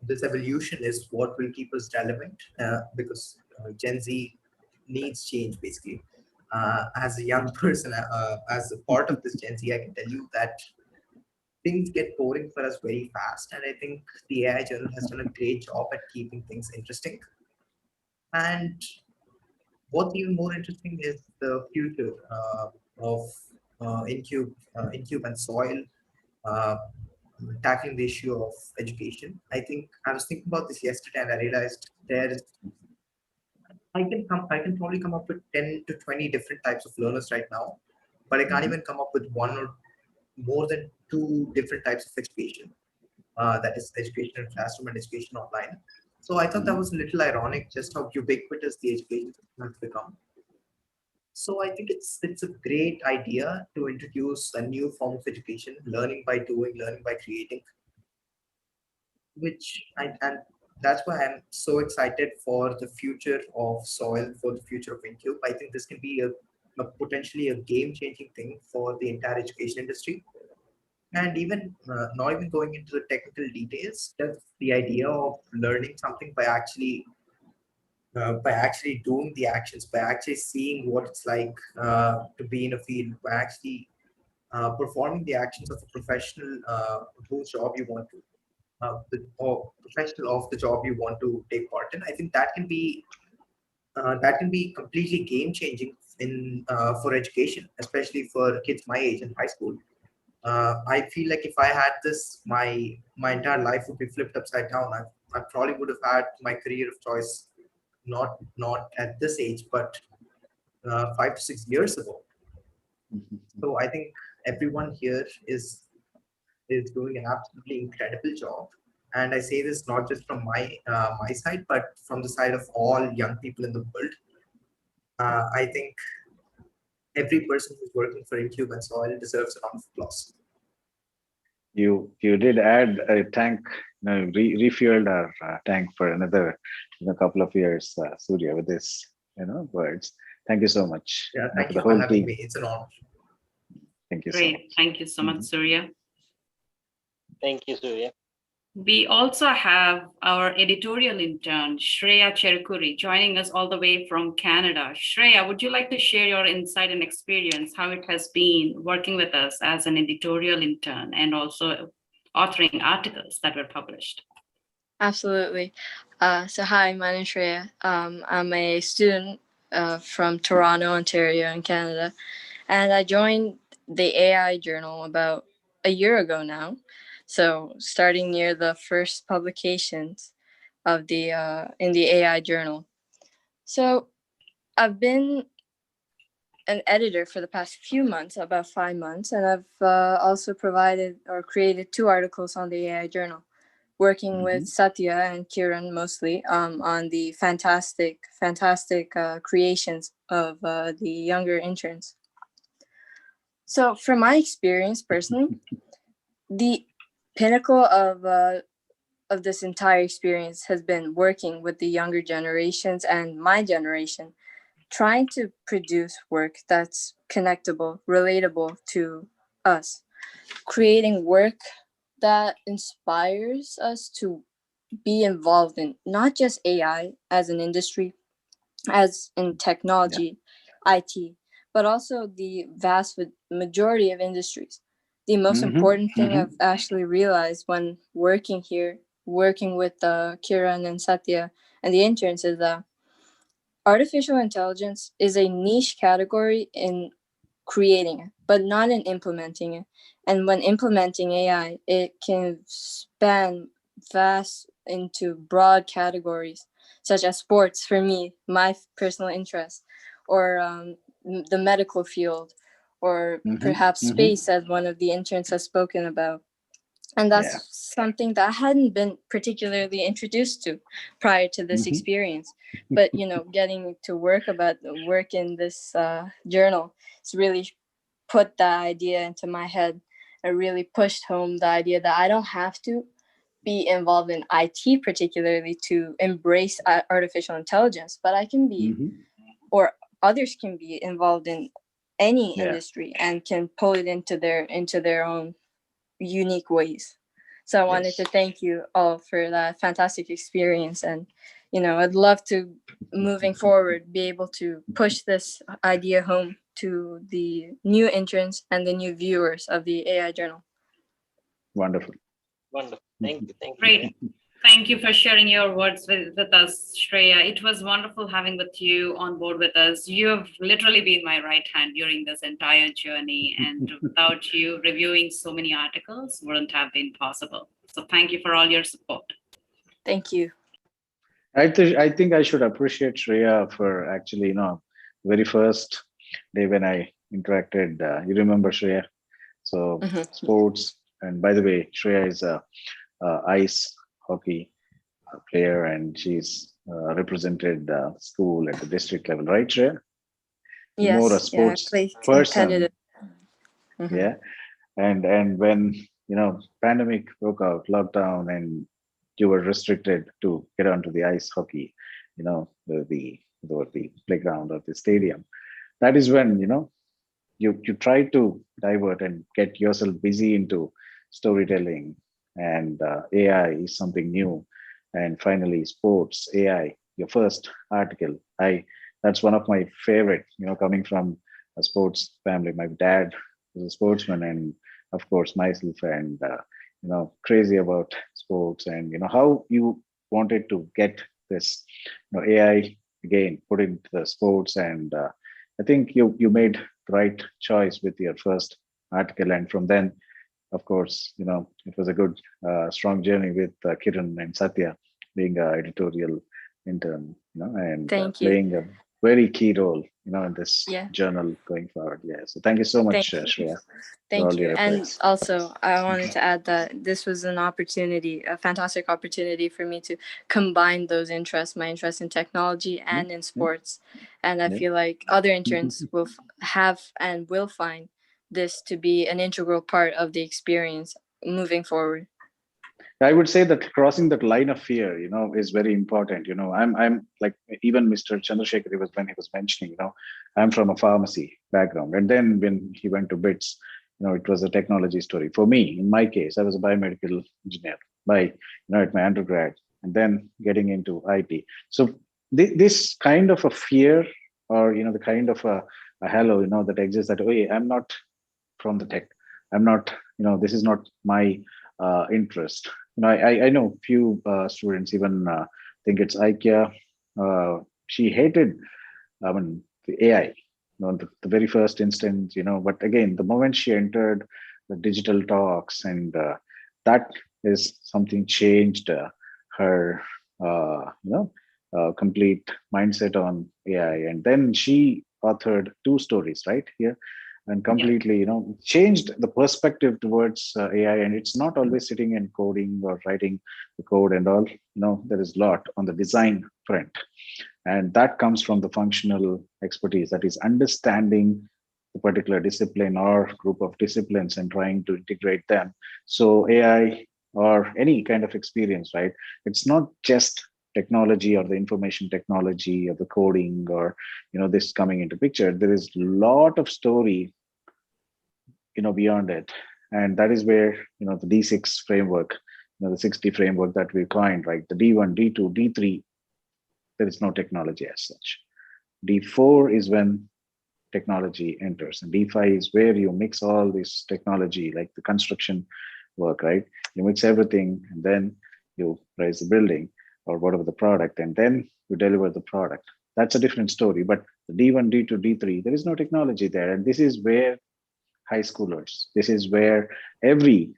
this evolution is what will keep us relevant because Gen Z needs change, basically. As a young person, as a part of this Gen Z, I can tell you that things get boring for us very fast. And I think the AI Journal has done a great job at keeping things interesting. And what's even more interesting is the future of Incube and Soil, uh, tackling the issue of education. I think I was thinking about this yesterday, and I realized I can probably come up with 10 to 20 different types of learners right now, but I can't even come up with one or more than two different types of education. That is education in classroom and education online. So I thought that was a little ironic, just how ubiquitous the education system has become. So I think it's a great idea to introduce a new form of education, learning by doing, learning by creating, and that's why I'm so excited for the future of Soil, for the future of Incube. I think this can be a potentially a game-changing thing for the entire education industry. And even not even going into the technical details, just the idea of learning something by actually doing the actions, by actually seeing what it's like to be in a field, by actually performing the actions of a professional whose job you want to, or professional of the job you want to take part in. I think that can be completely game changing in for education, especially for kids my age in high school. I feel like if I had this, my entire life would be flipped upside down. I probably would have had my career of choice not at this age, but 5 to 6 years ago. So I think everyone here is doing an absolutely incredible job. And I say this not just from my side, but from the side of all young people in the world. I think every person who's working for Incube and Soil deserves a round of applause. You did add a tank, refueled our tank for another couple of years, Surya, with this words. Thank you so much. Yeah, thank for you the for whole having team. me. It's an honor. Thank you so Great. much. Thank you so much, Surya. Thank you, Surya. We also have our editorial intern, Shreya Cherkuri, joining us all the way from Canada. Shreya, would you like to share your insight and experience, how it has been working with us as an editorial intern and also authoring articles that were published? Absolutely. So hi, my name is Shreya. I'm a student from Toronto, Ontario in Canada, and I joined the AI Journal about a year ago now. So starting near the first publications of the in the AI Journal. So I've been an editor for the past few months, about 5 months, and I've also provided or created 2 articles on the AI Journal, working with Satya and Kiran mostly on the fantastic creations of the younger interns. So from my experience personally, the pinnacle of this entire experience has been working with the younger generations and my generation, trying to produce work that's connectable, relatable to us, creating work that inspires us to be involved in not just AI as an industry, as in technology, IT, but also the vast majority of industries. The most important thing I've actually realized when working here, working with Kiran and Satya and the interns is that artificial intelligence is a niche category in creating it, but not in implementing it. And when implementing AI, it can span vast into broad categories, such as sports for me, my personal interest, or the medical field, or perhaps space, as one of the interns has spoken about. And that's something that I hadn't been particularly introduced to prior to this experience. But, getting to work in this journal, it's really put that idea into my head and really pushed home the idea that I don't have to be involved in IT particularly to embrace artificial intelligence, but I can be, or others can be involved in any industry and can pull it into their own unique ways. So I wanted to thank you all for that fantastic experience. And, I'd love to, moving forward, be able to push this idea home to the new interns and the new viewers of the AI Journal. Wonderful. Wonderful. Thank you. Thank you. Great. Thank you for sharing your words with us, Shreya. It was wonderful having with you on board with us. You have literally been my right hand during this entire journey, and without you reviewing so many articles, wouldn't have been possible. So thank you for all your support. Thank you. I think I should appreciate Shreya for actually, very first day when I interacted. You remember Shreya? So sports, and by the way, Shreya is a ice hockey player, and she's represented school at the district level, right, Shreya? More a Yes, yeah, I sports play person, competitive. Mhm. yeah. And when pandemic broke out, lockdown, and you were restricted to get onto the ice hockey, the playground or the stadium. That is when you try to divert and get yourself busy into storytelling, and AI is something new, and finally sports AI. Your first article, that's one of my favorite. Coming from a sports family, my dad was a sportsman, and of course myself, and crazy about sports, and how you wanted to get this AI again put into the sports, and I think you made the right choice with your first article, and from then, of course, it was a good strong journey with Kiran and Satya being an editorial intern, and Thank you. playing a very key role in this Yeah. journal going forward. Yeah, so thank you so much, Thank you. Shreya, for Thank all you. your And efforts. also, I wanted to add that this was an opportunity, a fantastic opportunity for me to combine those interests, my interest in technology and in sports. And I Yeah. feel like other interns will have and will find this to be an integral part of the experience moving forward. I would say that crossing that line of fear, is very important. I'm like, even Mr. Chandrasekhar, when he was mentioning, I'm from a pharmacy background, and then when he went to BITS, it was a technology story. For me, in my case, I was a biomedical engineer at my undergrad, and then getting into IT. So this kind of a fear, or the kind of a halo, that exists, that, oh, I'm not from the tech. I'm not, this is not my interest. I know few students even think it's IKEA. She hated, the AI, the very first instance, but again, the moment she entered the digital talks, and that is something changed her, complete mindset on AI. And then she authored 2 stories right here, and completely changed the perspective towards AI. And it's not always sitting and coding or writing the code and all. There is a lot on the design front, and that comes from the functional expertise, that is understanding the particular discipline or group of disciplines and trying to integrate them. So AI, or any kind of experience, right, it's not just technology or the information technology or the coding, or this coming into picture. There is a lot of story beyond it, and that is where the D6 framework, the 60 framework that we coined, right, the D1, D2, D3, there is no technology as such. D4 is when technology enters, and D5 is where you mix all this technology, like the construction work, right? You mix everything, and then you raise the building or whatever the product, and then you deliver the product. That's a different story. But the D1, D2, D3, there is no technology there, and this is where high schoolers, this is where every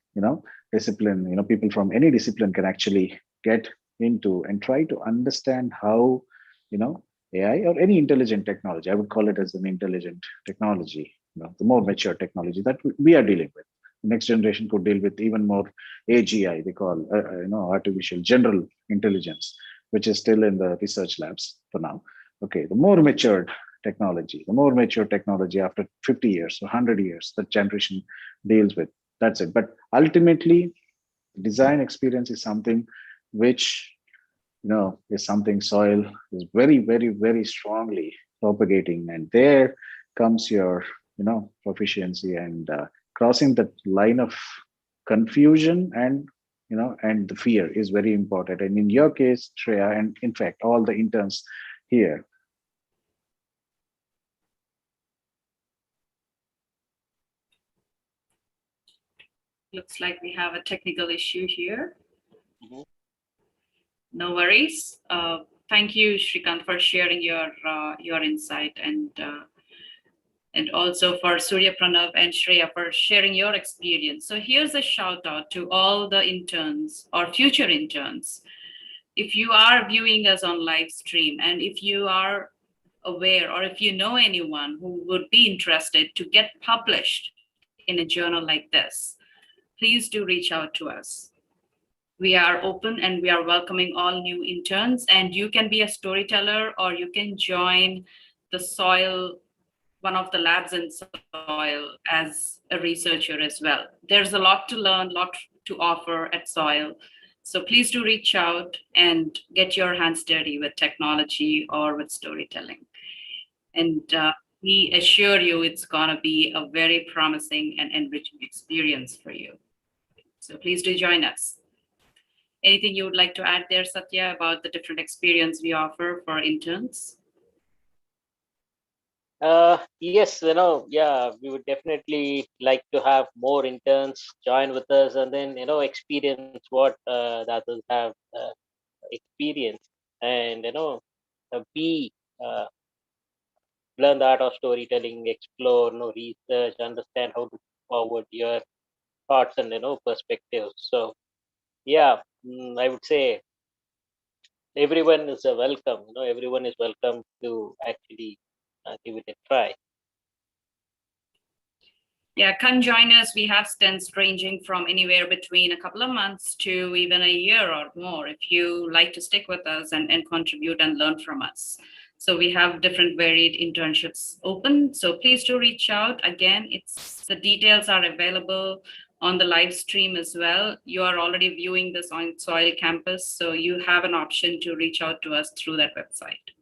discipline, people from any discipline can actually get into and try to understand how AI or any intelligent technology, I would call it as an intelligent technology, the more mature technology that we are dealing with. The next generation could deal with even more AGI, they call artificial general intelligence, which is still in the research labs for now. Okay, the more matured technology, after 50 years or 100 years, that generation deals with. That's it. But ultimately, design experience is something which is something soil is very, very, very strongly propagating, and there comes your proficiency, and crossing the line of confusion, and and the fear is very important. And in your case, Shreya, and in fact all the interns here, Looks like we have a technical issue here. No worries. Thank you, Shrikant, for sharing your insight, and also for Surya Pranav and Shreya for sharing your experience. So here's a shout out to all the interns or future interns. If you are viewing us on live stream, and if you are aware or if you know anyone who would be interested to get published in a journal like this, please do reach out to us. We are open and we are welcoming all new interns, and you can be a storyteller or you can join the soil, one of the labs in soil as a researcher as well. There's a lot to learn, lot to offer at soil. So please do reach out and get your hands dirty with technology or with storytelling. And we assure you it's gonna be a very promising and enriching experience for you. So please do join us. Anything you would like to add there, Satya, about the different experience we offer for interns? Yes, we would definitely like to have more interns join with us and then, experience what the others have experienced, and, be learn the art of storytelling, explore, research, understand how to forward your thoughts and, perspectives. So, yeah, I would say everyone is welcome. Everyone is welcome to actually give it a try. Yeah, come join us. We have stints ranging from anywhere between a couple of months to even a year or more if you like to stick with us and contribute and learn from us. So we have different varied internships open. So please do reach out. Again, the details are available on the live stream as well. You are already viewing this on Soil Campus, so you have an option to reach out to us through that website.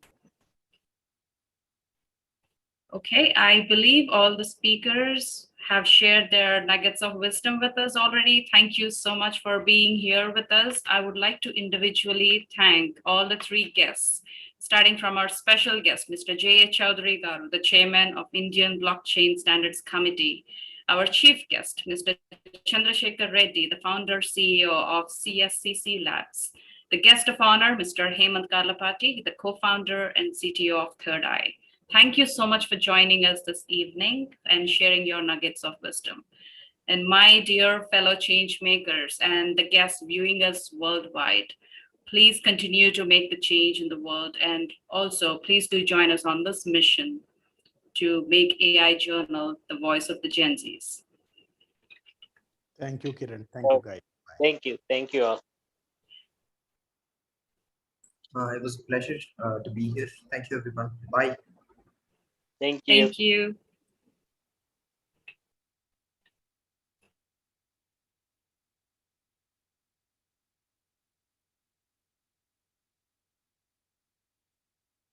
Okay, I believe all the speakers have shared their nuggets of wisdom with us already. Thank you so much for being here with us. I would like to individually thank all the three guests, starting from our special guest, Mr. J.A. Chaudhary Garu, the chairman of Indian Blockchain Standards Committee, our chief guest, Mr. Chandrasekhar Reddy, the founder CEO of CSCC Labs, the guest of honor, Mr. Hemant Karlapati, the co-founder and CTO of Third Eye. Thank you so much for joining us this evening and sharing your nuggets of wisdom. And my dear fellow change makers and the guests viewing us worldwide, please continue to make the change in the world. And also, please do join us on this mission to make AI Journal the voice of the Gen Zs. Thank you, Kiran. Thank you, guys. Bye. Thank you. Thank you all. It was a pleasure to be here. Thank you, everyone. Bye. Thank you. Thank you.